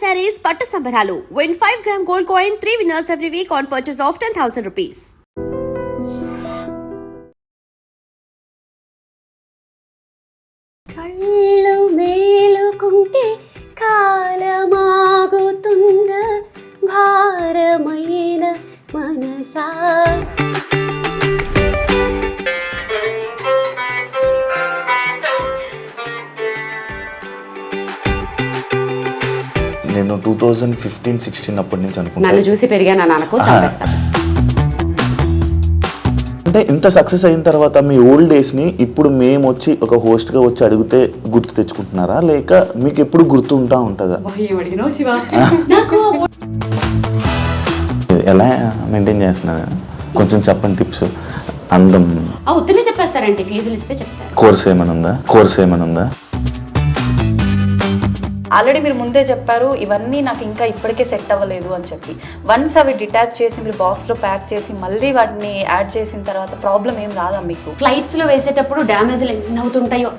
sarees పట్టు సంబరాలు. Win 5-gram gold coin, 3 winners every week on purchase of 10,000 rupees. కళ్ళు మేలుకుంటే కాలమాగుతుంద భారమైన మనసా. నేను 2015-16 అప్పటి నుంచి అనుకుంటా నన్ను చూసి పెరిగాను అనుకో చంపేస్తాను. అంటే ఇంత సక్సెస్ అయిన తర్వాత మీ ఓల్డ్ డేస్ని ఇప్పుడు మేము వచ్చి ఒక హోస్ట్గా వచ్చి అడిగితే గుర్తు తెచ్చుకుంటున్నారా, లేక మీకు ఎప్పుడు గుర్తుంటా ఉంటుందా? ఎలా మెయింటైన్ చేస్తున్నారా కొంచెం చెప్పండి టిప్స్. అందం ఉత్తనే చెప్పేస్తారండి, ఫీజులు ఇస్తే చెప్తారు. కోర్స్ ఏమైనా ఉందా? ఆల్రెడీ మీరు ముందే చెప్పారు ఇవన్నీ నాకు ఇంకా ఇప్పటికే సెట్ అవ్వలేదు అని చెప్పి. వన్స్ అవి డిటాచ్ చేసి మీరు బాక్స్లో ప్యాక్ చేసి మళ్ళీ వాటిని యాడ్ చేసిన తర్వాత ప్రాబ్లం ఏం రాదా మీకు? ఫ్లైట్స్లో వేసేటప్పుడు డ్యామేజ్లు ఎన్ని అవుతుంటాయో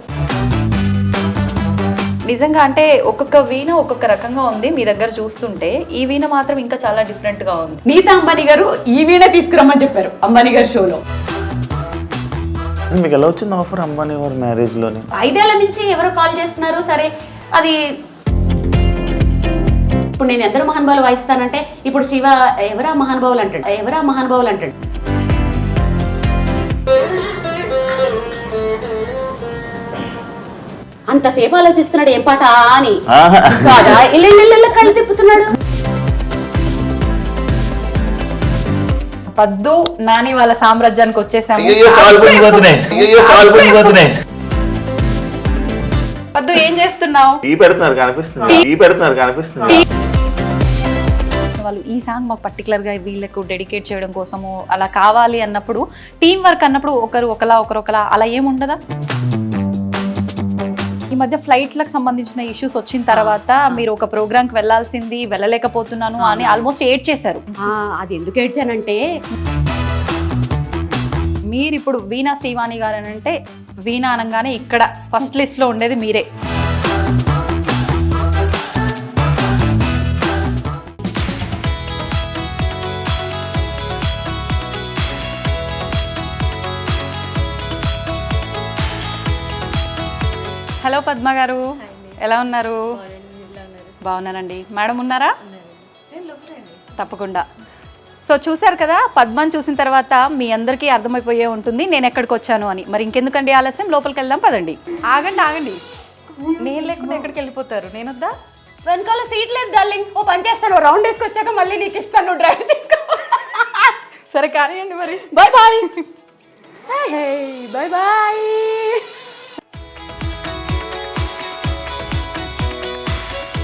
నిజంగా. అంటే ఒక్కొక్క వీణ ఒక్కొక్క రకంగా ఉంది మీ దగ్గర చూస్తుంటే, ఈ వీణ మాత్రం ఇంకా చాలా డిఫరెంట్గా ఉంది. నీతా అంబానీ గారు ఈ వీణ తీసుకురమ్మని చెప్పారు అంబానీ గారి షోలో. మీకు ఎలా వచ్చింది ఆఫర్ అంబానీ వారి మ్యారేజ్లోని? 5 ఏళ్ల నుంచి ఎవరో కాల్ చేస్తున్నారు. సరే అది ఇప్పుడు నేను ఎందరో మహానుభావులు వాయిస్తానంటే ఇప్పుడు శివ ఎవరా మహానుభావులు అంటాడు. అంతసేపు ఆలోచిస్తున్నాడు ఏం పాట అని కాదా, ఇళ్ళ కళ్ళు తిప్పుతున్నాడు. పద్దు నాని వాళ్ళ సామ్రాజ్యానికి వచ్చేసాము. పద్దు ఏం చేస్తున్నావు? వాళ్ళు ఈ సాంగ్ మాకు పర్టికులర్గా వీళ్ళకు డెడికేట్ చేయడం కోసము అలా కావాలి అన్నప్పుడు, టీం వర్క్ అన్నప్పుడు ఒకరు ఒకలా అలా ఏముండదా? ఈ మధ్య ఫ్లైట్లకు సంబంధించిన ఇష్యూస్ వచ్చిన తర్వాత మీరు ఒక ప్రోగ్రామ్కి వెళ్ళాల్సింది వెళ్ళలేకపోతున్నాను అని ఆల్మోస్ట్ ఏడ్ చేశారు. అది ఎందుకు ఏడ్చానంటే, మీరు ఇప్పుడు వీణా శ్రీవాణి గారు అని అంటే వీణా అనగానే ఇక్కడ ఫస్ట్ లిస్ట్లో ఉండేది మీరే. హలో పద్మ గారు, ఎలా ఉన్నారు? బాగున్నానండి. మేడం ఉన్నారా? తప్పకుండా. సో చూశారు కదా, పద్మని చూసిన తర్వాత మీ అందరికీ అర్థమైపోయే ఉంటుంది నేను ఎక్కడికి వచ్చాను అని. మరి ఇంకెందుకండి ఆలస్యం, లోపలికి వెళ్దాం పదండి. ఆగండి, నేను లేకుండా ఎక్కడికి వెళ్ళిపోతారు? నేను వద్దా? వెనకాల సీట్ లేదు డార్లింగ్. ఓ పని చేస్తాను, రౌండ్ వేసుకొచ్చాక మళ్ళీ నీకు ఇస్తాను, డ్రైవ్ చేసుకో. సరే కానివ్వండి మరి. Bye bye.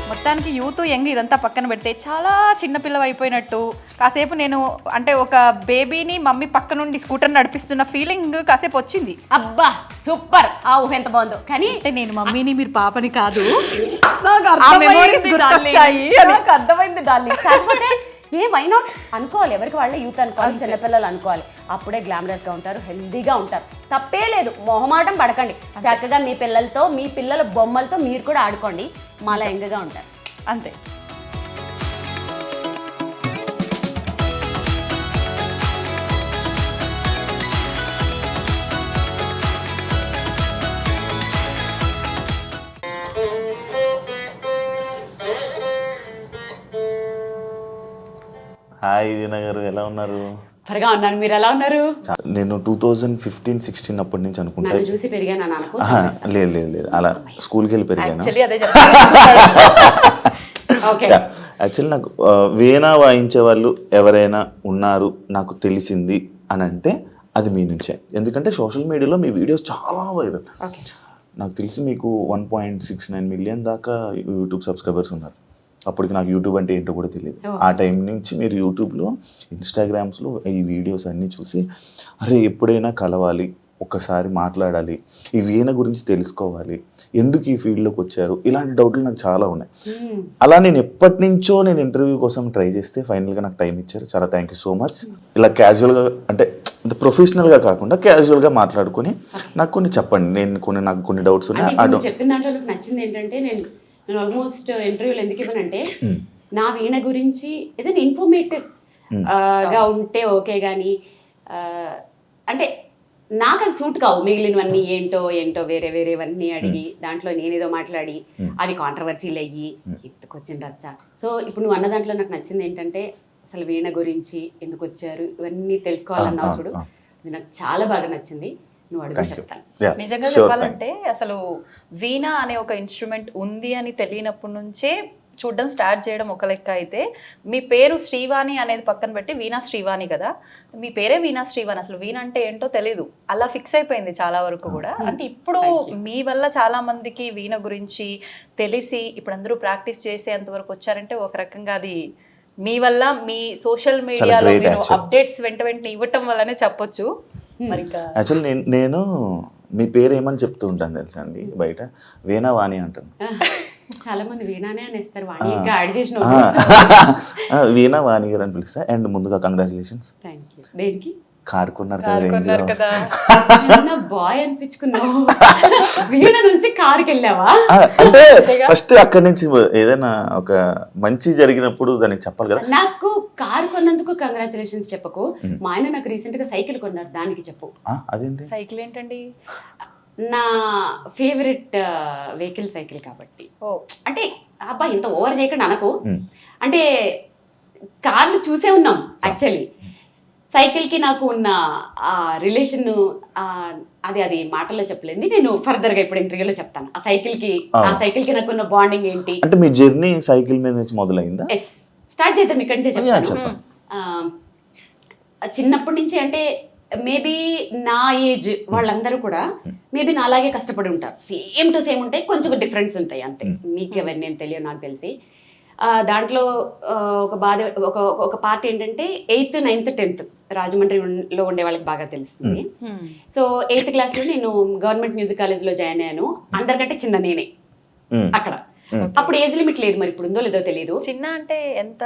మొత్తానికి యూత్ యంగ్ ఇదంతా పక్కన పెడితే చాలా చిన్నపిల్ల అయిపోయినట్టు, కాసేపు నేను అంటే ఒక బేబీని మమ్మీ పక్క నుండి స్కూటర్ నడిపిస్తున్న ఫీలింగ్ కాసేపు వచ్చింది. అబ్బా సూపర్, ఆ ఊహ ఎంత బాగుందో. కానీ అంటే నేను మమ్మీని మీరు పాపని కాదు, నాకు అర్థమైంది డార్లింగ్. కాకపోతే వై నాట్ అనుకోవాలి, ఎవరికి వాళ్ళే యూత్ అనుకోవాలి, చిన్నపిల్లలు అనుకోవాలి. అప్పుడే గ్లామరస్గా ఉంటారు, హెల్దీగా ఉంటారు. తప్పే లేదు, మొహమాటం పడకండి. చక్కగా మీ పిల్లలతో, మీ పిల్లల బొమ్మలతో మీరు కూడా ఆడుకోండి, మాలా యంగ్గా ఉంటారు. అంతే. హాయ్ వీణా గారు, ఎలా ఉన్నారు? త్వరగా ఉన్నాను, మీరు ఎలా ఉన్నారు? నేను 2015-16 అప్పటి నుంచి అనుకుంటా నన్ను చూసి పెరిగాను అనుకో. లేదు అలా స్కూల్కి వెళ్ళి పెరిగాను. యాక్చువల్లీ నాకు వీణా వాయించే వాళ్ళు ఎవరైనా ఉన్నారు నాకు తెలిసింది అని అంటే అది మీ నుంచే. ఎందుకంటే సోషల్ మీడియాలో మీ వీడియోస్ చాలా వైరల్. నాకు తెలిసి మీకు 1.69 మిలియన్ దాకా యూట్యూబ్ సబ్స్క్రైబర్స్ ఉన్నారు. అప్పటికి నాకు యూట్యూబ్ అంటే ఏంటో కూడా తెలియదు. ఆ టైం నుంచి మీరు యూట్యూబ్లో, ఇన్స్టాగ్రామ్స్లో ఈ వీడియోస్ అన్నీ చూసి అరే ఎప్పుడైనా కలవాలి, ఒక్కసారి మాట్లాడాలి, ఈ వీణ గురించి తెలుసుకోవాలి, ఎందుకు ఈ ఫీల్డ్లోకి వచ్చారు, ఇలాంటి డౌట్లు నాకు చాలా ఉన్నాయి. అలా నేను ఎప్పటి నుంచో నేను ఇంటర్వ్యూ కోసం ట్రై చేస్తే ఫైనల్గా నాకు టైం ఇచ్చారు. చాలా థ్యాంక్ యూ సో మచ్. ఇలా క్యాజువల్గా అంటే ప్రొఫెషనల్గా కాకుండా క్యాజువల్గా మాట్లాడుకొని నాకు కొన్ని చెప్పండి. నాకు కొన్ని డౌట్స్ ఉన్నాయి. చెప్పిన దాంట్లో నాకు నచ్చింది ఏంటంటే, నేను నేను ఆల్మోస్ట్ ఇంటర్వ్యూలు ఎందుకు ఇవ్వనంటే నా వీణ గురించి ఏదైనా ఇన్ఫర్మేటివ్ గా ఉంటే ఓకే కానీ అంటే నాకు అది సూట్ కావు. మిగిలినవన్నీ ఏంటో వేరే వేరేవన్నీ అడిగి దాంట్లో నేనేదో మాట్లాడి అది కాంట్రవర్సీలు అయ్యి ఎత్తుకొచ్చిన రచ్చ. సో ఇప్పుడు నువ్వు అన్న దాంట్లో నాకు నచ్చింది ఏంటంటే అసలు వీణ గురించి ఎందుకు వచ్చారు ఇవన్నీ తెలుసుకోవాలన్నావు చూడు, అది నాకు చాలా బాగా నచ్చింది. నువ్వు అడుగు చెప్తాను. నిజంగా చెప్పాలంటే అసలు వీణ అనే ఒక ఇన్స్ట్రుమెంట్ ఉంది అని తెలియనప్పటి నుంచే చూడడం స్టార్ట్ చేయడం ఒక లెక్క అయితే, మీ పేరు శ్రీవాణి అనేది పక్కన పెట్టి వీణా శ్రీవాణి కదా, మీ పేరే వీణా శ్రీవాణి. అసలు వీణ అంటే ఏంటో తెలీదు, అలా ఫిక్స్ అయిపోయింది చాలా వరకు కూడా. అంటే ఇప్పుడు మీ వల్ల చాలా మందికి వీణ గురించి తెలిసి ఇప్పుడు అందరూ ప్రాక్టీస్ చేసేంత వరకు వచ్చారంటే ఒక రకంగా అది మీ వల్ల, మీ సోషల్ మీడియాలో మీరు అప్డేట్స్ వెంట వెంటనే ఇవ్వటం వల్లనే చెప్పొచ్చు. మరి యాక్చువల్లీ నేను మీ పేరు ఏమని చెప్తూ ఉంటాను తెలుసా అండి, బయట వీణా వాణి అంటాను. చాలా మంది వీణానే అనేస్తారు, వాణి ఇంకా యాడ్ చేసిన వీణా వాణి గారు అని పిలుస్తా. అండ్ ముందుగా కంగ్రాచులేషన్స్. Thank you. దేనికి? కార్ కొన్నారు కదా. బాయ్ అనిపించుకున్నావు, వీణ నుంచి కారుకి వెళ్ళావా? అంటే ఫస్ట్ అక్కడి నుంచి ఏదైనా ఒక మంచి జరిగినప్పుడు దానికి చెప్పాలి కదా. నాకు కారు కొన్నందుకు కంగ్రాచులేషన్స్ చెప్పకు, మా ఆయన నాకు రీసెంట్ గా సైకిల్ కొన్నారు, దానికి చెప్పు. అదేంటి సైకిల్ ఏంటండి? నా ఫేవరెట్ వెహికల్ సైకిల్ కాబట్టి. అంటే అబ్బా ఇంత ఓవర్ చేయకుండా అనకు, అంటే కార్లు చూసే ఉన్నాం యాక్చువల్లీ. సైకిల్కి నాకు ఉన్న రిలేషన్ అది మాటల్లో చెప్పలేదు, నేను ఫర్దర్గా ఇప్పుడు ఇంటర్వ్యూలో చెప్తాను. ఆ సైకిల్కి నాకు ఉన్న బాండింగ్ ఏంటి. అంటే మీ జర్నీ సైకిల్ మీద నుంచి మొదలైందా? ఎస్, స్టార్ట్ చేద్దాం ఇక్కడి నుంచే చెప్తాను. చిన్నప్పటి నుంచి అంటే మేబీ నా ఏజ్ వాళ్ళందరూ కూడా మేబీ నా అలాగే కష్టపడి ఉంటారు, సేమ్ టు సేమ్ ఉంటాయి, కొంచెం డిఫరెన్స్ ఉంటాయి అంతే. మీకు ఎవరిని నేను తెలియదు నాకు తెలిసి. దాంట్లో ఒక బాధ ఒక పార్ట్ ఏంటంటే 8th, 9th, 10th రాజమండ్రిలో ఉండే వాళ్ళకి బాగా తెలుస్తుంది. సో 8th క్లాస్లో నేను గవర్నమెంట్ మ్యూజిక్ కాలేజ్లో జాయిన్ అయ్యాను. అందరికంటే చిన్న నేనే అక్కడ. అప్పుడు ఏజ్ లిమిట్ లేదు, మరి ఇప్పుడు ఉందో లేదో తెలియదు. చిన్న అంటే ఎంత?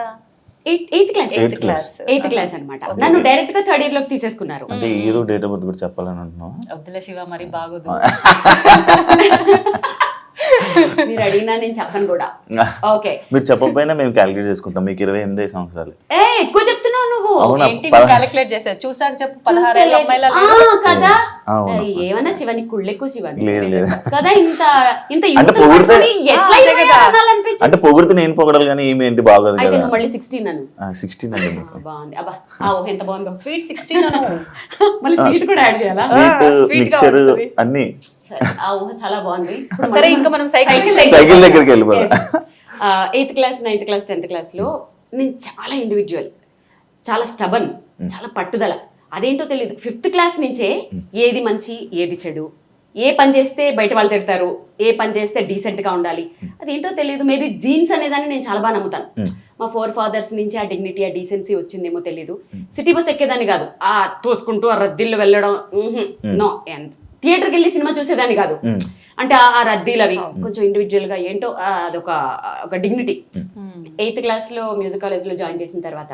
8th క్లాస్ అన్నమాట. నన్ను డైరెక్ట్ గా 3rd year లోకి తీసేసుకున్నారు. అంటే ఇయర్ డేట్ ఆఫ్ బర్త్ కూడా చెప్పాలని అంటున్నావా? వద్దులే శివ, మరి బాగోదు. మీరు అడిగినా నేను చెప్పను కూడా. ఓకే, మీరు చెప్పకపోయినా మేము క్యాలిక్యులేట్ చేసుకుంటాం. మీకు 28 సంవత్సరాలు. ఎక్కువ చెప్తున్నావు నువ్వు. ఏంటి క్యాలిక్యులేట్ చేశారు? చూసాక చెప్పు. 16 అమ్మాయిల కదా, ఏమన్నా శివాని కుళ్ళెక్కువ శివాని కదా. అంటే పొగిడితే నేను పొగడాలి కానీ ఈమె ఏంటి బాగోదు కదా. మళ్ళీ 16 అను. 16 అండి. బాగుంది. అబ్బా ఎంత బాగుందో. స్వీట్ 16 అను. మళ్ళీ స్వీట్ కూడా యాడ్ చేయాలా? స్వీట్ మిక్చర్ అన్ని. ఆ ఊహ చాలా బాగుంది. సరే, ఇంకా మనం సైకిల్ దగ్గరికి వెళ్ళిపోదాం. 8th class, 9th class, 10th class లో నేను చాలా ఇండివిజువల్, చాలా స్టబన్, చాలా పట్టుదల. అదేంటో తెలియదు. 5th క్లాస్ నుంచే ఏది మంచి ఏది చెడు, ఏ పని చేస్తే బయట వాళ్ళు తిడతారు, ఏ పని చేస్తే డీసెంట్ గా ఉండాలి, అదేంటో తెలియదు. మేబీ జీన్స్ అనేదాన్ని నేను చాలా బాగా నమ్ముతాను. మా 4 fathers నుంచి ఆ డిగ్నిటీ, ఆ డీసెన్సీ వచ్చిందేమో తెలియదు. సిటీ బస్ ఎక్కేదాన్ని కాదు, ఆ తోసుకుంటూ ఆ రద్దీల్లో వెళ్ళడం. నో, థియేటర్కి వెళ్ళి సినిమా చూసేదాన్ని కాదు. అంటే ఆ రద్దీలు అవి కొంచెం ఇండివిజువల్ గా ఏంటో ఒక డిగ్నిటీ. 8th క్లాస్లో మ్యూజిక్ కాలేజ్లో జాయిన్ చేసిన తర్వాత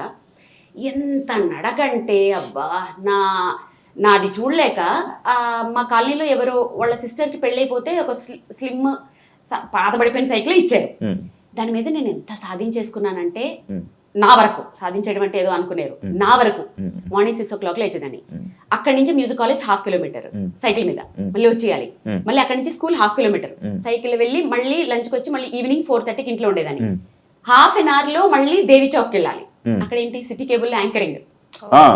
ఎంత నడకంటే అబ్బా, నాది చూడలేక మా కాలనీలో ఎవరో వాళ్ళ సిస్టర్కి పెళ్ళైపోతే ఒక స్లిమ్ పాతబడిపోయిన సైకిల్ ఇచ్చారు. దాని మీద నేను ఎంత సాధించేసుకున్నానంటే, నా వరకు సాధించడం అంటే ఏదో అనుకునేరు, నా వరకు మార్నింగ్ 6 o'clock లేచేదాన్ని. అక్కడి నుంచి మ్యూజిక్ కాలేజ్ 1/2 kilometer సైకిల్ మీద మళ్ళీ వచ్చేయాలి. మళ్ళీ అక్కడి నుంచి స్కూల్ 1/2 kilometer సైకిల్ వెళ్ళి మళ్ళీ లంచ్కి వచ్చి మళ్ళీ ఈవినింగ్ 4:30కి ఇంట్లో ఉండేదాన్ని. 1/2 an hour లో మళ్ళీ దేవి చౌక్కి వెళ్ళాలి. అక్కడ ఏంటి, city cable anchoring,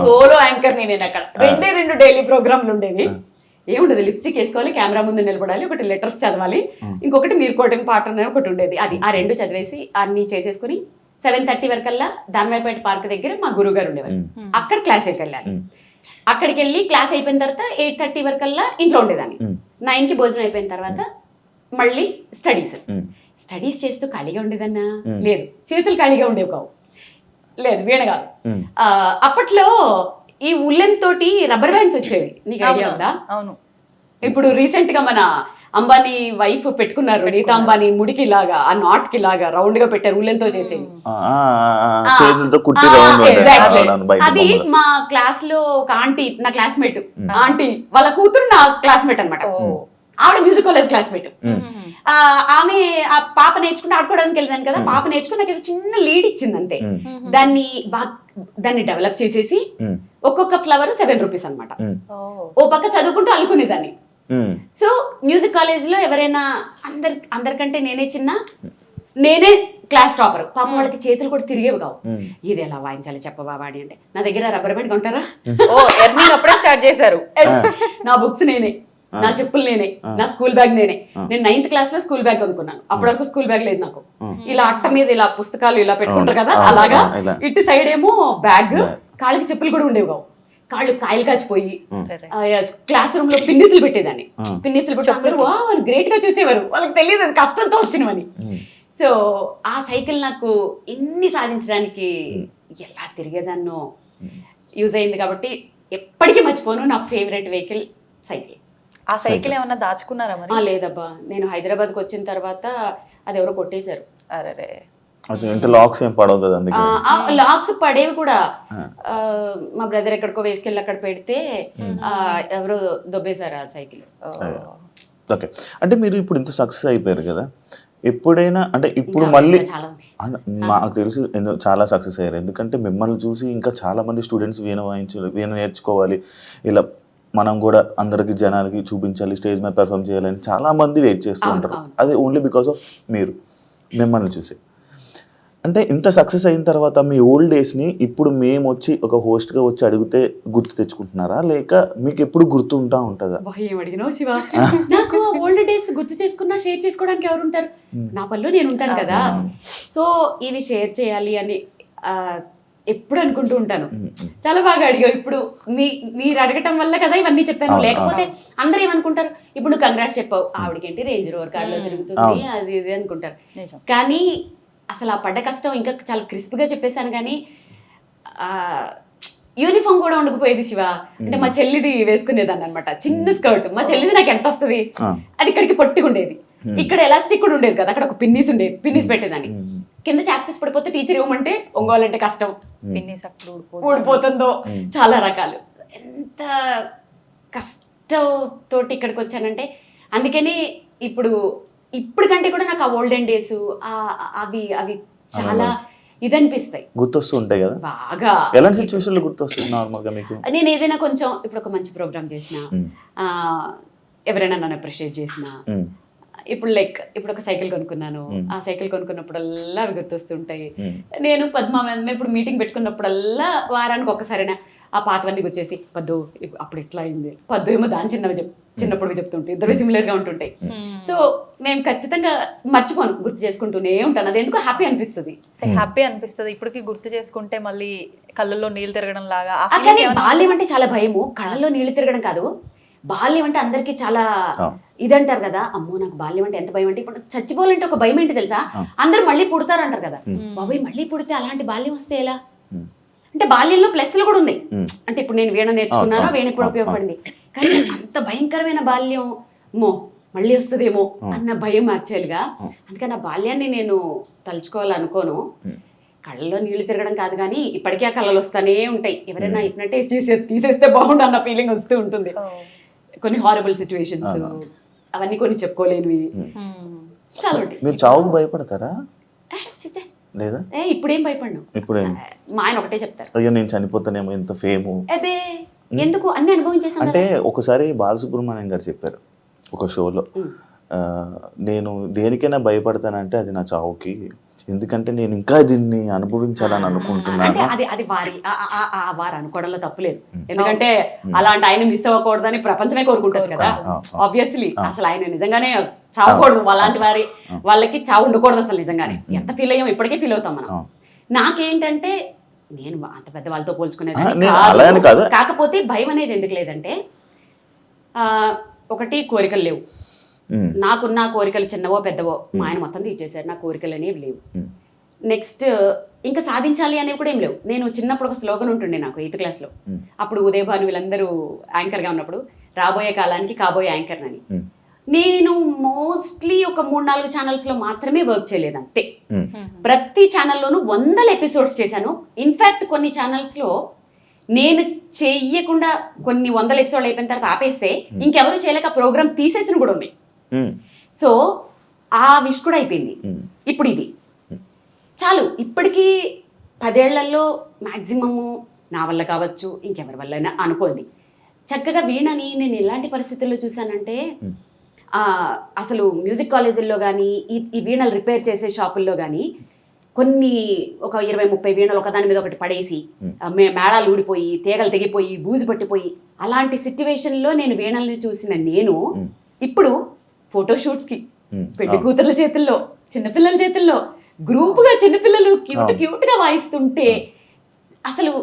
solo anchor నేను అక్కడ. 2 డైలీ ప్రోగ్రాంలు ఉండేవి. ఏముండదు, లిప్స్టిక్ వేసుకోవాలి, కెమెరా ముందు నిలబడాలి, ఒకటి లెటర్స్ చదవాలి, ఇంకొకటి మీరు కోటింగ్ పాట ఒకటి ఉండేది. ఆ 2 చదివేసి అన్ని చేసేసుకుని 7:30 వరకల్లా దానివైపేట పార్క్ దగ్గర మా గురువు గారు ఉండేవారు. అక్కడ క్లాస్కి వెళ్ళాలి. అక్కడికి వెళ్ళి క్లాస్ అయిపోయిన తర్వాత 8:30 వరకల్లా ఇంట్లో ఉండేదాన్ని. 9కి భోజనం అయిపోయిన తర్వాత మళ్ళీ స్టడీస్ చేస్తూ ఖాళీగా ఉండేదన్నా? లేదు, చేతులు ఖాళీగా ఉండేవి కావు. లేదు, వీణ కాదు. అప్పట్లో ఈ ఉల్లెన్ తోటి రబ్బర్ బ్యాండ్స్ వచ్చేవి, నీకు ఐడియా ఉందా? అవును. ఇప్పుడు రీసెంట్ గా మన అంబానీ వైఫ్ పెట్టుకున్నారు, నీతా అంబానీ, ముడికి లాగా ఆ నాట్ కి లాగా రౌండ్ గా పెట్టారు, ఉల్లెన్ తో చేసేది. అది మా క్లాస్ లో ఒక ఆంటీ, నా క్లాస్మేట్ ఆంటీ వాళ్ళ కూతురు నా క్లాస్మేట్ అనమాట. ఆవిడ మ్యూజిక్ కాలేజ్ క్లాస్మేట్. ఆమె ఆ పాప నేర్చుకుంటే ఆడుకోవడానికి వెళ్ళాను కదా, పాప నేర్చుకుని నాకు ఏదో చిన్న లీడ్ ఇచ్చింది అంతే. దాన్ని డెవలప్ చేసేసి ఒక్కొక్క ఫ్లవర్ 7 రూపీస్ అనమాట. ఓ పక్క చదువుకుంటూ అల్లుకునేదాన్ని. సో మ్యూజిక్ కాలేజ్ లో ఎవరైనా అందరికంటే నేనే క్లాస్ టాపర్. పాపం వాళ్ళకి చేతులు కూడా తిరిగేవి కావు. ఇది ఎలా వాయించాలి చెప్పవా వాడి అంటే, నా దగ్గర రబ్బర్ బ్యాండ్ కొంటారా? ఎర్నింగ్ అప్పుడే స్టార్ట్ చేశారు. నా బుక్స్ నేనే, నా చెప్పులు నేనే, నా స్కూల్ బ్యాగ్ నేనే. నేను 9th క్లాస్ లో స్కూల్ బ్యాగ్ కొనుక్కున్నాను. అప్పటి వరకు స్కూల్ బ్యాగ్ లేదు నాకు. ఇలా అట్ట మీద ఇలా పుస్తకాలు ఇలా పెట్టుకుంటారు కదా, అలాగా ఇటు సైడ్ ఏమో బ్యాగ్, కాళ్ళకి చెప్పులు కూడా ఉండేవి కావు. కాళ్ళు కాయలు కాచిపోయి క్లాస్ రూమ్ లో పిన్నిసులు పెట్టేదాన్ని. పిన్నిసులు పెట్టి వాళ్ళు గ్రేట్ గా చూసేవారు. వాళ్ళకి తెలియదు అది కష్టంతో వచ్చినవని. సో ఆ సైకిల్ నాకు ఎన్ని సాధించడానికి ఎలా తిరిగేదాన్నో యూజ్ అయింది కాబట్టి ఎప్పటికీ మర్చిపోను. నా ఫేవరెట్ వెహికల్ సైకిల్. ఆ సైకిల్ ఏమన్నా దాచుకున్నారా మరి? లేదబ్బా, నేను హైదరాబాద్కి వచ్చిన తర్వాత అది ఎవరో కొట్టేశారు. అరే, లాక్స్ ఏం పడవు కదా, లాక్స్ పడేవి కూడా. మా బ్రదర్ ఎక్కడికో వేసుకెళ్ళి అక్కడ పెడితే ఎవరో దొబ్బేశారు ఆ సైకిల్. ఓకే, అంటే మీరు ఇప్పుడు ఇంత సక్సెస్ అయిపోయారు కదా, ఎప్పుడైనా అంటే ఇప్పుడు మళ్ళీ మాకు తెలిసి చాలా సక్సెస్ అయ్యారు. ఎందుకంటే మిమ్మల్ని చూసి ఇంకా చాలా మంది స్టూడెంట్స్ వీణ నేర్చుకోవాలి, ఇలా మనం కూడా అందరికి జనాలకి చూపించాలి, స్టేజ్ మీద పెర్ఫామ్ చేయాలని చాలా మంది వెయిట్ చేస్తూ ఉంటారు. అది ఓన్లీ బికాస్ ఆఫ్ మిమ్మల్ని చూసి. అంటే ఇంత సక్సెస్ అయిన తర్వాత మీ ఓల్డ్ డేస్ని ఇప్పుడు మేము వచ్చి ఒక హోస్ట్గా వచ్చి అడిగితే గుర్తు తెచ్చుకుంటున్నారా, లేక మీకు ఎప్పుడు గుర్తుంటా ఉంటుందా? ఏం అడిగినావు శివ? నాకు ఓల్డ్ డేస్ గుర్తు చేసుకున్నా షేర్ చేసుకోవడానికి ఎవరు ఉంటారు? నా పనిలో నేను ఉంటాను కదా. సో ఇవి షేర్ చేయాలి అని ఎప్పుడు అనుకుంటూ ఉంటాను. చాలా బాగా అడిగావు. ఇప్పుడు మీరు అడగటం వల్ల కదా ఇవన్నీ చెప్పాను. లేకపోతే అందరూ ఏమనుకుంటారు, ఇప్పుడు నువ్వు కంగ్రాట్స్ చెప్పావు, ఆవిడకేంటి రేంజ్ రోవర్ కార్లో తిరుగుతుంది అది ఇది అనుకుంటారు. కానీ అసలు ఆ పడ్డ కష్టం ఇంకా చాలా క్రిస్ప్గా చెప్పేశాను. కానీ యూనిఫామ్ కూడా ఉండకపోయేది శివ. అంటే మా చెల్లిది వేసుకునేదాన్ని అనమాట, చిన్న స్కర్ట్. మా చెల్లిది నాకు ఎంత వస్తుంది, అది ఇక్కడికి పొట్టుకుండేది. ఇక్కడ ఎలాస్టిక్ కూడా ఉండేది కదా, అక్కడ ఒక పిన్నీస్ ఉండేది, పిన్నీస్ పెట్టేదాన్ని. కింద చాక్ పీస్ పడిపోతే టీచర్ ఇవ్వమంటే ఒంగోలంటే కష్టం, పిన్నీస్ ఊడిపోతుందో, చాలా రకాలు. ఎంత కష్టంతో ఇక్కడికి వచ్చానంటే అందుకని ఇప్పటికంటే కూడా నాకు ఆ ఓల్డెన్ డేస్ అవి చాలా ఇదనిపిస్తాయి, గుర్తొస్తూ ఉంటాయి కదా బాగా. ఎలాంటి సిచ్యువేషన్లు గుర్తొస్తుంది నార్మల్గా మీకు? నేను ఏదైనా కొంచెం ఇప్పుడు ఒక మంచి ప్రోగ్రామ్ చేసిన, ఎవరైనా నన్ను అప్రిషియేట్ చేసిన, ఇప్పుడు ఒక సైకిల్ కొనుక్కున్నాను, ఆ సైకిల్ కొనుక్కున్నప్పుడల్లా అవి గుర్తొస్తుంటాయి. నేను పద్మ ఇప్పుడు మీటింగ్ పెట్టుకున్నప్పుడల్లా వారానికి ఒక్కసారైనా ఆ పాతవన్నీ గుర్చేసి, పద్దు అప్పుడు ఇట్లా అయింది, పద్దు ఏమో దాని చిన్నప్పుడు చెప్తుంటాయి, ఇద్దరు సిమిలర్ గా ఉంటుంటాయి. సో మేము ఖచ్చితంగా మర్చిపోను, గుర్తు చేసుకుంటూనే ఉంటాను. అది ఎందుకు హ్యాపీ అనిపిస్తుంది. ఇప్పటికి గుర్తు చేసుకుంటే మళ్ళీ కళ్ళల్లో నీళ్ళు తిరగడం లాగా. కానీ బాల్యం అంటే చాలా భయము. కళ్ళల్లో నీళ్లు తిరగడం కాదు, బాల్యం అంటే అందరికి చాలా ఇదంటారు కదా. అమ్మో నాకు బాల్యం అంటే ఎంత భయం అంటే, ఇప్పుడు చచ్చిపోవాలంటే ఒక భయం ఏంటి తెలుసా, అందరూ మళ్ళీ పుడతారు అంటారు కదా. బాబాయ్ మళ్ళీ పుడితే అలాంటి బాల్యం వస్తే ఎలా అంటే, బాల్యంలో ప్లస్లు కూడా ఉన్నాయి. అంటే ఇప్పుడు నేను వీణ నేర్చుకున్నాను, వీణ ఇప్పుడు ఉపయోగపడింది. కానీ అంత భయంకరమైన బాల్యం మళ్ళీ వస్తుందేమో అన్న భయం యాక్చువల్గా. అందుకని ఆ బాల్యాన్ని నేను తలుచుకోవాలనుకోను. కళ్ళలో నీళ్లు తిరగడం కాదు, కానీ ఇప్పటికీ ఆ కళ్ళలు వస్తానే ఉంటాయి. ఎవరైనా హిప్నటైజ్ తీసేస్తే బాగుండు అన్న ఫీలింగ్ వస్తూ ఉంటుంది. కొన్ని హారబుల్ సిచ్యువేషన్స్, అవన్నీ కొన్ని చెప్పుకోలేనివి చాలా ఉంటాయి. మీరు చావుకు భయపడతారా? లేదా ఇప్పుడేం భయపడ్ను. మా ఆయన ఒకటే చెప్తారు, అయ్యో నేను చనిపోతానేమో, ఎంత ఫేము. అదే ఎందుకు అన్ని అనుభవించేసాను. అంటే ఒకసారి బాలసుబ్రహ్మణ్యం గారు చెప్పారు ఒక షోలో, నేను దేనికైనా భయపడతానంటే అది నా చావుకి, ఎందుకంటే నేను ఇంకా దీన్ని అనుభవించాలని అనుకుంటున్నాను. అంటే అది వారు అనుకోవడంలో తప్పులేదు. ఎందుకంటే అలాంటి ఆయన మిస్ అవ్వకూడదని ప్రపంచమే కోరుకుంటారు కదా. ఆబ్వియస్లీ అసలు ఆయన నిజంగానే చావకూడదు. అలాంటి వాళ్ళకి చావు ఉండకూడదు అసలు. నిజంగానే ఎంత ఫీల్ అయ్యాం, ఇప్పటికే ఫీల్ అవుతాం మనం. నాకేంటంటే నేను అంత పెద్ద వాళ్ళతో పోల్చుకునేది కాదు. కాకపోతే భయం అనేది ఎందుకు లేదంటే, ఒకటి కోరికలు లేవు. నాకున్న కోరికలు చిన్నవో పెద్దవో మా ఆయన మొత్తం తీర్చేశారు. నా కోరికలు అనేవి లేవు. నెక్స్ట్ ఇంకా సాధించాలి అనేవి కూడా ఏం లేవు. నేను చిన్నప్పుడు ఒక స్లోగన్ ఉంటుండే నాకు 8th క్లాస్లో. అప్పుడు ఉదయభాను వీళ్ళందరూ యాంకర్గా ఉన్నప్పుడు, రాబోయే కాలానికి కాబోయే యాంకర్ అని. నేను మోస్ట్లీ ఒక 3-4 ఛానల్స్లో మాత్రమే వర్క్ చేయలేదు అంతే. ప్రతి ఛానల్లోనూ 100 ఎపిసోడ్స్ చేశాను. ఇన్ఫ్యాక్ట్ కొన్ని ఛానల్స్లో నేను చెయ్యకుండా కొన్ని వందల ఎపిసోడ్లు అయిపోయిన తర్వాత ఆపేస్తే ఇంకెవరు చేయలేక ప్రోగ్రామ్ తీసేసిన కూడా ఉన్నాయి. సో ఆ విష్ కూడా అయిపోయింది. ఇప్పుడు ఇది చాలు. ఇప్పటికీ 10 ఏళ్లలో మ్యాక్సిమము నా వల్ల కావచ్చు, ఇంకెవరి వల్ల అనుకోండి. చక్కగా వీణని నేను ఎలాంటి పరిస్థితుల్లో చూసానంటే, అసలు మ్యూజిక్ కాలేజీల్లో కానీ ఈ వీణలు రిపేర్ చేసే షాపుల్లో కానీ కొన్ని ఒక 20-30 వీణలు ఒకదాని మీద ఒకటి పడేసి మేళాలు ఊడిపోయి, తీగలు తెగిపోయి, బూజు పట్టిపోయి, అలాంటి సిచ్యువేషన్లో నేను వీణల్ని చూసిన నేను ఇప్పుడు ఫోటోషూట్స్కి పెళ్లి కూతుర్ల చేతుల్లో, చిన్నపిల్లల చేతుల్లో గ్రూపుగా చిన్నపిల్లలు క్యూట్గా వాయిస్తుంటే అసలు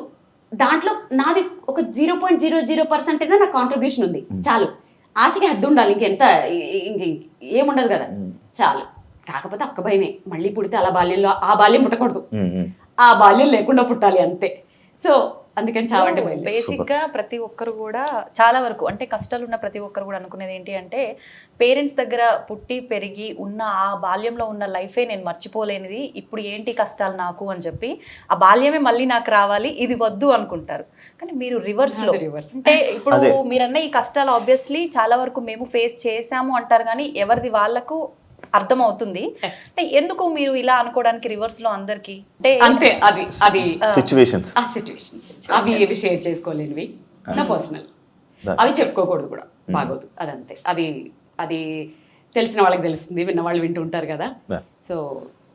దాంట్లో నాది ఒక 0.00% అయినా నా కాంట్రిబ్యూషన్ ఉంది. చాలు. ఆశకి హద్దు ఉండాలి, ఇంకెంత ఏముండదు కదా, చాలు. కాకపోతే అక్క భయమే, మళ్ళీ పుడితే అలా బాల్యంలో ఆ బాల్యం పుట్టకూడదు, ఆ బాల్యం లేకుండా పుట్టాలి అంతే. సో అందుకని చావంటే భయం. బేసిక్ గా ప్రతి ఒక్కరు కూడా చాలా వరకు అంటే కష్టాలు ఉన్న ప్రతి ఒక్కరు కూడా అనుకునేది ఏంటి అంటే, పేరెంట్స్ దగ్గర పుట్టి పెరిగి ఉన్న ఆ బాల్యంలో ఉన్న లైఫే నేను మర్చిపోలేనిది, ఇప్పుడు ఏంటి కష్టాలు నాకు అని చెప్పి ఆ బాల్యమే మళ్ళీ నాకు రావాలి, ఇది వద్దు అనుకుంటారు. కానీ మీరు రివర్స్ లో, అంటే ఇప్పుడు మీరన్న ఈ కష్టాలు ఆబ్వియస్లీ చాలా వరకు మేము ఫేస్ చేసాము అంటారు, కానీ ఎవరిది వాళ్ళకు అర్థం అవుతుంది. అంటే ఎందుకు మీరు ఇలా అనుకోవడానికి రివర్స్ లో అందరికి అంటే అది సిచ్యువేషన్స్ అవి ఏవి షేర్ చేసుకోలేనివి, నా పర్సనల్, అవి చెప్పుకోకూడదు కూడా, బాగోదు. అదంతే. అది తెలిసిన వాళ్ళకి తెలుస్తుంది, విన్న వాళ్ళు వింటూ ఉంటారు కదా. సో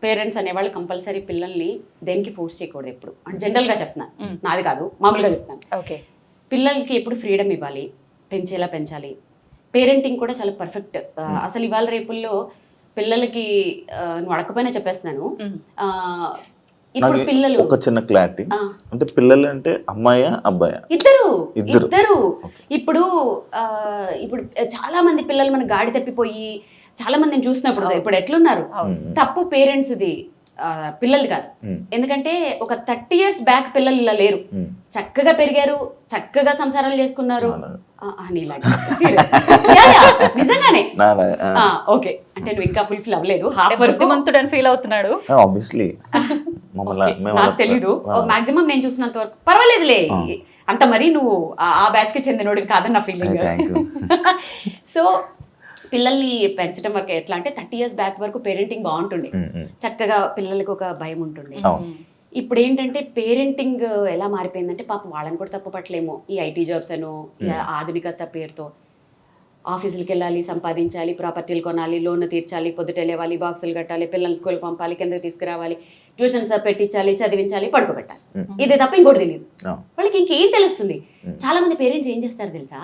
పేరెంట్స్ అనేవాళ్ళు కంపల్సరీ పిల్లల్ని దేనికి ఫోర్స్ చేయకూడదు ఎప్పుడు. అంటే జనరల్గా చెప్తున్నాను, నాది కాదు, మామూలుగా చెప్తాను. ఓకే, పిల్లలకి ఎప్పుడు ఫ్రీడమ్ ఇవ్వాలి, పెంచేలా పెంచాలి. పేరెంటింగ్ కూడా చాలా పర్ఫెక్ట్. అసలు ఇవాళ రేపుల్లో పిల్లలకి నువ్వు అడగకపోయినా చెప్పేస్తున్నాను. ఇప్పుడు పిల్లలు ఒక చిన్న క్లారిటీ, అంటే పిల్లలు అంటే అమ్మాయా అబ్బాయా? ఇద్దరు. ఇప్పుడు చాలా మంది పిల్లలు మన గాడి తప్పిపోయి చాలా మందిని చూసినప్పుడు ఇప్పుడు ఎట్లున్నారు, తప్పు పేరెంట్స్ది, పిల్లలు కాదు. ఎందుకంటే ఒక 30 years బ్యాక్ పిల్లలు ఇలా లేరు, చక్కగా పెరిగారు, చక్కగా సంసారాలు చేసుకున్నారు. నిజంగానే. ఓకే, అంటే నువ్వు ఇంకా ఫుల్ఫిల్ అవ్వలేదు, హాఫ్ వరకు మంతుడని ఫీల్ అవుతున్నాడు. ఆబ్వియస్లీ నాకు తెలీదు, మాక్సిమం నేను చూసినంత వరకు పర్వాలేదులే, అంత మరి నువ్వు ఆ బ్యాచ్ కి చెందినోడివి కాదని నా ఫీలింగ్. సో పిల్లల్ని పెంచడం వరకు ఎట్లా అంటే 30 years బ్యాక్ వరకు పేరెంటింగ్ బాగుంటుండే, చక్కగా పిల్లలకి ఒక భయం ఉంటుండే. ఇప్పుడు ఏంటంటే పేరెంటింగ్ ఎలా మారిపోయిందంటే, పాపం వాళ్ళని కూడా తప్పు పట్టలేము. ఈ ఐటీ జాబ్స్ అను, ఆధునికత పేరుతో ఆఫీసులకి వెళ్ళాలి, సంపాదించాలి, ప్రాపర్టీలు కొనాలి, లోన్ తీర్చాలి, పొద్దుట లేవాలి, బాక్సులు కట్టాలి, పిల్లల్ని స్కూల్కి పంపాలి, కిందకి తీసుకురావాలి, ట్యూషన్స్ పెట్టించాలి, చదివించాలి, పడుకోబెట్టాలి. ఇదే తప్ప ఇంకోటి తెలియదు వాళ్ళకి. ఇంకేం తెలుస్తుంది? చాలా మంది పేరెంట్స్ ఏం చేస్తారు తెలుసా,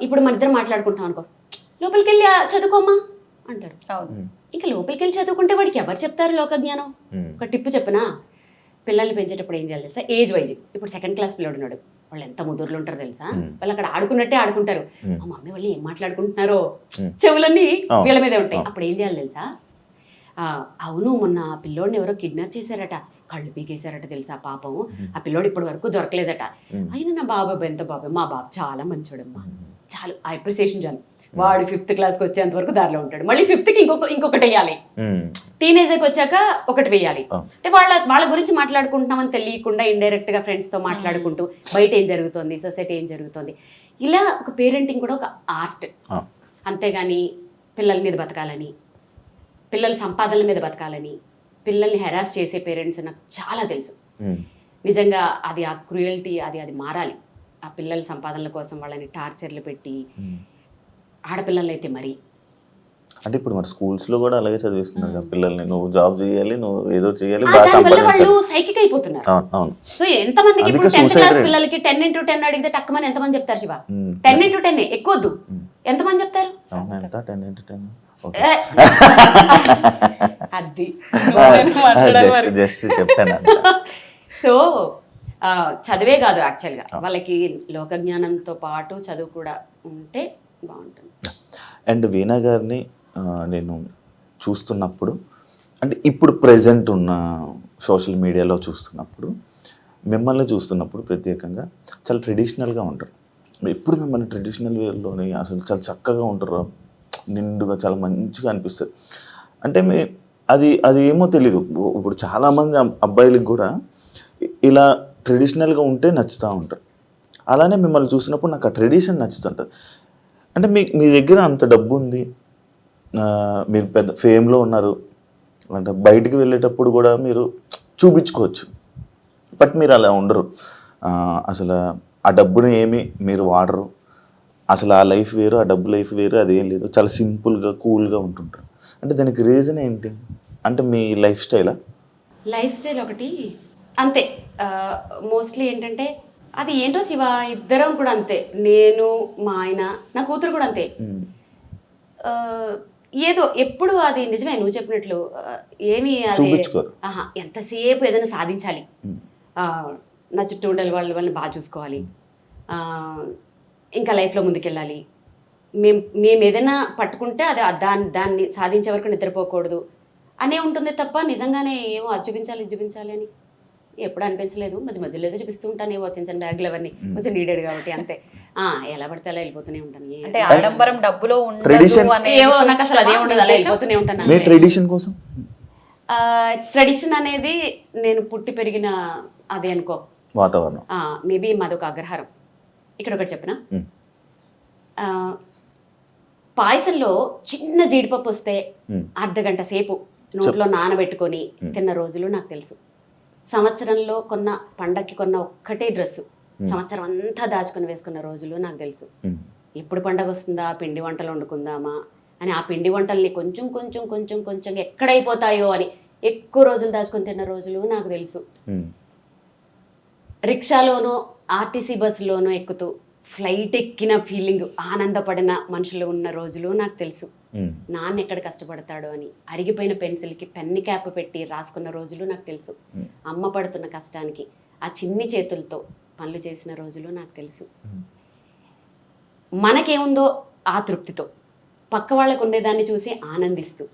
ఇప్పుడు మన ఇద్దరు మాట్లాడుకుంటాం అనుకో, లోపలికి వెళ్ళి చదువుకోమ్మా అంటారు. ఇంకా లోపలికి వెళ్ళి చదువుకుంటే వాడికి ఎవరు చెప్తారు లోక జ్ఞానం? ఒక టిప్పు చెప్పనా, పిల్లల్ని పెంచేటప్పుడు ఏం చేయాలి తెలుసా, ఏజ్ వైజ్. ఇప్పుడు 2nd class పిల్లడు ఉన్నాడు, వాళ్ళు ఎంత ముదురులు ఉంటారు తెలుసా, వాళ్ళు అక్కడ ఆడుకున్నట్టే ఆడుకుంటారు. మా మమ్మీ వాళ్ళు ఏం మాట్లాడుకుంటున్నారో చెవులన్నీ వీళ్ళ మీదే ఉంటాయి. అప్పుడు ఏం చేయాలి తెలుసా, అవును మొన్న పిల్లోడిని ఎవరో కిడ్నాప్ చేశారట, కళ్ళు పీకేశారట తెలుసా, పాపం ఆ పిల్లోడు ఇప్పటి వరకు దొరకలేదట. అయినా నా బాబాయ్ ఎంత బాబాయ్, మా బాబు చాలా మంచోడమ్మా, చాలు ఆ అప్రిసియేషన్ చాలు. వాడు 5th classకి వచ్చేంత వరకు దారిలో ఉంటాడు, మళ్ళీ 5th కి ఇంకొకటి వేయాలి, టీనేజర్కి వచ్చాక ఒకటి వేయాలి. అంటే వాళ్ళ గురించి మాట్లాడుకుంటున్నామని తెలియకుండా ఇండైరెక్ట్ గా ఫ్రెండ్స్ తో మాట్లాడుకుంటూ బయట ఏం జరుగుతుంది, సొసైటీ ఏం జరుగుతుంది, ఇలా ఒక పేరెంటింగ్ కూడా ఒక ఆర్ట్. అంతేగాని పిల్లల మీద బతకాలని, పిల్లల సంపాదనల మీద బతకాలని, పిల్లల్ని హెరాస్ చేసే పేరెంట్స్ నాకు చాలా తెలుసు. నిజంగా అది ఆ క్రూయల్టీ అది మారాలి. ఆ పిల్లల సంపాదనల కోసం వాళ్ళని టార్చర్లు పెట్టి, ఆడపిల్లలు అయితే మరి. అంటే ఇప్పుడు మరి స్కూల్స్ లో కూడా అలాగే చదివిస్తున్నారు కదా పిల్లల్ని, నువ్వు జాబ్ చేయాలి, నువ్వు ఏదో చేయాలి, వాళ్ళు సైకిక్ అయిపోతున్నారు. సో ఎంతమందికి ఇప్పుడు 10th class పిల్లలకి 10 into 10 అడిగితే టక్కుమని ఎంతమంది చెప్తారు శివ? 10 into 10 ఎక్కువద్దు, ఎంతమంది చెప్తారు? అది సో చదివే కాదు, యాక్చువల్గా వాళ్ళకి లోక జ్ఞానంతో పాటు చదువు కూడా ఉంటే బాగుంటుంది. అండ్ వీణా గారిని నేను చూస్తున్నప్పుడు, అంటే ఇప్పుడు ప్రెజెంట్ ఉన్న సోషల్ మీడియాలో చూస్తున్నప్పుడు, మిమ్మల్ని చూస్తున్నప్పుడు ప్రత్యేకంగా చాలా ట్రెడిషనల్గా ఉంటారు. ఎప్పుడు మిమ్మల్ని ట్రెడిషనల్ వేలోనే అసలు చాలా చక్కగా ఉంటారు, నిండుగా చాలా మంచిగా అనిపిస్తుంది. అంటే అది ఏమో తెలీదు. ఇప్పుడు చాలామంది అబ్బాయిలకు కూడా ఇలా ట్రెడిషనల్గా ఉంటే నచ్చుతూ ఉంటారు. అలానే మిమ్మల్ని చూసినప్పుడు నాకు ఆ ట్రెడిషన్ నచ్చుతుంటుంది. అంటే మీ దగ్గర అంత డబ్బు ఉంది, మీరు పెద్ద ఫేమ్లో ఉన్నారు, అంటే బయటికి వెళ్ళేటప్పుడు కూడా మీరు చూపించుకోవచ్చు. బట్ మీరు అలా ఉండరు. అసలు ఆ డబ్బుని ఏమి మీరు వాడరు. అసలు ఆ లైఫ్ వేరు, ఆ డబ్బు లైఫ్ వేరు, అదేం లేదు. చాలా సింపుల్గా కూల్గా ఉంటుంటారు. అంటే దానికి రీజన్ ఏంటి? అంటే మీ లైఫ్ స్టైలా? లైఫ్ స్టైల్ ఒకటి అంతే. మోస్ట్లీ ఏంటంటే అది ఏంటో శివ, ఇద్దరం కూడా అంతే. నేను, మా ఆయన, నా కూతురు కూడా అంతే. ఏదో ఎప్పుడు అది నిజమే నువ్వు చెప్పినట్లు ఏమి అది ఎంతసేపు ఏదైనా సాధించాలి, నా చుట్టూ ఉండే వాళ్ళని బాగా చూసుకోవాలి, ఇంకా లైఫ్లో ముందుకెళ్ళాలి, మేము ఏదైనా పట్టుకుంటే అది దాన్ని సాధించే వరకు నిద్రపోకూడదు అనే ఉంటుంది తప్ప నిజంగానే ఏమో అది చూపించాలి అని ఎప్పుడు అనిపించలేదు. మధ్యలో ఏదో చూపిస్తూ ఉంటాను, ఏవో చిన్న చిన్న బ్యాగులు అవన్నీ కొంచెం నీడెడ్ కాబట్టి అంతే. ఎలా పడితే అలా వెళ్ళిపోతూనే ఉంటాను. అంటే ఆడంబరం డబ్బులో ఏవో నాకు అసలు అదే ఉండదు, అలా వెళ్ళిపోతూనే ఉంటాను. ట్రెడిషన్ కోసం ట్రెడిషన్ అనేది నేను పుట్టి పెరిగిన అదే అనుకో వాతావరణం. మేబీ మాదొక అగ్రహారం. ఇక్కడ ఒకటి చెప్పిన, పాయసంలో చిన్న జీడిపప్పు వస్తే అర్ధగంట సేపు నోట్లో నానబెట్టుకొని తిన్న రోజులు నాకు తెలుసు. సంవత్సరంలో పండక్కి కొన్న ఒక్కటే డ్రెస్సు సంవత్సరం అంతా దాచుకొని వేసుకున్న రోజులు నాకు తెలుసు. ఎప్పుడు పండగ వస్తుందా, పిండి వంటలు వండుకుందామా అని ఆ పిండి వంటల్ని కొంచెం కొంచెం కొంచెం కొంచెం ఎక్కడైపోతాయో అని ఎక్కువ రోజులు దాచుకొని తిన్న రోజులు నాకు తెలుసు. రిక్షాలోనో ఆర్టీసీ బస్సులోనో ఎక్కుతూ ఫ్లైట్ ఎక్కిన ఫీలింగ్ ఆనందపడిన మనుషులు ఉన్న రోజులు నాకు తెలుసు. నాన్న ఎక్కడ కష్టపడతాడో అని అరిగిపోయిన పెన్సిల్కి పెన్ని క్యాప్ పెట్టి రాసుకున్న రోజులు నాకు తెలుసు. అమ్మ పడుతున్న కష్టానికి ఆ చిన్ని చేతులతో పనులు చేసిన రోజులు నాకు తెలుసు. మనకేముందో ఆ తృప్తితో పక్క వాళ్ళకు ఉండేదాన్ని చూసి ఆనందిస్తూ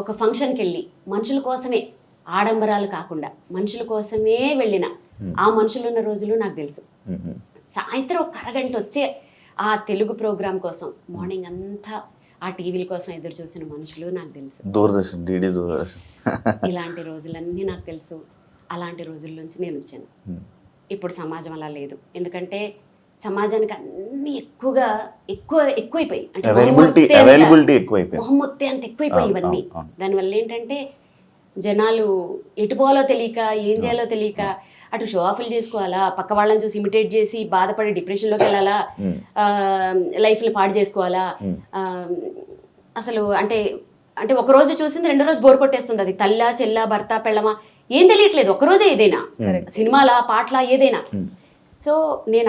ఒక ఫంక్షన్కి వెళ్ళి మనుషుల కోసమే, ఆడంబరాలు కాకుండా మనుషుల కోసమే వెళ్ళిన ఆ మనుషులు ఉన్న రోజులు నాకు తెలుసు. సాయంత్రం ఒక అరగంట వచ్చే ఆ తెలుగు ప్రోగ్రాం కోసం మార్నింగ్ అంతా ఆ టీవీల కోసం ఎదురు చూసిన మనుషులు నాకు తెలుసు. దూరదర్శన్, డిడి దూరదర్శన్, ఇలాంటి రోజులన్నీ నాకు తెలుసు. అలాంటి రోజుల నుంచి నేను వచ్చాను. ఇప్పుడు సమాజం అలా లేదు. ఎందుకంటే సమాజానికి అన్ని ఎక్కువైపోయి, అంటే మొహమ్మొత్తే అంత ఎక్కువైపోయి ఇవన్నీ. దానివల్ల ఏంటంటే జనాలు ఎటు పోవాలో తెలియక, ఏం చేయాలో తెలియక అటు షో ఆఫ్లు చేసుకోవాలా, పక్క వాళ్ళని చూసి ఇమిటేట్ చేసి బాధపడి డిప్రెషన్లోకి వెళ్ళాలా, లైఫ్ని పాడు చేసుకోవాలా. అసలు అంటే అంటే ఒక రోజు చూసింది రెండో రోజు బోర్ కొట్టేస్తుంది. అది తల్లా, చెల్లా, భర్త, పెళ్ళమా ఏం తెలియట్లేదు. ఒకరోజే ఏదైనా సినిమాలా, పాటలా, ఏదైనా. సో నేను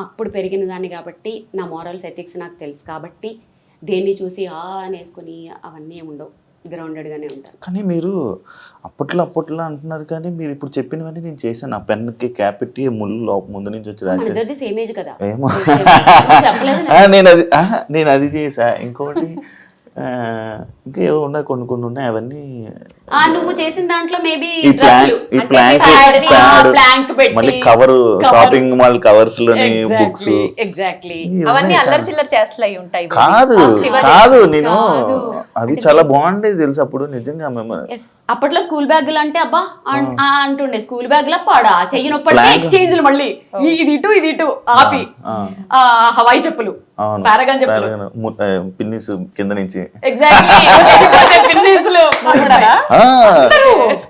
అప్పుడు పెరిగిన దాన్ని కాబట్టి నా మోరల్స్, ఎథిక్స్ నాకు తెలుసు కాబట్టి దేన్ని చూసి అనేసుకొని అవన్నీ ఉండవు. గ్రౌండెడ్గానే ఉంటాను. కానీ మీరు అప్పట్లో అంటున్నారు, కానీ మీరు ఇప్పుడు చెప్పినవన్నీ నేను చేశాను. ఆ పెన్కి క్యాప్ పెట్టి ముళ్ళు ముందు నుంచి వచ్చి రాశాను. సేమ్ ఏజ్ కదా. ఏమో నేను అది చేసా. ఇంకొకటి ఇంకా ఏవో ఉన్నాయి, కొన్ని ఉన్నాయి. అవన్నీ నువ్వు చేసిన దాంట్లో మేబీ మళ్ళీ కవర్, షాపింగ్ మాల్ కవర్స్ లోని బుక్స్, ఎగ్జాక్ట్లీ అవన్నీ అల్లరి చిల్లర చేస్తలు అయి ఉంటాయి. కాదు నేను అవి చాలా బాగుండేది తెలుసు అప్పుడు నిజంగా. అప్పట్లో స్కూల్ బ్యాగులు అంటే అబ్బా అంటుండే, స్కూల్ బ్యాగ్ లా పాడా చెయ్యనొప్పటి ఎక్స్చేంజ్ మళ్ళీ ఇది ఇటు ఆపి హవాయి చెప్పులు, పారగాన్ చెప్పులు, పిన్నిస్ కింద నుంచి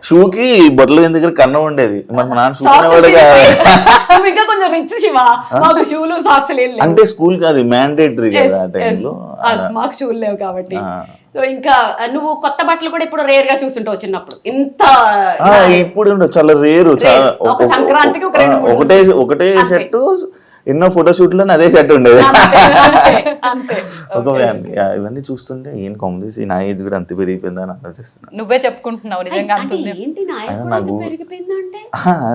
షూకి బొట్టల దగ్గర కన్నం ఉండేది. మన నాన్న షూ ఇంకా కొంచెం రిచ్ శివా, మాకు షూలు సాక్స్ లేదు. అంటే స్కూల్ కి అది మ్యాండేటరీ కదా ఆ టైంలో, మాకు షూలు లేవు కాబట్టి. సో ఇంకా నువ్వు కొత్త బట్టలు కూడా ఇప్పుడు రేర్ గా చూస్తుంటావు. చిన్నప్పుడు ఇంత ఇప్పుడు చాలా రేరు. సంక్రాంతికి ఒకటే షర్ట్, ఎన్నో ఫోటోషూట్ లో అదే షర్ట్ ఉండేది. ఇవన్నీ చూస్తుంటే ఏం కామెడీ, నా ఏజ్ కూడా అంత పెరిగిపోయిందా అని ఆలోచిస్తున్నా. నువ్వే చెప్పుకుంటున్నావు నిజంగా.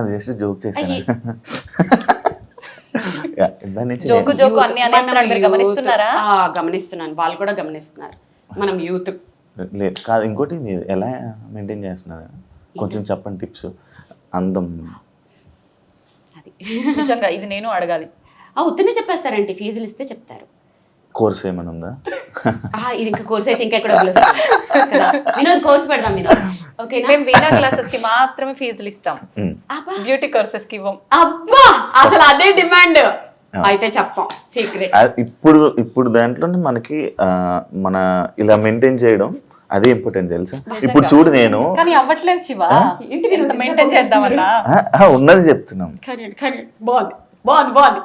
జస్ట్ జోక్ చేశాను. గమనిస్తున్నాను, వాళ్ళు కూడా గమనిస్తున్నారు. మనం యూత్ లేదు కాదు. ఇంకోటి మీరు ఎలా మెయింటైన్ చేస్తున్నారు కొంచెం చెప్పండి టిప్స్. అందం నిజంగా ఇది నేను అడగాలి. ఉత్తనే చెప్పేస్తారంటే ఫీజులు ఇస్తే చెప్తారు. కోర్స్ ఏమైనా ఉందా? ఇది ఇంకా కోర్స్ అయితే ఇంకా ఎక్కడ వినోద్ కోర్స్ పెడదాం. ఓకేనా? మేము వీణా క్లాసెస్ కి మాత్రమే ఫీజులు ఇస్తాం, అబ్బా బ్యూటీ కోర్సెస్ కి ఇవ్వం. అబ్బా అసలు అదే డిమాండ్. అయితే చెప్పం సీక్రెట్. ఇప్పుడు దాంట్లోనే మనకి మన ఇలా మెయింటైన్ చేయడం అదే ఇంపార్టెంట్ తెలుసా. ఇప్పుడు చూడు నేను కానీ అవ్వట్లేదు శివ, ఇంటి మీరు మెయింటైన్ చేద్దామన్నా ఉన్నది చెప్తున్నాం. బాగుంది బాగుంది బాగుంది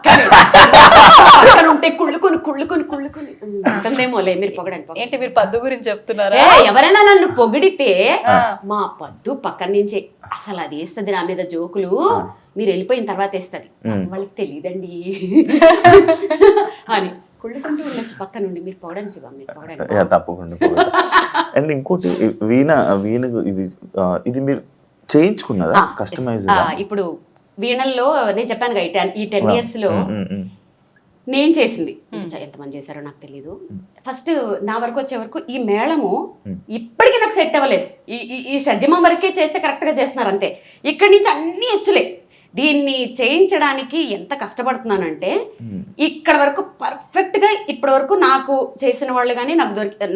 పక్కన ఉంటే కుళ్ళుకొని ఉంటుందేమోలే. మీరు పొగడండి. ఏంటి మీరు పద్దు గురించి చెప్తున్నారా? ఎవరైనా నన్ను పొగిడితే మా పద్దు పక్కన నుంచే అసలు అది వేస్తుంది నా మీద జోకులు, మీరు వెళ్ళిపోయిన తర్వాత వేస్తుంది, వాళ్ళకి తెలియదండి అని కుళ్ళుకుంటూ ఉండొచ్చు పక్క నుండి. మీరు పొగడండి శివ, మీరు పొగడండి. తప్పకుండా. అండ్ ఇంకోటి వీణ ఇది మీరు చేయించుకున్నదా కస్టమైజ్? ఇప్పుడు వీణల్లో నేను చెప్పాను కదా ఈ 10 years లో నేను చేసింది. ఎంతమంది చేశారో నాకు తెలియదు. ఫస్ట్ నా వరకు వచ్చే వరకు ఈ మేళము ఇప్పటికీ నాకు సెట్ అవ్వలేదు. ఈ షడ్జమం వరకే చేస్తే కరెక్ట్ గా చేస్తున్నారు అంతే. ఇక్కడి నుంచి అన్ని హెచ్చులే. దీన్ని చేయించడానికి ఎంత కష్టపడుతున్నానంటే ఇక్కడ వరకు పర్ఫెక్ట్ గా ఇప్పటి వరకు నాకు చేసిన వాళ్ళు కానీ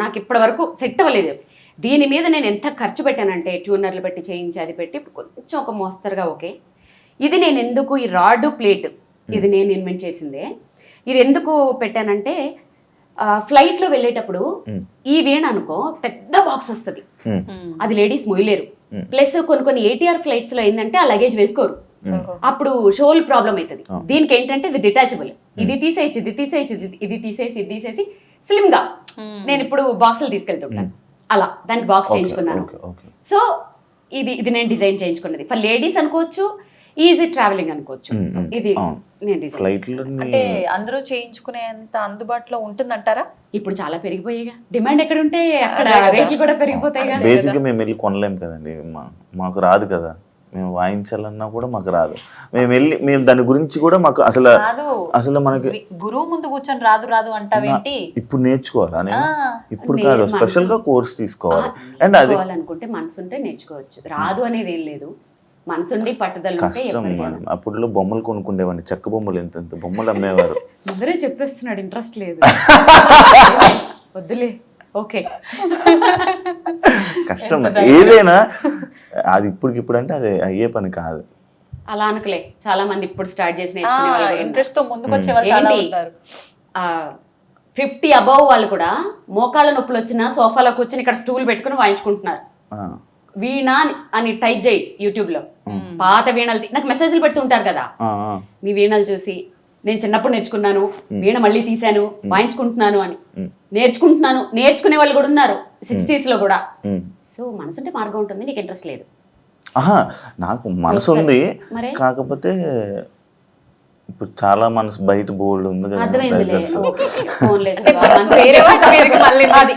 నాకు ఇప్పటి వరకు సెట్ అవ్వలేదు. దీని మీద నేను ఎంత ఖర్చు పెట్టానంటే ట్యూనర్లు పెట్టి చేయించి అది పెట్టి కొంచెం ఒక మోస్తరుగా ఓకే. ఇది నేను ఎందుకు ఈ రాడ్ ప్లేట్ ఇది నేను ఇన్వెంట్ చేసిందే. ఇది ఎందుకు పెట్టానంటే ఫ్లైట్లో వెళ్ళేటప్పుడు ఈ వీణ అనుకో పెద్ద బాక్స్ వస్తుంది, అది లేడీస్ మొయ్యలేరు. ప్లస్ కొన్ని ATR ఫ్లైట్స్ లో ఏంటంటే ఆ లగేజ్ వేసుకోరు, అప్పుడు షోల్ ప్రాబ్లం అవుతుంది. దీనికి ఏంటంటే ఇది డిటాచబుల్, ఇది తీసేయచ్చు ఇది తీసేసి స్లిమ్ గా నేను ఇప్పుడు బాక్సులు తీసుకెళ్తుంటాను. అలా దానికి బాక్స్ చేయించుకున్నాను. సో ఇది నేను డిజైన్ చేయించుకున్నది. ఫర్ లేడీస్ అనుకోవచ్చు, ఈజీ ట్రావెలింగ్ అనుకోవచ్చు. ఇది నేను డిజైన్. అంటే అందరూ చేయించుకునేంత అందుబాటులో ఉంటుందంటారా? ఇప్పుడు చాలా పెరిగిపోయాయిగా, డిమాండ్ ఎక్కడ ఉంటే అక్కడ రేట్లు కూడా పెరిగిపోతాయి. బేసిక్గా మేము వెళ్ళి కొనలేము కదండి, మాకు రాదు కదా. మేము వాయించాలన్నా కూడా మాకు రాదు. మేము దాని గురించి కూడా మాకు అసలు మనకి గురువు ముందు కూర్చొని రాదు అంటావేంటి? ఇప్పుడు నేర్చుకోవాలా నేను? ఇప్పుడు కాదు, స్పెషల్ గా కోర్స్ తీసుకోవాలి. అండ్ అది అనుకుంటే మనసు ఉంటే నేర్చుకోవచ్చు, రాదు అనేది ఏం లేదు. మనసుండి పట్టుదల ఉంటే కష్టం. అప్పుడులో బొమ్మలు కొనుక్కుండేవాడిని, చెక్క బొమ్మలు ఎంత బొమ్మలు అమ్మేవారు. అందరే చెప్పేస్తున్నాడు ఇంట్రెస్ట్ లేదు వద్దులే. ఓకే కష్టం ఏదైనా, అది ఇప్పుడు అంటే అది అయ్యే పని కాదు. అలా అనుకులే, చాలా మంది ఇప్పుడు స్టార్ట్ చేసి ఇంట్రెస్ట్ తో ముందుకు వచ్చే వాళ్ళు చాలా ఉంటారు. 50 above వాళ్ళు కూడా మోకాళ్ళ నొప్పులు వచ్చినా సోఫాలో కూర్చొని ఇక్కడ స్టూల్ పెట్టుకుని వాయించుకుంటున్నారు. వీణ అని టైప్ చేయి యూట్యూబ్ లో, పాత వీణలు నాకు మెసేజ్లు పెడుతుంటారు కదా, మీ వీణలు చూసి నేను చిన్నప్పుడు నేర్చుకున్నాను, వీణ మళ్ళీ తీశాను, వాయించుకుంటున్నాను అని. నేర్చుకునే వాళ్ళు కూడా ఉన్నారు 60s లో కూడా. సో మనసుంటే మార్గం ఉంటుంది, నీకు ఇంట్రెస్ట్ లేదు. నాకు మనసు ఉంది, కాకపోతే ఇప్పుడు చాలా మనసు బయట బోల్డ్ ఉంది కదా.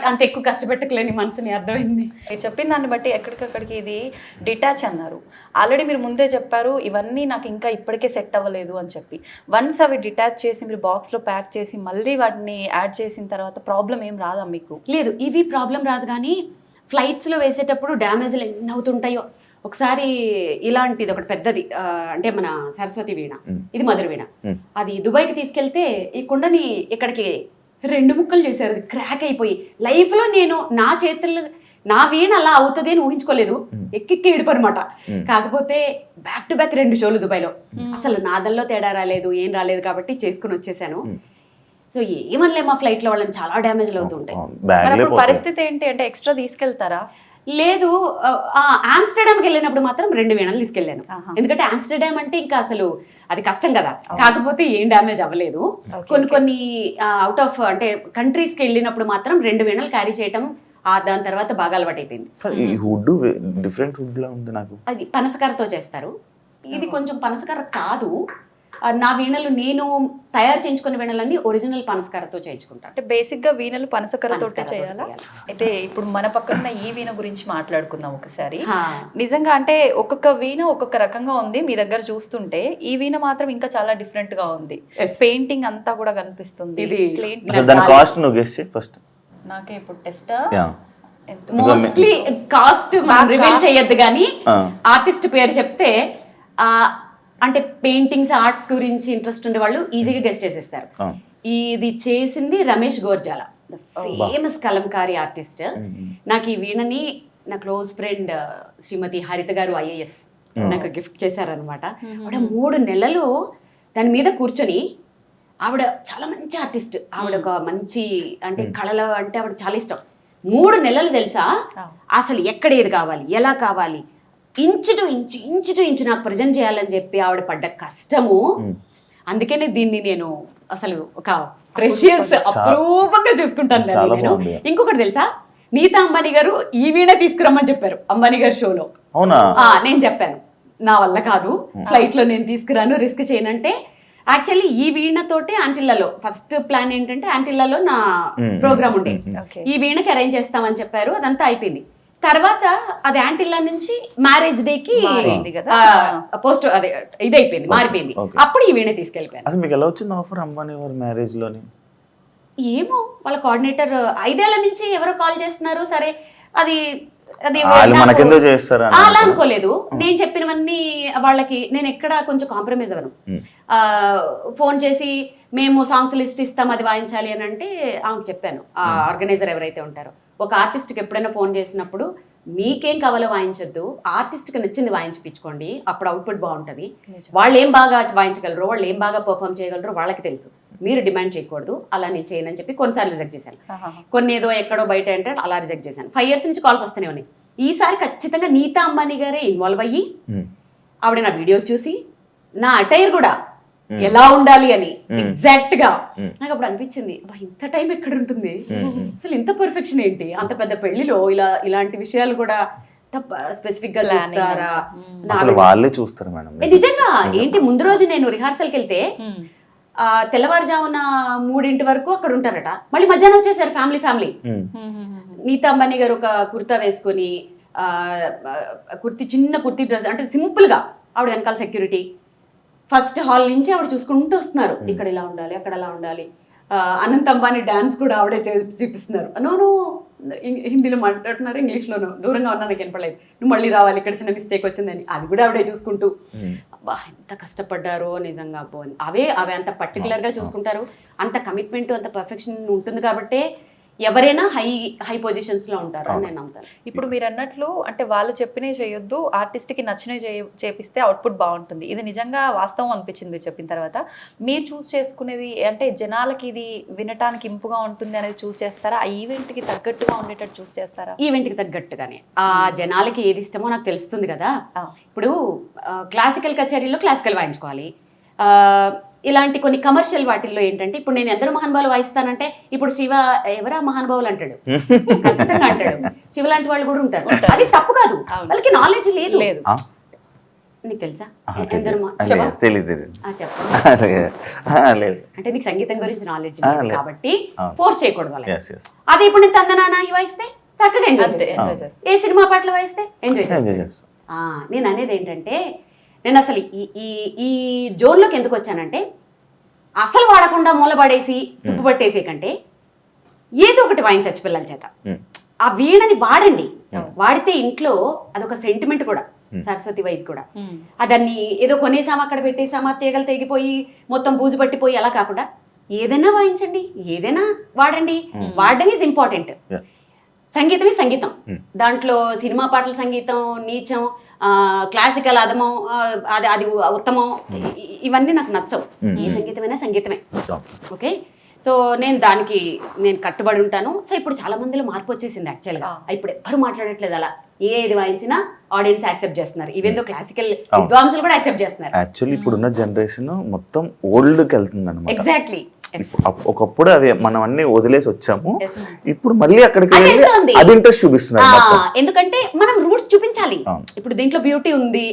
అంత ఎక్కువ కష్టపెట్టకలేని మనసుని అర్థమైంది. మీరు చెప్పిన దాన్ని బట్టి ఎక్కడికక్కడికి ఇది డిటాచ్ అన్నారు. ఆల్రెడీ మీరు ముందే చెప్పారు ఇవన్నీ నాకు ఇంకా ఇప్పటికే సెట్ అవ్వలేదు అని చెప్పి. వన్స్ అవి డిటాచ్ చేసి మీరు బాక్స్లో ప్యాక్ చేసి మళ్ళీ వాటిని యాడ్ చేసిన తర్వాత ప్రాబ్లం ఏం రాదా మీకు? లేదు, ఇవి ప్రాబ్లం రాదు. కానీ ఫ్లైట్స్లో వేసేటప్పుడు డ్యామేజ్లు ఎన్ని అవుతుంటాయో. ఒకసారి ఇలాంటిది ఒకటి పెద్దది, అంటే మన సరస్వతి వీణ, ఇది మధుర వీణ, అది దుబాయ్కి తీసుకెళ్తే ఈ కుండని ఇక్కడికి 2 ముక్కలు చేశారు, అది క్రాక్ అయిపోయి. లైఫ్లో నేను నా చేతుల్లో నా వీణ అలా అవుతుంది అని ఊహించుకోలేదు. ఎక్కి ఏడుపు అనమాట. కాకపోతే బ్యాక్ టు బ్యాక్ 2 షోలు దుబాయ్లో. అసలు నాదల్లో తేడా రాలేదు, ఏం రాలేదు కాబట్టి చేసుకుని వచ్చేసాను. సో ఏమనలే, మా ఫ్లైట్లో వాళ్ళని చాలా డ్యామేజ్లు అవుతుంటాయి. పరిస్థితి ఏంటి అంటే ఎక్స్ట్రా తీసుకెళ్తారా? లేదు, ఆమ్స్టర్డామ్కి వెళ్ళినప్పుడు మాత్రం 2 వీణలు తీసుకెళ్ళాను. ఎందుకంటే ఆమ్స్టర్డామ్ అంటే ఇంకా అసలు అది కష్టం కదా. కాకపోతే ఏం డ్యామేజ్ అవ్వలేదు. కొన్ని అవుట్ ఆఫ్ అంటే కంట్రీస్కి వెళ్ళినప్పుడు మాత్రం 2 వీణలు క్యారీ చేయటం, దాని తర్వాత బాగా అలవాటు అయిపోయింది. డిఫరెంట్ వుడ్ లా ఉంది నాకు. అది పనసకరతో చేస్తారు, ఇది కొంచెం పనసకర కాదు. నా వీణలు నేను తయారు చేయించుకున్న వీణలన్నీ ఒరిజినల్ పనసకరతో చేయించుకుంటాను. అంటే బేసిక్ గా వీణలు పనసకరతో చేయాలా? అయితే ఇప్పుడు మన పక్కన ఈ వీణ గురించి మాట్లాడుకుందాం ఒకసారి. నిజంగా అంటే ఒక్కొక్క వీణ ఒక్కొక్క రకంగా ఉంది. మీ దగ్గర చూస్తుంటే ఈ వీణ మాత్రం ఇంకా చాలా డిఫరెంట్ గా ఉంది. పెయింటింగ్ అంతా కూడా కనిపిస్తుంది. నాకే ఇప్పుడు టెస్ట్ మోస్ట్లీ కాస్ట్ రివీల్ చేయొద్దు కానీ ఆర్టిస్ట్ పేరు చెప్తే అంటే పెయింటింగ్స్ ఆర్ట్స్ గురించి ఇంట్రెస్ట్ ఉండే వాళ్ళు ఈజీగా గెస్ట్ చేసేస్తారు. ఇది చేసింది రమేష్ గోర్జాల, ఫేమస్ కలంకారీ ఆర్టిస్ట్. నాకు ఈ వీణని నా క్లోజ్ ఫ్రెండ్ శ్రీమతి హరిత గారు ఐఏఎస్ నాకు గిఫ్ట్ చేశారనమాట. ఆవిడ 3 నెలలు దాని మీద కూర్చొని, ఆవిడ చాలా మంచి ఆర్టిస్ట్, ఆవిడ ఒక మంచి అంటే కళలు అంటే ఆవిడ చాలా ఇష్టం. 3 నెలలు తెలుసా అసలు ఎక్కడ ఏది కావాలి, ఎలా కావాలి, ఇంచు టు ఇంచు నాకు ప్రజెంట్ చేయాలని చెప్పి ఆవిడ పడ్డ కష్టము. అందుకనే దీన్ని నేను అసలు ఒక ప్రెషియస్ అప్రూపంగా చూసుకుంటాను నేను. ఇంకొకటి తెలుసా, నీతా అంబానీ గారు ఈ వీణ తీసుకురమ్మని చెప్పారు అంబానీ గారి షోలో. అవునా? నేను చెప్పాను నా వల్ల కాదు, ఫ్లైట్ లో నేను తీసుకురాను, రిస్క్ చేయనంటే. యాక్చువల్లీ ఈ వీణతోటి ఆంటిల్లలో ఫస్ట్ ప్లాన్ ఏంటంటే ఆంటిల్లలో నా ప్రోగ్రామ్ ఉండే, ఈ వీణకి అరేంజ్ చేస్తామని చెప్పారు. అదంతా అయిపోయింది. తర్వాత అది యాంటిల్లా నుంచి మ్యారేజ్ డేకి పోస్ట్ అదే ఇదైపోయింది, మారిపోయింది. అప్పుడు ఈ వీణ తీసుకెళ్ళిపోయాను. మీకు ఎలా వచ్చింది ఆఫర్ అంబానీ వారి మ్యారేజ్ లోని? ఏమో వాళ్ళ కోఆర్డినేటర్ 5 ఏళ్ల నుంచి ఎవరో కాల్ చేస్తున్నారు. సరే అది అది అలా అనుకోలేదు. నేను చెప్పినవన్నీ వాళ్ళకి నేను ఎక్కడ కొంచెం కాంప్రమైజ్ అవ్వను. ఫోన్ చేసి మేము సాంగ్స్ లిస్ట్ ఇస్తాం అది వాయించాలి అని అంటే ఆమెకు చెప్పాను. ఆ ఆర్గనైజర్ ఎవరైతే ఉంటారో, ఒక ఆర్టిస్ట్కి ఎప్పుడైనా ఫోన్ చేసినప్పుడు మీకేం కావాలో వాయించొద్దు, ఆర్టిస్ట్కి నచ్చింది వాయించిపించుకోండి, అప్పుడు అవుట్పుట్ బాగుంటుంది. వాళ్ళు ఏం బాగా వాయించగలరు, వాళ్ళు ఏం బాగా పర్ఫామ్ చేయగలరు వాళ్ళకి తెలుసు, మీరు డిమాండ్ చేయకూడదు. అలా నేను చేయను అని చెప్పి కొన్నిసార్లు రిజెక్ట్ చేశాను. కొన్ని ఏదో ఎక్కడో బయట అంటే అలా రిజెక్ట్ చేశాను. 5 years నుంచి కాల్స్ వస్తూనే ఉన్నాయి. ఈసారి ఖచ్చితంగా నీతా అంబానీ గారే ఇన్వాల్వ్ అయ్యి ఆవిడ నా వీడియోస్ చూసి నా అటైర్ కూడా ఎలా ఉండాలి అని ఎగ్జాక్ట్ గా నాకు అప్పుడు అనిపించింది, ఇంత టైం ఎక్కడ ఉంటుంది, అసలు ఇంత పర్ఫెక్షన్ ఏంటి, అంత పెద్ద పెళ్లిలో ఇలాంటి విషయాలు కూడా స్పెసిఫిక్ గా చూస్తారా? వాళ్ళే చూస్తారు మేడం. నిజంగా ఏంటి, ముందు రోజు నేను రిహార్సల్కి వెళ్తే తెల్లవారుజామున 3 వరకు అక్కడ ఉంటారట. మళ్ళీ మధ్యాహ్నం వచ్చేసారు ఫ్యామిలీ. నీతా అంబానీ గారు ఒక కుర్తా వేసుకొని, చిన్న కుర్తీ డ్రెస్ అంటే సింపుల్ గా, ఆవిడ వెనకాల సెక్యూరిటీ, ఫస్ట్ హాల్ నుంచి ఆవిడ చూసుకుంటూ వస్తున్నారు. ఇక్కడ ఇలా ఉండాలి, అక్కడ అలా ఉండాలి. అనంత్ అంబానీ డాన్స్ కూడా ఆవిడే చూపిస్తున్నారు. నోను హిందీలో మాట్లాడుతున్నారు, ఇంగ్లీష్లోనూ దూరంగా ఉన్నా నాకు వినపడలేదు. నువ్వు మళ్ళీ రావాలి, ఇక్కడ చిన్న మిస్టేక్ వచ్చిందని అది కూడా ఆవిడే చూసుకుంటూ. అబ్బా ఎంత కష్టపడ్డారో నిజంగా. అవే అంత పర్టికులర్గా చూసుకుంటారు, అంత కమిట్మెంట్, అంత పర్ఫెక్షన్ ఉంటుంది కాబట్టే ఎవరైనా హై పొజిషన్స్ లో ఉంటారు అని నేను నమ్ముతాను. ఇప్పుడు మీరు అన్నట్లు అంటే వాళ్ళు చెప్పినవి చేయొద్దు, ఆర్టిస్ట్కి నచ్చినవి చేపిస్తే అవుట్పుట్ బాగుంటుంది. ఇది నిజంగా వాస్తవం అనిపించింది మీరు చెప్పిన తర్వాత. మీరు చూస్ చేసుకునేది అంటే జనాలకి ఇది వినటానికి ఇంపుగా ఉంటుంది అనేది చూస్ చేస్తారా, ఆ ఈవెంట్కి తగ్గట్టుగా ఉండేటట్టు చూస్ చేస్తారా? ఈవెంట్కి తగ్గట్టుగానే, ఆ జనాలకి ఏది ఇష్టమో నాకు తెలుస్తుంది కదా. ఇప్పుడు క్లాసికల్ కచేరీలో క్లాసికల్ వాయించుకోవాలి. ఇలాంటి కొన్ని కమర్షియల్ వాటిల్లో ఏంటంటే, ఇప్పుడు నేను ఎందరో మహానుభావులు వాయిస్తానంటే, ఇప్పుడు శివ ఎవరా మహానుభావులు అంటాడు, ఖచ్చితంగా అంటాడు. శివ లాంటి వాళ్ళు కూడా ఉంటారు, అది తప్పు కాదు, వాళ్ళకి నాలెడ్జ్ లేదు. నీకు తెలుసా అంటే నీకు సంగీతం గురించి నాలెడ్జ్ కాబట్టి ఫోర్స్ చేయకూడదు వాళ్ళకి. అదే ఇప్పుడు నేను తందనానా వాయిస్తే చక్కగా ఎంజాయ్ చేస్తాను, ఏ సినిమా పాటలు వాయిస్తే ఎంజాయ్ చేస్తాను. నేను అనేది ఏంటంటే, నేను అసలు ఈ జోన్లోకి ఎందుకు వచ్చానంటే, అసలు వాడకుండా మూలపడేసి తుప్పు పట్టేసే కంటే ఏదో ఒకటి వాయించచ్చు పిల్లల చేత. ఆ వీణని వాడండి, వాడితే ఇంట్లో అదొక సెంటిమెంట్ కూడా, సరస్వతి వైజ్ కూడా. దాన్ని ఏదో కొనేసామా అక్కడ పెట్టేసామా తీగలు తెగిపోయి మొత్తం బూజు పట్టిపోయి అలా కాకుండా ఏదైనా వాయించండి, ఏదైనా వాడండి. వాడడం ఈజ్ ఇంపార్టెంట్. సంగీతమే సంగీతం, దాంట్లో సినిమా పాటల సంగీతం నీచం, క్లాసికల్ అదమం, అది ఉత్తమం, ఇవన్నీ నాకు నచ్చవు. ఏ సంగీతమైనా సంగీతమే. ఓకే, సో నేను కట్టుబడి ఉంటాను. సో ఇప్పుడు చాలా మందిలో మార్పు వచ్చేసింది యాక్చువల్గా. ఇప్పుడు ఎవ్వరు మాట్లాడట్లేదు అలా, ఏది వాయించినా ఆడియన్స్ యాక్సెప్ట్ చేస్తున్నారు. ఈవెన్ దో క్లాసికల్ విద్వాంసులు కూడా యాక్సెప్ట్ చేస్తున్నారు. యాక్చువల్లీ ఇప్పుడున్న జనరేషన్ మొత్తం ఓల్డ్కి వెళ్తుంది అన్నమాట. ఎగ్జాక్ట్లీ. ఒకప్పుడు అవి మనం అన్ని వదిలేసి వచ్చాము, ఇప్పుడు మళ్ళీ అక్కడికి అది ఇంట్రెస్ట్ చూపిస్తున్నారు. ఎందుకంటే మనం రూట్స్ చూపించాలి. ఇప్పుడు దీంట్లో బ్యూటీ ఉంది,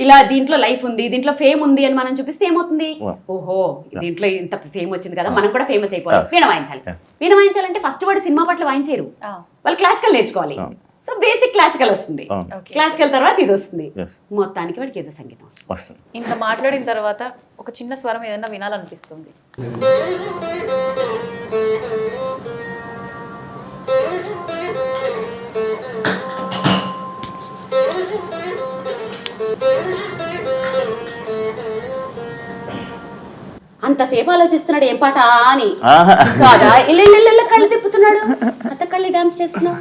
ఇలా దీంట్లో లైఫ్ ఉంది, దీంట్లో ఫేమ్ ఉంది అని మనం చూపిస్తే ఏమవుతుంది, ఓహో దీంట్లో ఇంత ఫేమ్ వచ్చింది కదా, మనం కూడా ఫేమస్ అయిపోవాలి. వీణ వాయించాలి. వీణ వాయించాలంటే ఫస్ట్ వాడు సినిమా పాటలు వాయించారు, వాళ్ళు క్లాసికల్ నేర్చుకోవాలి. సో బేసిక్ క్లాసికల్ వస్తుంది, క్లాసికల్ తర్వాత ఇది వస్తుంది, మొత్తానికి వాడికి ఏదో సంగీతం వస్తుంది. ఇంత మాట్లాడిన తర్వాత ఒక చిన్న స్వరం ఏదైనా వినాలనిపిస్తుంది. అంతసేపు ఆలోచిస్తున్నాడు ఏం పాట అని కాదా, ఇళ్ళ కళ్ళు తిప్పుతున్నాడు, పాడాలి డాన్స్ చేస్తున్నావు?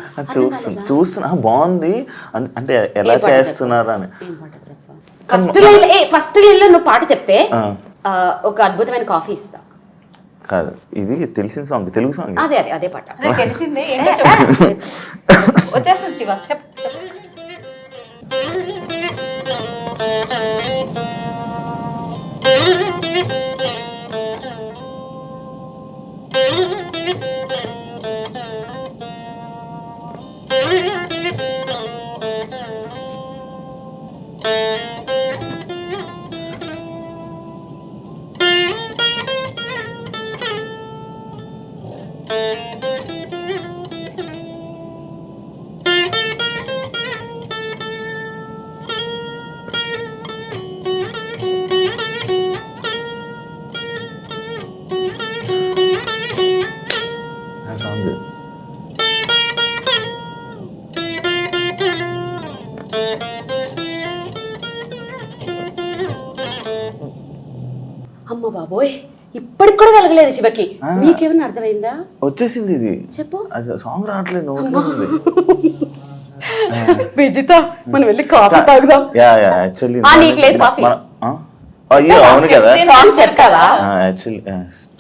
చూస్తున్నా బాగుంది అంటే ఎలా చేస్తున్నారు అని. ఏం పాట చెప్పా? ఫస్ట్ లైన్ లో నువ్వు పాట చెప్తే ఒక అద్భుతమైన కాఫీ ఇస్తా. కాదు, ఇది తెలిసిన సాంగ్, తెలుగు సాంగ్. అదే పాట. తెలిసిందే ఏంటో చెప్పు. వచ్చేస్తుంది శివ, చెప్పు. సాంగ్ అమ్మ బాబోయ్, ఇప్పటికి కూడా వెలగలేదు శివకి. మీకేమైనా అర్థమైందా? వచ్చేసింది ఇది. చెప్పు. సాంగ్ రావట్లేదు. విజిత, మనం వెళ్ళి కాఫీ తాగుదాం. యాక్చువల్లీ నీకు లేదు కాఫీ? అయ్యో అవును కదా, సాంగ్ చెప్పావా? యాక్చువల్లీ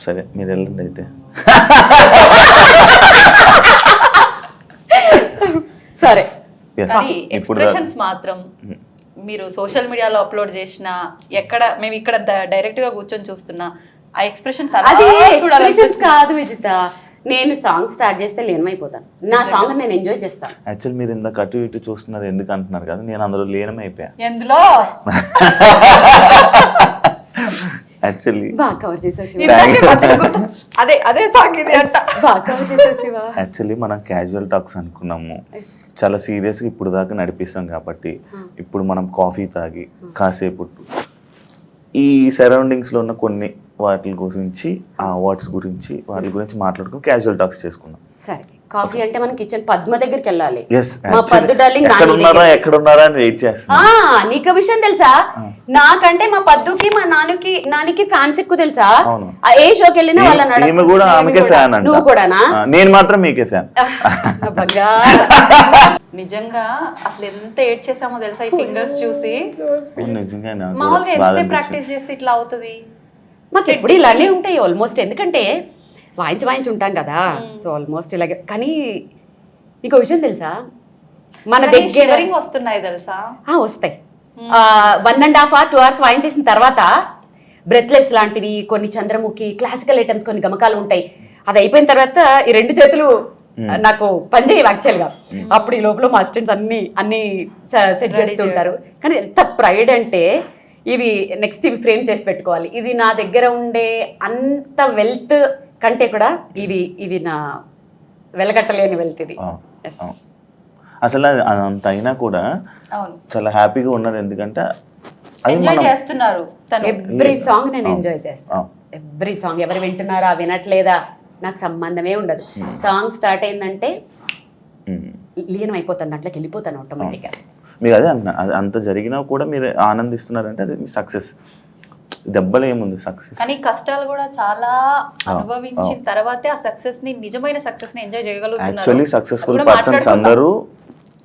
సరే మీరు వెళ్ళండి అయితే. సరే. ఎక్స్ప్రెషన్స్ మాత్రం మీరు సోషల్ మీడియాలో అప్లోడ్ చేసిన, ఎక్కడ మేము ఇక్కడ డైరెక్ట్ గా కూర్చొని చూస్తున్నా ఆ ఎక్స్ప్రెషన్స్ అది ఎక్స్ప్రెషన్స్ కాదు విజిత. నేను సాంగ్ స్టార్ట్ చేస్తే లీనమైపోతాను. నా సాంగ్ నేను ఎంజాయ్ చేస్తాను. యాక్చువల్ మీరు ఇందాక అటు ఇటు చూస్తున్నారు ఎందుకు అంటున్నారు కదా, నేను అందులో లీనమైపోయా. ఎందులో యాక్చువల్లీ బాగా కవర్ చేసావు శివ. అదే సాంగ్ ఇది అంట. బాగా కవర్ చేసావు శివ. యాక్చువల్లీ మనం క్యాజువల్ టాక్స్ అనుకున్నాము, చాలా సీరియస్గా ఇప్పుడు దాకా నడిపిస్తాం కాబట్టి ఇప్పుడు మనం కాఫీ తాగి కాసేపు ఈ సరౌండింగ్స్లో ఉన్న కొన్ని వాటి గురించి, ఆ అవార్డ్స్ గురించి, వాటి గురించి మాట్లాడుకుని క్యాజువల్ టాక్స్ చేసుకున్నాం. సరే, కాఫీ అంటే మనం కిచెన్ పద్మ దగ్గరికి వెళ్ళాలి. Yes, మా పద్దు డార్లింగ్ ఎక్కడున్నారా అని వెయిట్ చేస్తున్నా. నీకు విషయం తెలుసా, నాకంటే మా పద్దుకి మా నానికి ఫ్యాన్స్ ఎక్కువ తెలుసా? ఏ షోకి వెళ్ళినా వాళ్ళని ఈమె కూడా ఆమెకే ఫ్యాన్ అంట. నువ్వు కూడానా? నేను మాత్రం మీకే ఫ్యాన్. నిజంగా అసలు ఎంత ఏడ్ చేసామో తెలుసా ఈ ఫింగర్స్ చూసి. నిజంగా మామూలుగా ఎంతసేపు ప్రాక్టీస్ చేస్తే ఇట్లా అవుతుంది? మాకు ఎప్పుడు ఇలానే ఉంటాయి ఆల్మోస్ట్, ఎందుకంటే వాయించి ఉంటాం కదా. సో ఆల్మోస్ట్ ఇలాగే. కానీ మీకు విషయం తెలుసా, మన దగ్గర వస్తున్నాయి తెలుసా? వస్తాయి. 1.5 hours 2 hours వాయించేసిన తర్వాత బ్రెత్లెస్ లాంటివి, కొన్ని చంద్రముఖి, క్లాసికల్ ఐటమ్స్, కొన్ని గమకాలు ఉంటాయి. అది అయిపోయిన తర్వాత ఈ 2 చేతులు నాకు పనిచేయవు యాక్చువల్గా. అప్పుడు ఈ లోపల మా అసిస్టెంట్స్ అన్ని సెట్ చేస్తుంటారు. కానీ ఎంత ప్రైడ్ అంటే, ఇవి నెక్స్ట్ ఇవి ఫ్రేమ్ చేసి పెట్టుకోవాలి. ఇది నా దగ్గర ఉండే అంత వెల్త్ కంటే కూడా ఇవి నా వెలగట్టలేని వెల్త్. ఇది అసలు అంత అయినా కూడా చాలా హ్యాపీగా ఉన్నారు, ఎందుకంటే ఎంజాయ్ చేస్తున్నారు. ఎవ్రీ సాంగ్ నేను ఎంజాయ్ చేస్తాను. ఎవ్రీ సాంగ్ ఎవరు వింటున్నారా వినట్లేదా నాకు సంబంధమే ఉండదు. సాంగ్ స్టార్ట్ అయిందంటే లీనం అయిపోతాను, దాంట్లోకి వెళ్ళిపోతాను ఆటోమేటిక్గా. మీరు అదే అన్న, అంత జరిగినా కూడా మీరు ఆనందిస్తున్నారంటే అది మీ సక్సెస్. దెబ్బలు ఏముంది, సక్సెస్. కానీ కష్టాలు కూడా చాలా అనుభవించిన తర్వాతే ఆ సక్సెస్ ని, నిజమైన సక్సెస్ ని ఎంజాయ్ చేయగలుగుతున్నారు. యాక్చువల్లీ సక్సెస్ఫుల్ పర్సన్స్ అందరూ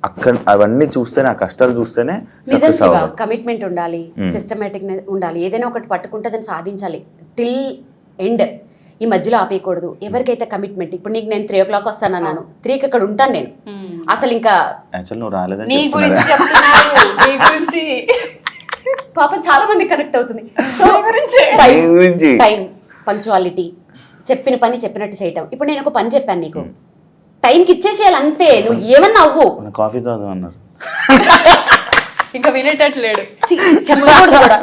అక్కడ అవన్నీ చూస్తేనే, ఆ కష్టాలు చూస్తేనే. నిజం శివ, కమిట్మెంట్ ఉండాలి, సిస్టమేటిక్ ఉండాలి. ఏదైనా ఒకటి పట్టుకుంటే దాన్ని సాధించాలి టిల్ ఎండ్. ఈ మధ్యలో ఆపేయకూడదు. ఎవరికైతే కమిట్మెంట్, ఇప్పుడు నీకు నేను 3 o'clock వస్తాను అన్నాను, 3కి అక్కడ ఉంటాను నేను. అసలు ఇంకా నీ గురించి పాపం చాలా మంది కనెక్ట్ అవుతుంది. సో టైం, పంక్చువాలిటీ, చెప్పిన పని చెప్పినట్టు చేయటం. ఇప్పుడు నేను ఒక పని చెప్పాను నీకు, టైంకి ఇచ్చేసేయాలి అంతే. నువ్వు ఏమన్నా అవ్వు. కాఫీ తాగు అన్నారు, ఇంకా వినేటట్లేడు. చెప్పకూడదు కూడా.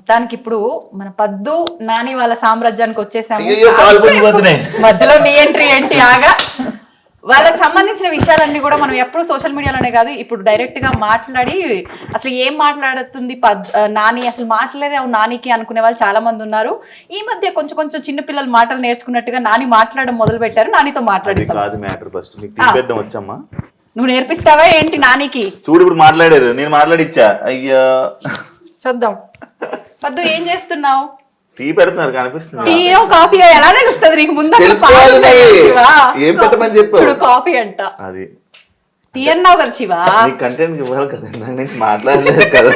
దానికి ఇప్పుడు మన పద్దు నాని వాళ్ళ సామ్రాజ్యానికి వచ్చేసాము. మధ్యలో నీ ఎంట్రీ ఏంటి? ఆగా. వాళ్ళకి సంబంధించిన విషయాలన్నీ కూడా మనం ఎప్పుడు సోషల్ మీడియాలోనే కాదు, ఇప్పుడు డైరెక్ట్ గా మాట్లాడి అసలు ఏం మాట్లాడుతుంది నాని, అసలు మాట్లాడే నానికి అనుకునే వాళ్ళు చాలా మంది ఉన్నారు. ఈ మధ్య కొంచెం చిన్న పిల్లలు మాటలు నేర్చుకున్నట్టుగా నాని మాట్లాడడం మొదలు పెట్టారు. నానితో మాట్లాడుతాం. నువ్వు నేర్పిస్తావా ఏంటి నానికి? చూడు ఇప్పుడు మాట్లాడారు, నేను మాట్లాడిచ్చా. అయ్యా చూద్దాం. పద్దు ఏం చేస్తున్నావు? టీ పెడుతున్నారు కనిపిస్తుంది టీయో కాఫీ ఎలా తెలుస్తుంది నీకు ముందు తెలుసుకోవాలి మరి. ఏం పెట్టమని చెప్పు చూడు కాఫీ అంట అది టీ అన్నావు కదా శివ నీ కంటెంట్ ఇవ్వాలి కదా దాని నుంచి మాట్లాడలేదు కదా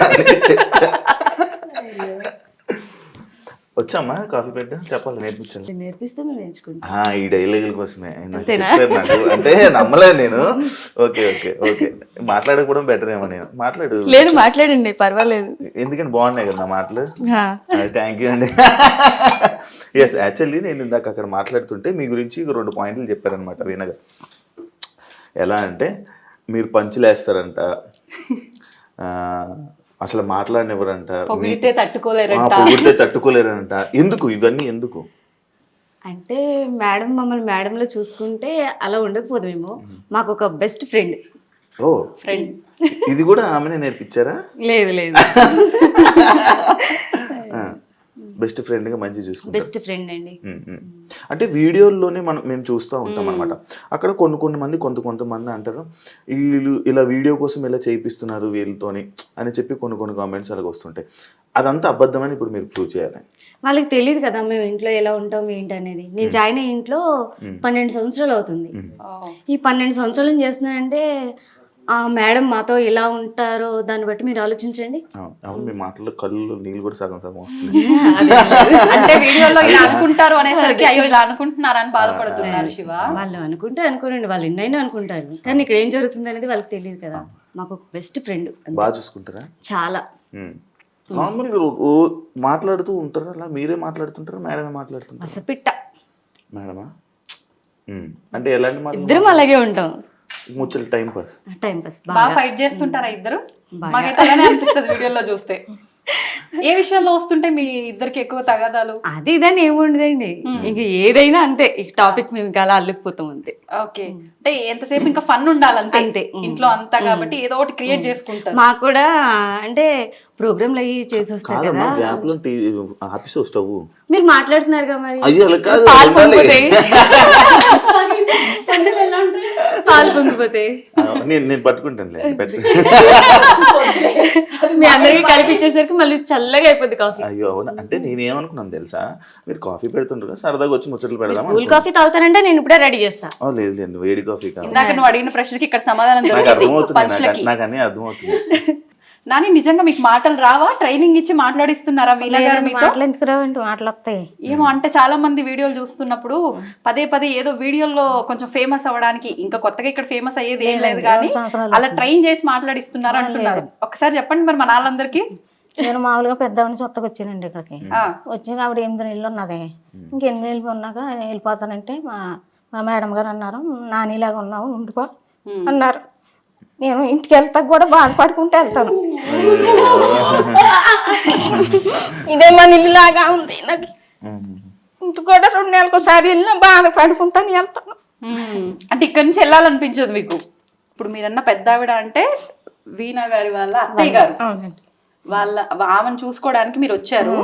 వచ్చామ్మా కాఫీ పెట్ట చెప్పాలి నేర్పించాలి నేర్పిస్తే మేము నేర్చుకుంటాం. ఈ డైలాగుల కోసమే నాకు చెప్పారు నాకు అంటే నమ్మలేదు నేను. ఓకే ఓకే ఓకే మాట్లాడకపోవడం బెటర్ ఏమో నేను మాట్లాడు లేదు మాట్లాడండి పర్వాలేదు. ఎందుకంటే బాగున్నాయి కదా నా మాటలు. థ్యాంక్ యూ అండి. ఎస్ యాక్చువల్లీ నేను ఇందాక అక్కడ మాట్లాడుతుంటే మీ గురించి 2 పాయింట్లు చెప్పారనమాట వీణగా. ఎలా అంటే మీరు పంచులు వేస్తారంట, అసలు మాట్లాడినెవరంట, పొగిడితే తట్టుకోలేరంట. పొగిడితే తట్టుకోలేరంట. ఎందుకు ఇవన్నీ ఎందుకు? అంటే మేడం మమ్మల్ని మేడంలో చూసుకుంటే అలా ఉండకపోదేమో. మాకు ఒక బెస్ట్ ఫ్రెండ్. ఓ ఫ్రెండ్ ఇది కూడా ఆమెనే నేర్పించారా? లేదు లేదు బెస్ట్ ఫ్రెండ్ గా మంచి చూసుకుంటారు. బెస్ట్ ఫ్రెండ్ అండి. అంటే వీడియోల్లోనే మేము చూస్తూ ఉంటాం అనమాట. అక్కడ కొంతమంది కొంతమంది అంటారు వీళ్ళు ఇలా వీడియో కోసం ఇలా చేయిస్తున్నారు వీళ్ళతోని అని చెప్పి కొన్ని కామెంట్స్ అలాగ వస్తుంటాయి. అదంతా అబద్ధమని ఇప్పుడు మీరు ప్రూవ్ చేయాలి. వాళ్ళకి తెలియదు కదా మేము ఇంట్లో ఎలా ఉంటాం ఏంటి అనేది. నేను జాయిన్ అయ్యే ఇంట్లో 12 సంవత్సరాలు అవుతుంది. ఈ 12 సంవత్సరాలు ఏం చేస్తున్నానంటే ఆ మేడం మాతో ఎలా ఉంటారో దాన్ని బట్టి మీరు ఆలోచించండి. అవును మీ మాటల్లో కళ్ళు నీళ్ళు కూడా సగం వస్తుంది. అంటే వీడియోలో ఇలా అనుకుంటారు అనేసరికి అయ్యో ఇలా అనుకుంటున్నారని బాధపడుతున్నారు శివ. వాళ్ళు అనుకోండి, వాళ్ళు ఎన్నైనా అనుకుంటారు, కానీ ఇక్కడ ఏం జరుగుతుంది అనేది వాళ్ళకి తెలియదు కదా. మాకు ఒక బెస్ట్ ఫ్రెండ్. బాగా చూసుకుంటారా? చాలా. నార్మల్గా మాట్లాడుతూ ఉంటారా? అలా మీరే మాట్లాడుతుంటారా మేడమే మాట్లాడుతుంటారా? అసపిట్ట మేడమా? అంటే ఎలాంటి మాట? ఇద్దరం అలాగే ఉంటాం. ముచ్చలు టైం పాస్ బాగా ఫైట్ చేస్తుంటారా ఇద్దరు? మాకైతే అలానే అనిపిస్తుంది వీడియోలో చూస్తే. ఏ విషయంలో వస్తుంటే మీ ఇద్దరికి ఎక్కువ తగాదాలు? అది ఇదని ఏముండదండి, ఇంక ఏదైనా అంతే. ఈ టాపిక్ మేము ఇంకా అలా అల్లుకుపోతాం అంతే. ఓకే అంటే ఎంతసేపు ఇంకా ఫన్ ఉండాలంతే అంతే ఇంట్లో అంతా, కాబట్టి ఏదో ఒకటి క్రియేట్ చేసుకుంటారు. మాకు కూడా అంటే ప్రోగ్రాంలు అవి చేసి వస్తారు కదా. ఆఫీస్ వస్తావు మీరు మాట్లాడుతున్నారు కదా మరి. పాలు పొంగిపోతే నేను పట్టుకుంటాను. మీ అందరికి కలిపిచ్చేసరికి మళ్ళీ చల్లగా అయిపోద్ది కాఫీ. అయ్యో అవునా? అంటే నేనేమనుకున్నాను తెలుసా, మీరు కాఫీ పెడుతుంటారు సరదాగా వచ్చి ముచ్చట్లు పెడదాం. కూల్ కాఫీ తాగుతానంటే నేను ఇప్పుడే రెడీ చేస్తా. లేదు లేదు వేడి కాఫీ కాదు. ఇందాక నువ్వు అడిగిన ప్రశ్నకి ఇక్కడ సమాధానం అర్థమవుతుంది. నాకు అన్నీ అర్థమవుతుంది. నాని నిజంగా మీకు మాటలు రావా? ట్రైనింగ్ ఇచ్చి మాట్లాడిస్తున్నారా వీళ్ళ గారు మీతో? మాట్లాడతాయి ఏమో అంటే చాలా మంది వీడియోలు చూస్తున్నప్పుడు పదే ఏదో వీడియోలో కొంచెం ఫేమస్ అవ్వడానికి, ఇంకా కొత్తగా ఇక్కడ ఫేమస్ అయ్యేది ఏం లేదు కానీ అలా ట్రైన్ చేసి మాట్లాడిస్తున్నారు అంటున్నారు. ఒకసారి చెప్పండి మరి మన వాళ్ళందరికీ. నేను మామూలుగా పెద్దవాడిని సొత్తకు వచ్చానండి ఇక్కడికి. వచ్చి ఆవిడ 8 నెలలు ఉన్నది. ఇంక 8 నెలలు ఉన్నాక వెళ్ళిపోతానంటే మా మేడం గారు అన్నారు, నానిలాగా ఉన్నావు ఉండిపో అన్నారు. నేను ఇంటికి వెళ్తా కూడా బాధపడుకుంటూ వెళ్తాను. ఇదే మన ఇల్లులాగా ఉంది నాకు. ఇంటికి కూడా 2 నెలలకు ఒకసారి వెళ్ళినా బాధపడుకుంటాను వెళ్తాను. అంటే ఇక్కడి నుంచి వెళ్ళాలనిపించదు మీకు? ఇప్పుడు మీరన్న పెద్ద ఆవిడ అంటే వీణా గారి వాళ్ళ అత్తయ్య గారు, వాళ్ళ ఆమెను చూసుకోవడానికి మీరు వచ్చారు.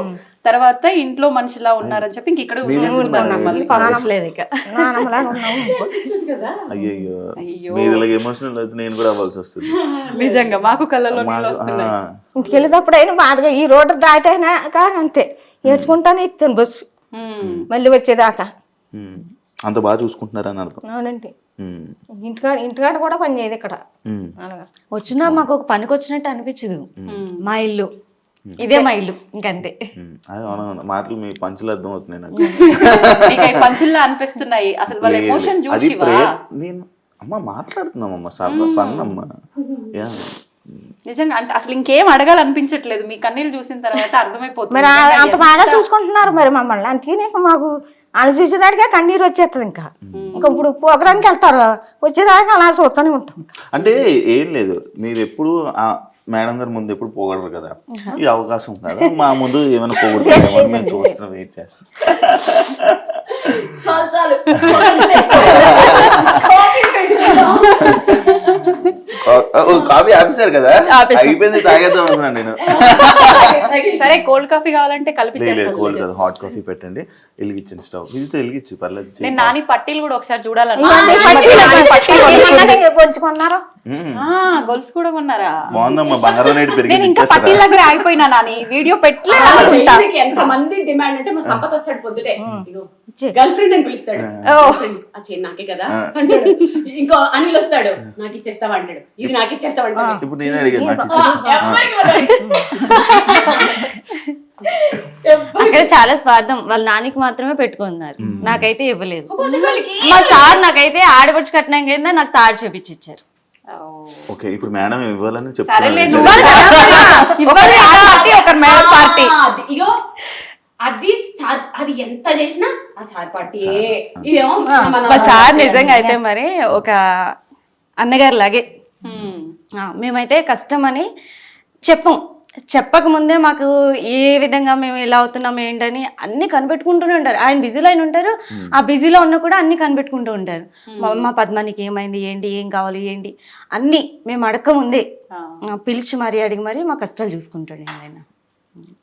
తర్వాత ఇంట్లో మనిషిలా ఉన్నారని చెప్పి ఇంక ఇక్కడ అయ్యో మీరు ఇలాగ ఎమోషనల్ అయితే నేను కూడా అవ్వాల్సి వస్తుంది. నిజంగా మాకు కళ్ళలో ఇంటికి వెళ్ళేటప్పుడు అయినా బాధగా ఈ రోడ్డు దాటైనా కానీ అంతే ఏడ్చుకుంటానే ఎక్కుతాను బస్సు మళ్ళీ వచ్చేదాకా. అంత బాగా చూసుకుంటున్నారా అని అర్థం. అవునండి. ఇంటికాడ కూడా పని చేయదు ఇక్కడ. వచ్చినా మాకు ఒక పనికి వచ్చినట్టు అనిపించదు. మా ఇల్లు ఇదే మా ఇల్లు ఇంకంతే. మాటలు మీ పంచులు అర్థం అవుతున్నాయి నాకు. పంచుల్లా అనిపిస్తున్నాయి అసలు వాళ్ళ ఎమోషన్ చూసి. నేను అమ్మ మాట్లాడుతున్నామమ్మా ఫన్ అమ్మా. నిజంగా అంటే అసలు ఇంకేం అడగాలనిపించట్లేదు మీ కన్నీళ్ళు చూసిన తర్వాత అర్థమైపోతుంది. మరి అంత బాగా చూసుకుంటున్నారు మరి మమ్మల్ని. అందుకనే మాకు వాళ్ళు చూసేదానికే కన్నీరు వచ్చేస్తుంది. ఇంకా ఇప్పుడు ప్రోగ్రాంకి వెళ్తారు వచ్చేదానికి అలా చూస్తూనే ఉంటాం. అంటే ఏం లేదు, మీరు ఎప్పుడు మేడం గారు ముందు ఎప్పుడు పోగలరు కదా, ఈ అవకాశం కదా మా ముందు ఏమైనా పోగొట్టుకుంటామో మేము చూస్తున్నాం, వెయిట్ చేస్తాం. కాఫీ ఆపేశారు కదా, అయిపోయింది తాగేద్దాం అనుకున్నాను నేను. సరే కోల్డ్ కాఫీ కావాలంటే లేదు కలిపించేస్తాను. కోల్డ్ కదా, హాట్ కాఫీ పెట్టండి, వెలిగించండి స్టవ్. ఇది వెలిగించి పర్లేదు. నేను నాని పట్టీలు కూడా ఒకసారి చూడాలని. కొంచుకున్నారు గొలుసు కూడా కొన్నారా? బాగుందమ్మా, బంగారం రేటు నేను పెరిగి ఇంకా పట్టీల దగ్గర ఆగిపోయినా నాని, వీడియో పెట్టలేదు అనుకుంటా. ఎంత మంది డిమాండ్ అంటే మా సంపత్ వస్తాడు పొద్దుటే, గర్ల్ ఫ్రెండ్ అని పిలుస్తాడు. ఆ చైన్ నాకే కదా అంటాడు. ఇంకో అనిల్ వస్తాడు, నాకు ఇచ్చేస్తావా అంటాడు, ఇది నాకు ఇచ్చేస్తావా అంటాడు. ఇప్పుడు నేనే అడిగాను నాకు ఇచ్చేసి. అక్కడ చాలా స్వార్థం, వాళ్ళ నానికి మాత్రమే పెట్టుకున్నారు, నాకైతే ఇవ్వలేదు. మా సార్ నాకైతే ఆడపడుచు కట్నం కింద నాకు తాడు చూపించి ఇచ్చారు. ఓకే, ఇప్పుడు మేడం ఇవ్వాలని సరేలే, చెప్తాను. నువ్వు ఇవ్వాలి ఆ పార్టీ, ఒక మేడ పార్టీ. ఇగో అది ఎంత చేసినా ఆ చార్ పార్టీ. ఇదేమో మా సార్ నిజంగా అయితే మరి ఒక అన్నగారు లాగే. మేమైతే కష్టం అని చెప్పక ముందే మాకు ఏ విధంగా మేము ఎలా అవుతున్నాం ఏంటని అన్ని కనిపెట్టుకుంటూనే ఉంటారు. ఆయన బిజీలో ఆయన ఉంటారు, ఆ బిజీలో ఉన్న కూడా అన్ని కనిపెట్టుకుంటూ ఉంటారు. మా పద్మానికి ఏమైంది, ఏంటి, ఏం కావాలి, ఏంటి అన్ని మేము అడక్క ముందే పిలిచి మరీ అడిగి మరీ మా కష్టాలు చూసుకుంటాడు ఆయన.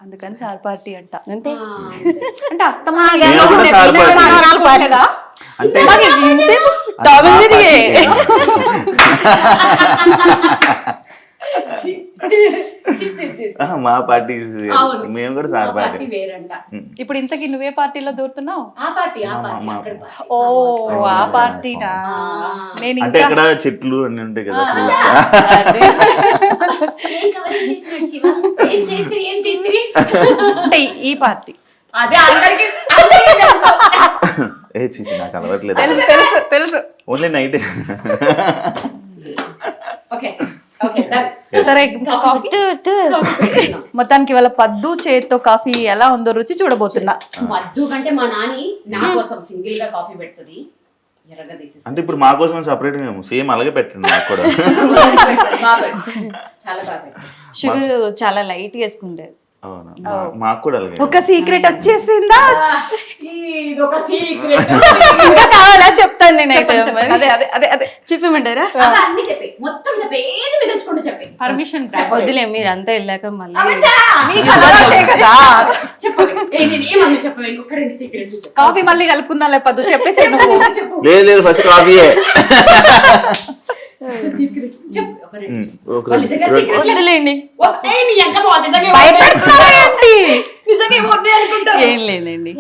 అందుకని సార్ పార్టీ అంట. అంతే. అంటే అస్తమా నేను కూడా సార్ పార్టీ. అంటే మా పార్టీ మేము కూడా సార్ పార్టీ వేరంట. ఇప్పుడు ఇంతకీ నువ్వే పార్టీలో దూరుతున్నావు? ఆ పార్టీ అక్కడ పార్టీ. ఓ ఆ పార్టీనా? నేను అంటే ఇంకా ఇక్కడ చెట్లు అన్ని ఉంటాయి కదా, ఏం కవరింగ్ చేసినాడు శివ? ఏం చేస్తిరి, ఏం చేస్తిరి? అంటే ఈ పార్టీ అదే అందరికీ తెలుసు. ఏ చీచి నాకు అలవట్లేదు, తెలుసు తెలుసు తెలుసు. Only night. Okay okay done. సరే కాఫీ మొత్తానికి వాళ్ళ పద్దు చేత్తో కాఫీ ఎలా ఉందో రుచి చూడబోతున్నా. మద్దు కంటే మా నాని నా కోసం సింగిల్ గా కాఫీ పెడుతుంది, ఎర్రగా తీసేసి. అంటే ఇప్పుడు మా కోసం సపరేట్ మేము సేమ్ అలాగే పెట్టండి నాకు కూడా. చాలా బాగా. షుగర్ చాలా లైట్ వేసుకుంటారు. అవునా, మాకు కూడా అలాగే. ఒక సీక్రెట్ వచ్చేసిందా? ఇది ఒక సీక్రెట్. ఇంకా కావాలా చెప్తాను నేనైతే. అదే అదే అదే అదే చెప్పమంటారా? అన్ని చెప్పి మొత్తం చెప్పి ఏది మిగల్చుకుంటూ చెప్పి పర్మిషన్ వద్దులే, మీరు అంతా వెళ్ళాక మళ్ళీ కదా. ఏమన్నా చెప్పు, ఇంకొక రెండు సీక్రెట్లు చెప్పు. కాఫీ మళ్ళీ కలుపుకుందాం లేపద్దు, చెప్పేసి నువ్వు. చెప్పు లేదు లేదు, ఫస్ట్ కాఫీయే. సీక్రెట్ చెప్పు, ఒక రెండు. ఒక వాళ్ళు నిజంగా secret వద్దులేండి. నీ ఎంక బాగుంది, నిజంగా భయపెడుతున్నావా ఏంటి? నిజంగా ఏమొద్దు అనుకుంటా. ఏం లేదండి,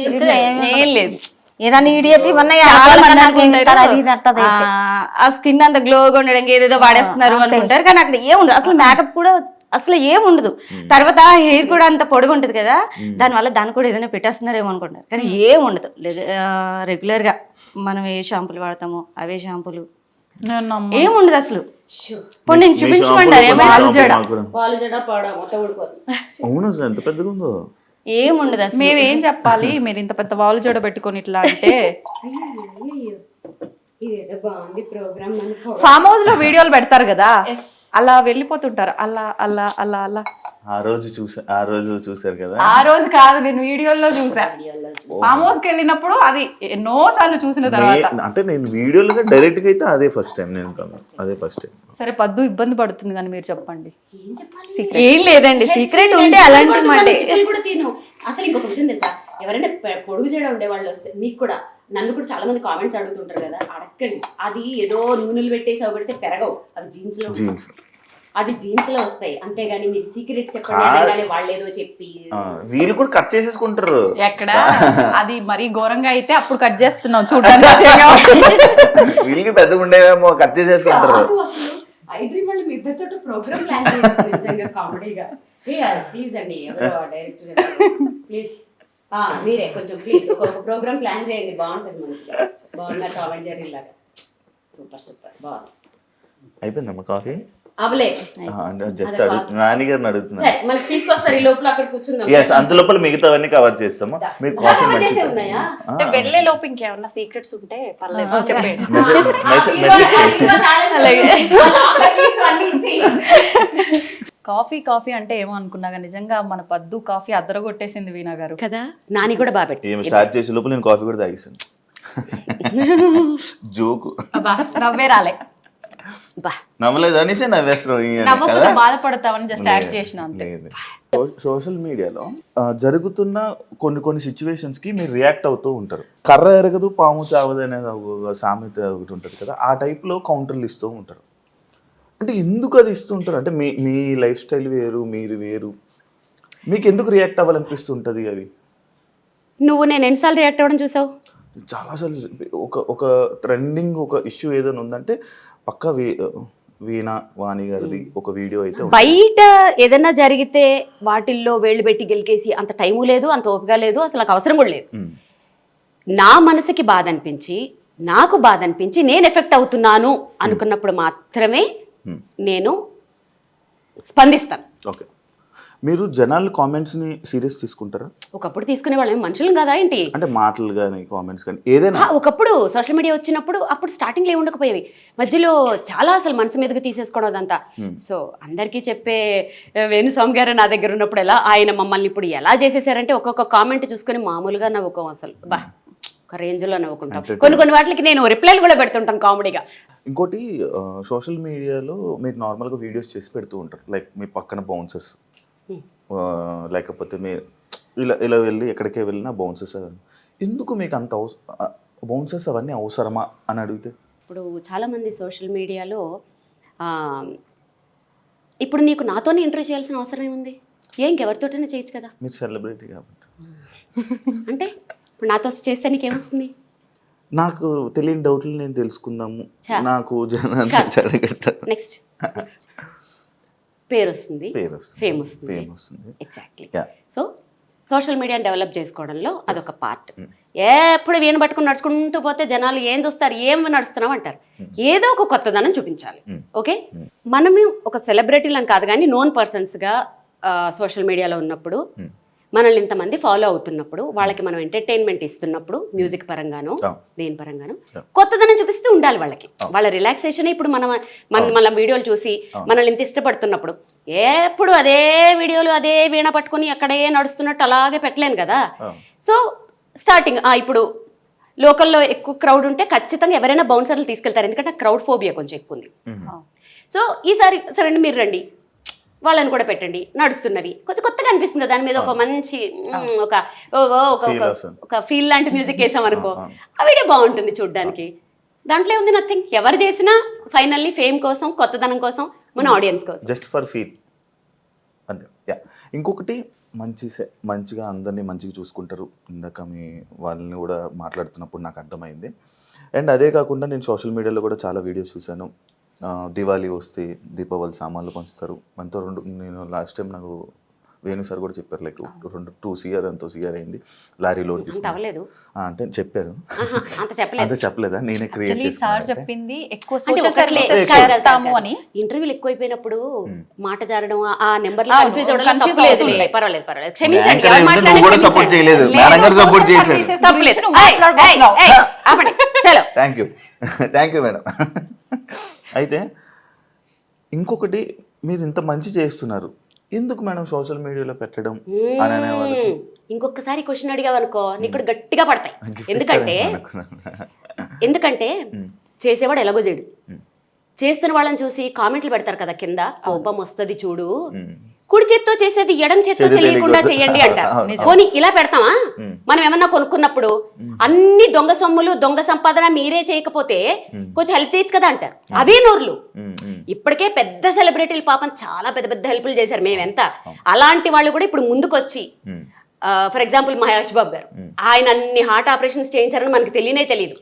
ఏం లేదు. ఏదైనా ఇడియట్ ఇవన్నీ చాలా మంది అనుకుంటారు ఆ స్కిన్ అంత గ్లోగా ఉండడానికి ఏదేదో వాడేస్తున్నారు అనుకుంటారు, కానీ అక్కడ ఏముండదు అసలు. మేకప్ కూడా అసలు ఏముండదు. తర్వాత హెయిర్ కూడా అంత పొడుగు ఉంటది కదా, దానివల్ల దాన్ని కూడా ఏదైనా పెట్టేస్తున్నారేమో అనుకుంటారు, కానీ ఏముండదు. రెగ్యులర్ గా మనం ఏ షాంపూలు వాడతామో అవే షాంపూలు, ఏముండదు అసలు. ఇప్పుడు నేను చూపించమంటారు వాళ్ళు జడ పాడ మొత్తం ఊడిపోతుంది. అవును, అసలు ఎంత పెద్దగా ఉందో. ఏముండదు అసలు. మేమేం చెప్పాలి, మీరు ఇంత పెద్ద వాలు జోడ పెట్టుకొని ఇట్లా అంటే? ఇదేదో బాగుంది ప్రోగ్రామ్. ఫామ్ హౌస్ లో వీడియోలు పెడతారు కదా, అలా వెళ్ళిపోతుంటారు. అలా అలా అలా అలా. ఆ రోజు చూసారు కదా. ఆ రోజు కాదు, నేను వీడియోలో చూసా. ఫామ్ హౌస్ కి వెళ్ళినప్పుడు అది ఎన్నో సార్లు చూసిన తర్వాత. అంటే నేను వీడియోలో డైరెక్ట్ గా అయితే అదే ఫస్ట్ టైం నేను అదే ఫస్ట్ టైం. సరే పద్దు ఇబ్బంది పడుతుంది కానీ మీరు చెప్పండి. ఏం లేదండి, సీక్రెట్ ఉంటే అలాంటి మాట. కూడా తిను. అసలు ఇంకొక విషయం తెలుసా, ఎవరైనా పొడుగు చేయడం ఉండే వాళ్ళు వస్తే మీకు కూడా, నన్ను కూడా చాలా మంది కామెంట్స్ అడుగుతుంటారు కదా, అడగండి. అది ఏదో నూనెలు పెట్టేసి అవి పెడితే పెరగవు, అవి జీన్స్ లో అది జీన్స్ లో వస్తాయి, అంతేగాని మీరు సీక్రెట్ చెప్పండి కానీ వాళ్ళు ఏదో చెప్పి వీళ్ళు కూడా కట్ చేసేసుకుంటారు. ఎక్కడ అది మరీ ఘోరంగా అయితే అప్పుడు కట్ చేస్తున్నావు చూడండి. వీళ్ళకి పెద్దగా ఉండేవేమో కట్ చేసేసుకుంటారు. ఐ డ్రీమ్ వాళ్ళు మీ ఇద్దరితో ప్రోగ్రామ్ ప్లాన్ చేయొచ్చు నిజంగా కామెడీగా. ప్లీజ్ అండి, ఎవరో డైరెక్టర్ ప్లీజ్ మీరే కొంచెం ప్లీజ్ ఒక ప్రోగ్రామ్ ప్లాన్ చేయండి, బాగుంటుంది మంచిగా. బాగున్నా టామ్ అండ్ జెర్రీ లాగా. సూపర్ సూపర్ బాగుంది. అయిపోయిందమ్మా కాఫీ? జస్ట్ నాని గారిని అడుగుతున్నా. మనకి తీసుకొస్తారు ఈ లోపల, అక్కడ కూర్చుందాం. అంత లోపల మిగతావన్నీ కవర్ చేస్తాము. మీరు కాఫీ ఉన్నాయా అంటే వెళ్ళే లోపు ఇంకేమన్నా సీక్రెట్స్ ఉంటే పర్లేదు చెప్పండి. కాఫీ కాఫీ అంటే ఏమో అనుకున్నాగా, నిజంగా మన పద్దు కాఫీ అద్దరగొట్టేసింది వీణా గారు కదా. నాని కూడా బాగా పెట్టి ఏం స్టార్ట్ చేసే లోపల నేను కాఫీ కూడా తాగేసాను. జోకు నవ్వే రాలే. బా నవ్వలేదు అనేసి నవ్వేస్తున్నావు ఈయన నవ్వకపోతే కదా? బాధపడతామని జస్ట్ యాక్ట్ చేసిన అంతే. లేదు. సోషల్ మీడియాలో జరుగుతున్న కొన్ని సిచ్యువేషన్స్ కి మీరు రియాక్ట్ అవుతూ ఉంటారు. కర్ర ఎరగదు పాము చావదు అనేది ఒక సామెత ఒకటి ఉంటుంది కదా, ఆ టైప్ లో కౌంటర్లు ఇస్తూ ఉంటారు. అంటే ఎందుకు అది ఇస్తూ ఉంటారు? అంటే మీ లైఫ్ స్టైల్ వేరు, మీరు వేరు, మీకు ఎందుకు రియాక్ట్ అవ్వాలనిపిస్తుంటది అవి? నువ్వు నేను ఎన్నిసార్లు రియాక్ట్ అవ్వడం చూసావు? చాలాసార్లు ఒక ట్రెండింగ్ ఒక ఇష్యూ ఏదైనా ఉందంటే పక్క వీణా వాణి గారిది ఒక వీడియో అయితే ఉంది. బయట ఏదైనా జరిగితే వాటిల్లో వేళ్ళు పెట్టి గెలికేసి అంత టైము లేదు, అంత ఓపిక లేదు, అసలు నాకు అవసరం కూడా లేదు. ఉమ్. నా మనసుకి బాధ అనిపించి, నాకు బాధ అనిపించి, నేను ఎఫెక్ట్ అవుతున్నాను అనుకున్నప్పుడు మాత్రమే నేను స్పందిస్తాను. ఓకే, మీరు జనాల కామెంట్స్ని సీరియస్ తీసుకుంటారా? ఒకప్పుడు తీసుకునే వాళ్ళం మనుషులు కదా ఏంటి? అంటే మాటలు కానీ కామెంట్స్ కానీ ఏదైనా? ఒకప్పుడు సోషల్ మీడియా వచ్చినప్పుడు అప్పుడు స్టార్టింగ్లో ఏమి ఉండకపోయేవి, మధ్యలో చాలా అసలు మనసు మీదకి తీసేసుకోవడం అదంతా. సో అందరికీ చెప్పే వేణుస్వామి గారు నా దగ్గర ఉన్నప్పుడు ఎలా ఆయన మమ్మల్ని ఇప్పుడు ఎలా చేసేసారంటే ఒక్కొక్క కామెంట్ చూసుకొని మామూలుగా నవ్వుకోం, అసలు బా ఒక రేంజ్లో నవ్వుకుంటాం. కొన్ని వాటికి నేను రిప్లైలు కూడా పెడుతుంటాను కామెడీగా. ఇంకోటి సోషల్ మీడియాలో మీరు నార్మల్గా వీడియోస్ చేసి పెడుతూ ఉంటారు, లైక్ మీ పక్కన బౌన్సర్స్ లేకపోతే మీరు ఇలా వెళ్ళి ఎక్కడికే వెళ్ళినా బౌన్సర్స్ అవన్నీ. ఎందుకు మీకు అంత బౌన్సర్స్ అవన్నీ అవసరమా అని అడిగితే? ఇప్పుడు చాలామంది సోషల్ మీడియాలో ఇప్పుడు నీకు నాతోనే ఇంటర్వ్యూ చేయాల్సిన అవసరం ఏముంది? ఇంకెవరితోటైనా చేయొచ్చు కదా. మీరు సెలబ్రిటీ కాబట్టి. అంటే ఇప్పుడు నాతో చేస్తే నీకేమొస్తుంది? నాకు తెలియని డౌట్లు నేను తెలుసుకుందాము, నాకు నెక్స్ట్ పేరు వస్తుంది, ఫేమ్ వస్తుంది. ఎగ్జాక్ట్లీ. సో సోషల్ మీడియాని డెవలప్ చేసుకోవడంలో అదొక పార్ట్. ఎప్పుడు వీణ పట్టుకుని నడుచుకుంటూ పోతే జనాలు ఏం చూస్తారు, ఏం నడుస్తున్నావు అంటారు. ఏదో ఒక కొత్తదనం చూపించాలి. ఓకే, మనము ఒక సెలబ్రిటీలను కాదు కానీ నోన్ పర్సన్స్గా సోషల్ మీడియాలో ఉన్నప్పుడు, మనల్ని ఇంతమంది ఫాలో అవుతున్నప్పుడు, వాళ్ళకి మనం ఎంటర్టైన్మెంట్ ఇస్తున్నప్పుడు, మ్యూజిక్ పరంగానో దేని పరంగానో కొత్తదనం చూపిస్తూ ఉండాలి వాళ్ళకి. వాళ్ళ రిలాక్సేషన్ ఇప్పుడు మన వీడియోలు చూసి మనల్ని ఇంత ఇష్టపడుతున్నప్పుడు ఎప్పుడు అదే వీడియోలు అదే వీణ పట్టుకుని అక్కడే నడుస్తున్నట్టు అలాగే పెట్టలేను కదా. సో స్టార్టింగ్ ఇప్పుడు లోకల్లో ఎక్కువ క్రౌడ్ ఉంటే ఖచ్చితంగా ఎవరైనా బౌన్సర్లు తీసుకెళ్తారు, ఎందుకంటే క్రౌడ్ ఫోబియా కొంచెం ఎక్కువ ఉంది. సో ఈసారి సరే మీరు రండి, వాళ్ళని కూడా పెట్టండి, నడుస్తున్నవి కొంచెం కొత్తగా అనిపిస్తుంది కదా, దాని మీద ఒక మంచి ఒక ఫీల్ లాంటి మ్యూజిక్ వేసాం అనుకో, ఆ వీడియో బాగుంటుంది చూడడానికి. దాంట్లో ఉంది నథింగ్. ఎవరు చేసినా ఫైనల్లీ ఫేమ్ కోసం, కొత్తదనం కోసం, మన ఆడియన్స్ కోసం, జస్ట్ ఫర్ ఫీల్ అంతే. యా, ఇంకొకటి మంచిగా అందరినీ మంచిగా చూసుకుంటారు. ఇందాక మీ వాళ్ళని కూడా మాట్లాడుతున్నప్పుడు నాకు అర్థమైంది. అండ్ అదే కాకుండా నేను సోషల్ మీడియాలో కూడా చాలా వీడియోస్ చూశాను. దివాళీ వస్తే దీపావళి సామాన్లు పంచుతారు మనతో. నేను లాస్ట్ టైం నాకు వేణు సార్ కూడా చెప్పారు, లైక్ 2 CR ఎంతో CR అయింది లారీ లోడ్ తీసుకుని అంటే చెప్పారు. అంత చెప్పలేదా? నేనే క్రియేట్ చెప్పింది ఇంటర్వ్యూలు ఎక్కువైపోయినప్పుడు మాట జారడం, ఆ నెంబర్ కన్ఫ్యూజ్ అవ్వడం తప్పులేదు. పర్వాలేదు క్షమించండి. సపోర్ట్ చేయలేదు, సపోర్ట్ చేశారు. Thank you madam. అయితే ఇంకొకటి, మీరు ఇంత మంచి చేస్తున్నారు, ఎందుకు మేడం సోషల్ మీడియాలో పెట్టడం అని అనేవాళ్ళు. ఇంకొకసారి క్వశ్చన్ అడిగావనుకో నీకు గట్టిగా పడతాయి. ఎందుకంటే చేసేవాడు ఎలాగో చేయడు, చేస్తున్న వాళ్ళని చూసి కామెంట్లు పెడతారు కదా కింద, కోపం వస్తుంది చూడు, కుడి చేత్తో చేసేది ఎడం చేత్తో తెలియకుండా చేయండి అంటారు. పోనీ ఇలా పెడతామా? మనం ఏమన్నా కొనుక్కున్నప్పుడు అన్ని దొంగ సొమ్ములు దొంగ సంపాదన మీరే చేయకపోతే కొంచెం హెల్ప్ చేయొచ్చు కదా అంటారు. అవే నోర్లు. ఇప్పటికే పెద్ద సెలబ్రిటీలు పాపం చాలా పెద్ద పెద్ద హెల్ప్లు చేశారు మేమెంత. అలాంటి వాళ్ళు కూడా ఇప్పుడు ముందుకొచ్చి, ఫర్ ఎగ్జాంపుల్ మహేష్ బాబు గారు, ఆయన అన్ని హార్ట్ ఆపరేషన్స్ చేయించారని మనకి తెలియదు.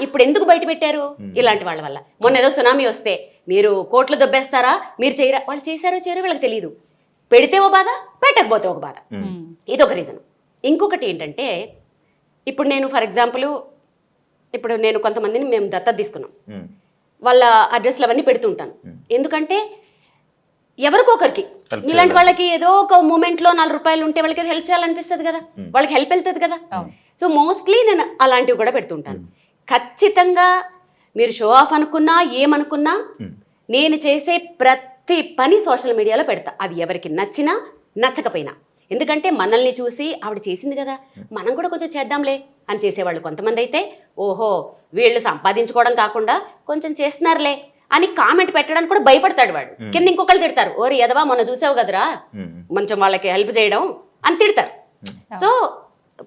ఇప్పుడు ఎందుకు బయట పెట్టారు? ఇలాంటి వాళ్ళ వల్ల. మొన్న ఏదో సునామీ వస్తే మీరు కోట్లు దొబ్బేస్తారా, మీరు చేయరా, వాళ్ళు చేశారో చేయరో వీళ్ళకి తెలియదు. పెడితే ఒక బాధ, పెట్టకపోతే ఒక బాధ. ఇదొక రీజన్. ఇంకొకటి ఏంటంటే, ఇప్పుడు నేను ఫర్ ఎగ్జాంపుల్ ఇప్పుడు నేను కొంతమందిని మేము దత్తత తీసుకున్నాం, వాళ్ళ అడ్రస్లు అవన్నీ పెడుతుంటాను. ఎందుకంటే ఎవరికొకరికి ఇలాంటి వాళ్ళకి ఏదో ఒక మూమెంట్లో 4 రూపాయలు ఉంటే వాళ్ళకి హెల్ప్ చేయాలనిపిస్తుంది కదా, వాళ్ళకి హెల్ప్ వెళ్తుంది కదా. సో మోస్ట్లీ నేను అలాంటివి కూడా పెడుతుంటాను. ఖచ్చితంగా మీరు షో ఆఫ్ అనుకున్నా ఏమనుకున్నా నేను చేసే ప్రతి పని సోషల్ మీడియాలో పెడతా, అది ఎవరికి నచ్చినా నచ్చకపోయినా. ఎందుకంటే మనల్ని చూసి ఆవిడ చేసింది కదా, మనం కూడా కొంచెం చేద్దాంలే అని చేసేవాళ్ళు కొంతమంది అయితే, ఓహో వీళ్ళు సంపాదించుకోవడం కాకుండా కొంచెం చేస్తున్నారులే అని కామెంట్ పెట్టడానికి కూడా భయపడతాడు వాడు. కింద ఇంకొకళ్ళు తిడతారు, ఓరి ఎదవా మొన్న చూసావు కదరా కొంచెం వాళ్ళకి హెల్ప్ చేయడం అని తిడతారు. సో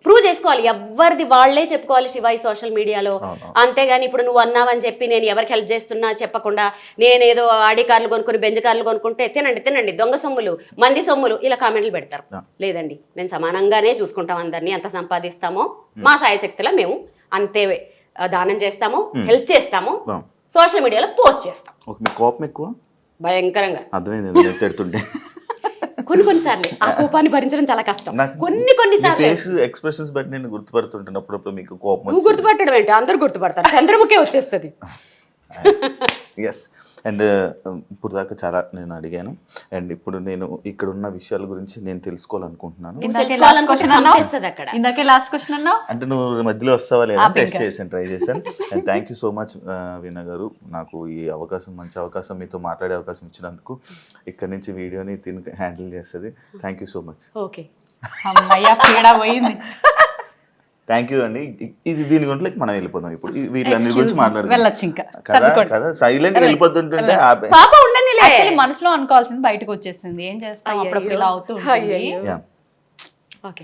ప్రూవ్ చేసుకోవాలి, ఎవరిది వాళ్ళే చెప్పుకోవాలి శివ ఈ సోషల్ మీడియాలో. అంతేగాని ఇప్పుడు నువ్వు అన్నావని చెప్పి నేను ఎవరికి హెల్ప్ చేస్తున్నా చెప్పకుండా నేనేదో ఆడి కార్లు కొనుక్కుని బెంజ్ కార్లు కొనుక్కుంటే తినండి దొంగ సొమ్ములు మంది సొమ్ములు ఇలా కామెంట్లు పెడతారు. లేదండి, మేము సమానంగానే చూసుకుంటాం అందరినీ, ఎంత సంపాదిస్తామో మా సాయశక్తిలో మేము అంతే దానం చేస్తాము, హెల్ప్ చేస్తాము, సోషల్ మీడియాలో పోస్ట్ చేస్తాం. కోపం ఎక్కువ భయంకరంగా అర్థమైంది తిడుతుంటే. కొన్నిసార్లు ఆ కోపాన్ని భరించడం చాలా కష్టం. కొన్నిసార్లు ఫేస్ ఎక్స్ప్రెషన్స్ బట్టి నేను గుర్తుపడుతుంటాను అప్పుడప్పుడు మీకు కోపం. నువ్వు గుర్తుపట్టడం ఏంటి, అందరు గుర్తుపడతారు, చంద్రముఖే వచ్చేస్తుంది. ఎస్. అండ్ ఇప్పుడు దాకా చాలా నేను అడిగాను, అండ్ ఇప్పుడు నేను ఇక్కడ ఉన్న విషయాల గురించి నేను తెలుసుకోవాలనుకుంటున్నాను. ఇందాకే లాస్ట్ క్వశ్చన్ అన్నావు అంటే నువ్వు మధ్యలో వస్తావా లేదా టెస్ట్ చేశాను, ట్రై చేశాను. And thank you so much Veena గారు, నాకు ఈ అవకాశం, మంచి అవకాశం, మీతో మాట్లాడే అవకాశం ఇచ్చినందుకు. ఇక్కడ నుంచి వీడియోని తిని హ్యాండిల్ చేస్తుంది. Thank you so much. Okay, అమ్మయ్య పీడా పోయింది. థ్యాంక్ యూ అండి. ఇది దీని గురించి మనం వెళ్ళిపోదాం ఇప్పుడు, వీటిలన్నిటి గురించి వెళ్ళొచ్చు ఇంకా కదా. సైలెంట్ వెళ్ళిపోతుంటుంటే పాప ఉండనిలే, యాక్చువల్లీ మనసులో అనుకోవాల్సింది బయటకు వచ్చేసింది. ఏం చేస్తాం, అప్పుడప్పుడు ఇలా అవుతూ ఉంటుంది.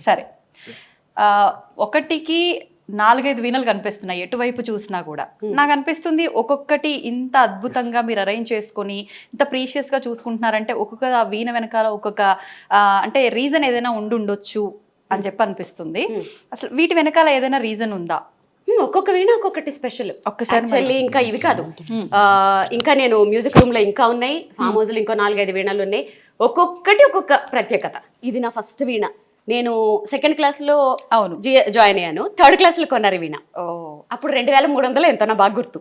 సరే, 1కి 4-5 వీణలు కనిపిస్తున్నాయి ఎటువైపు చూసినా కూడా. నాకు అనిపిస్తుంది ఒక్కొక్కటి ఇంత అద్భుతంగా మీరు అరేంజ్ చేసుకొని ఇంత ప్రీషియస్ గా చూసుకుంటున్నారంటే ఒక్కొక్క వీణ వెనకాల ఒక్కొక్క అంటే రీజన్ ఏదైనా ఉండొచ్చు అని చెప్పి అనిపిస్తుంది. అసలు వీటి వెనకాల ఏదైనా రీజన్ ఉందా? ఒక్కొక్క వీణ ఒక్కొక్కటి స్పెషల్. ఒక్కసారి ఇంకా ఇవి కాదు, ఇంకా నేను మ్యూజిక్ రూమ్ లో ఇంకా ఉన్నాయి, ఫామ్ హౌస్ లో ఇంకో 4-5 వీణలు ఉన్నాయి. ఒక్కొక్కటి ఒక్కొక్క ప్రత్యేకత. ఇది నా ఫస్ట్ వీణ. నేను 2nd క్లాస్ లో జాయిన్ అయ్యాను, 3rd క్లాస్ లో కొన్నారు వీణ. అప్పుడు 2300 ఎంతో నా బాగా గుర్తు.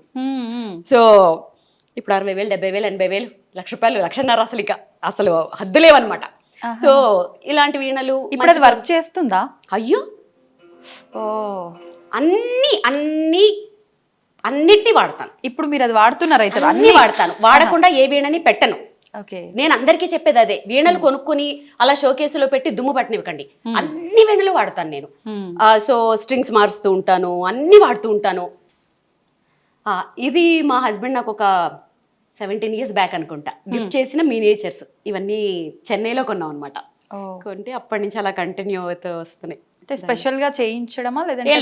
సో ఇప్పుడు 60,000, 70,000, 80,000, ₹1,00,000, ₹1,50,000 అసలు ఇక అసలు హద్దులేవన్నమాట. సో ఇలాంటి వీణలు ఇప్పుడు అది వర్క్ చేస్తుందా? అయ్యో, అన్నిటినీ వాడతాను. ఇప్పుడు మీరు అది వాడుతున్నారు అయితే? అన్ని వాడతాను, వాడకుండా ఏ వీణని పెట్టను. నేను అందరికీ చెప్పేది అదే, వీణలు కొనుక్కుని అలా షోకేసులో పెట్టి దుమ్ము పట్టనివ్వకండి. అన్ని వీణలు వాడతాను నేను. సో స్ట్రింగ్స్ మారుస్తూ ఉంటాను, అన్ని వాడుతూ ఉంటాను. ఇది మా హస్బెండ్ నాకు ఒక 17 years బ్యాక్ అనుకుంటా గిఫ్ట్ చేసిన మినియేచర్స్. ఇవన్నీ చెన్నైలో కొన్నాం అనమాట. కొంటే అప్పటి నుంచి అలా కంటిన్యూ అవుతూ వస్తున్నాయి. అంటే స్పెషల్ గా చేయించడమా లేదంటే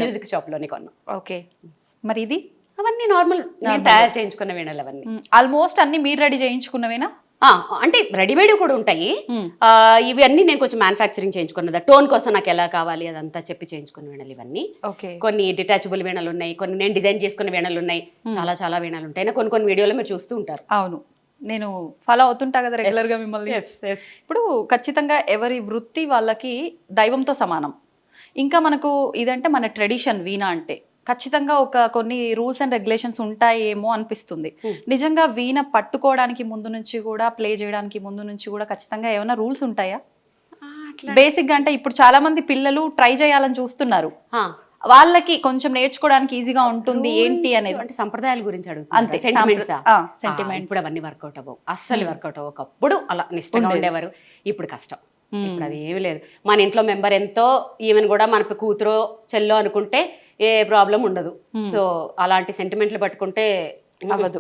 మ్యూజిక్ షాప్ లోనే కొన్నాం. ఓకే, మరి ఇది అవన్నీ నార్మల్ నేను తయారు చేయించుకున్న వీణలు అవన్నీ. ఆల్మోస్ట్ అన్ని మీరు రెడీ చేయించుకున్నవేనా? అంటే రెడీమేడ్ కూడా ఉంటాయి. ఇవి అన్ని నేను కొంచెం మ్యానుఫ్యాక్చరింగ్ చేయించుకున్నది. టోన్ కోసం నాకు ఎలా కావాలి అదంతా చెప్పి చేయించుకున్న వీణలు ఇవన్నీ. కొన్ని డిటాచబుల్ వీణలు ఉన్నాయి, కొన్ని నేను డిజైన్ చేసుకున్న వీణలు ఉన్నాయి, చాలా వీణలు ఉంటాయి. కొన్ని వీడియోలో మీరు చూస్తూ ఉంటారు. అవును, నేను ఫాలో అవుతుంటా కదా రెగ్యులర్ గా మిమ్మల్ని. ఇప్పుడు ఖచ్చితంగా ఎవరి వృత్తి వాళ్ళకి దైవంతో సమానం. ఇంకా మనకు ఇదంటే మన ట్రెడిషన్ వీణ అంటే ఖచ్చితంగా కొన్ని రూల్స్ అండ్ రెగ్యులేషన్స్ ఉంటాయేమో అనిపిస్తుంది. నిజంగా వీణ పట్టుకోవడానికి ముందు నుంచి కూడా, ప్లే చేయడానికి ముందు నుంచి కూడా ఖచ్చితంగా ఏమైనా రూల్స్ ఉంటాయా? బేసిక్ గా అంటే ఇప్పుడు చాలా మంది పిల్లలు ట్రై చేయాలని చూస్తున్నారు, వాళ్ళకి కొంచెం నేర్చుకోవడానికి ఈజీగా ఉంటుంది ఏంటి అనేది. అంటే సంప్రదాయాల గురించి అడుగుతారు, సెంటిమెంట్స్ ఇప్పుడు అవన్నీ వర్కౌట్ అవ్వవు, అస్సలు వర్కౌట్ అవ్వవు. ఒకప్పుడు అలా నిష్టంగా ఉండేవారు, ఇప్పుడు కష్టం. ఇప్పుడు అది ఏమి లేదు. మన ఇంట్లో మెంబర్ ఎంతో, ఈవెన్ కూడా మన కూతురో చెల్లో అనుకుంటే ఏ ప్రాబ్లం ఉండదు. సో అలాంటి సెంటిమెంట్లు పట్టుకుంటే అవ్వదు.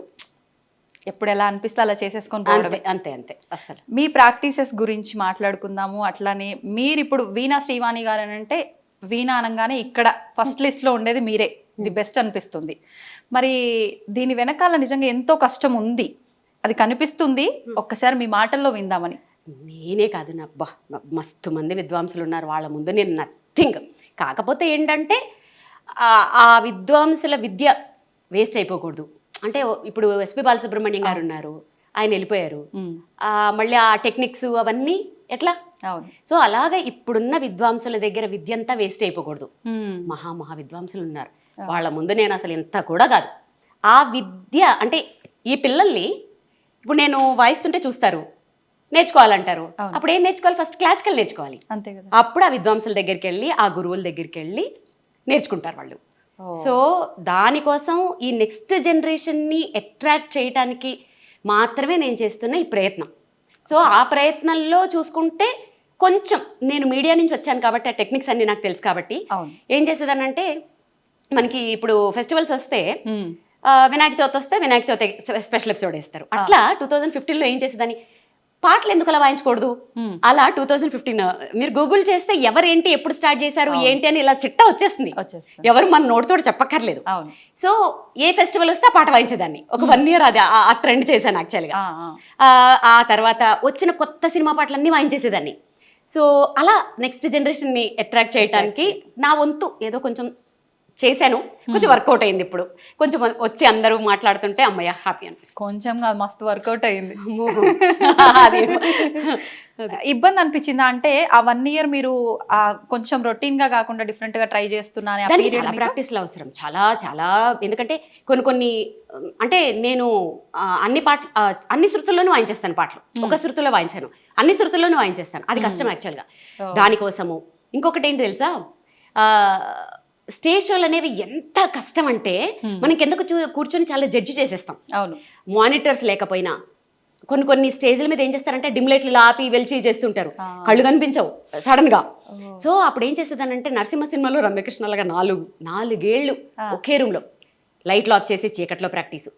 ఎప్పుడు ఎలా అనిపిస్తే అలా చేసేసుకొని అంతే అసలు. మీ ప్రాక్టీసెస్ గురించి మాట్లాడుకుందాము. అట్లానే మీరు ఇప్పుడు వీణా శ్రీవాణి గారు అని అంటే వీణా అనగానే ఇక్కడ ఫస్ట్ లిస్ట్ లో ఉండేది మీరే, ది బెస్ట్ అనిపిస్తుంది. మరి దీని వెనకాల నిజంగా ఎంతో కష్టం ఉంది, అది కనిపిస్తుంది. ఒక్కసారి మీ మాటల్లో విందామని. నేనే కాదు, మస్తు మంది విద్వాంసులు ఉన్నారు, వాళ్ళ ముందు నేను నథింగ్. కాకపోతే ఏంటంటే ఆ విద్వాంసుల విద్య వేస్ట్ అయిపోకూడదు. అంటే ఇప్పుడు ఎస్పి బాలసుబ్రహ్మణ్యం గారు ఉన్నారు, ఆయన వెళ్ళిపోయారు. మళ్ళీ ఆ టెక్నిక్స్ అవన్నీ ఎట్లా? సో అలాగే ఇప్పుడున్న విద్వాంసుల దగ్గర విద్య అంతా వేస్ట్ అయిపోకూడదు. మహా విద్వాంసులు ఉన్నారు, వాళ్ళ ముందు నేను అసలు ఎంత కూడా కాదు. ఆ విద్య అంటే ఈ పిల్లల్ని ఇప్పుడు నేను వాయిస్తుంటే చూస్తారు, నేర్చుకోవాలంటారు. అప్పుడు ఏం నేర్చుకోవాలి? ఫస్ట్ క్లాసికల్ నేర్చుకోవాలి. అంతే కదా. అప్పుడు ఆ విద్వాంసుల దగ్గరికి వెళ్ళి, ఆ గురువుల దగ్గరికి వెళ్ళి నేర్చుకుంటారు వాళ్ళు. సో దానికోసం ఈ నెక్స్ట్ జనరేషన్ని అట్రాక్ట్ చేయడానికి మాత్రమే నేను చేస్తున్న ఈ ప్రయత్నం. సో ఆ ప్రయత్నంలో చూసుకుంటే కొంచెం నేను మీడియా నుంచి వచ్చాను కాబట్టి ఆ టెక్నిక్స్ అన్ని నాకు తెలుసు కాబట్టి ఏం చేసేదానంటే మనకి ఇప్పుడు ఫెస్టివల్స్ వస్తే వినాయక చవితి వస్తే వినాయక చవితి స్పెషల్ ఎపిసోడ్ వేస్తారు. అట్లా 2015లో ఏం చేసేదాన్ని, పాటలు ఎందుకు అలా వాయించకూడదు, అలా 2015 మీరు గూగుల్ చేస్తే ఎవరేంటి ఎప్పుడు స్టార్ట్ చేశారు ఏంటి అని ఇలా చిట్టా వచ్చేస్తుంది. ఎవరు మన నోటితో చెప్పక్కర్లేదు. సో ఏ ఫెస్టివల్ వస్తే ఆ పాట వాయించేదాన్ని. ఒక 1 year అది ఆ ట్రెండ్ చేశాను యాక్చువల్గా. ఆ తర్వాత వచ్చిన కొత్త సినిమా పాటలన్నీ వాయించేసేదాన్ని. సో అలా నెక్స్ట్ జనరేషన్ని అట్రాక్ట్ చేయడానికి నా వంతు ఏదో కొంచెం చేశాను. కొంచెం వర్కౌట్ అయింది. ఇప్పుడు కొంచెం వచ్చి అందరూ మాట్లాడుతుంటే అమ్మయ్య హ్యాపీ అనిపిస్తుంది. కొంచెం కాదు, మస్తు వర్కౌట్ అయింది. అది ఇబ్బంది అనిపించిందా అంటే ఆ 1 year మీరు కొంచెం రొటీన్ గా కాకుండా డిఫరెంట్ గా ట్రై చేస్తున్నాను? దానికి చాలా ప్రాక్టీస్లు అవసరం, చాలా చాలా. ఎందుకంటే కొన్ని అంటే నేను అన్ని శృతుల్లోనూ వాయించేస్తాను పాటలు. ఒక శృతుల్లో వాయించాను, అన్ని శృతుల్లోనూ వాయించేస్తాను. అది కష్టం యాక్చువల్గా. దానికోసము ఇంకొకటి ఏంటి తెలుసా, స్టేజ్ షోలు అనేవి ఎంత కష్టం అంటే మనం కిందకు కూర్చొని చాలా జడ్జి చేసేస్తాం. అవును, మానిటర్స్ లేకపోయినా కొన్ని స్టేజ్ల మీద ఏం చేస్తారంటే డిమ్ లైట్లు ఆపి వెలిచి చేస్తుంటారు, కళ్ళు కనిపించవు సడన్ గా. సో అప్పుడు ఏం చేసేదానంటే నరసింహ సినిమాలో రమ్యకృష్ణలాగా 4 ఏళ్ళు ఒకే రూమ్ లో లైట్లు ఆఫ్ చేసి చీకట్లో ప్రాక్టీసు,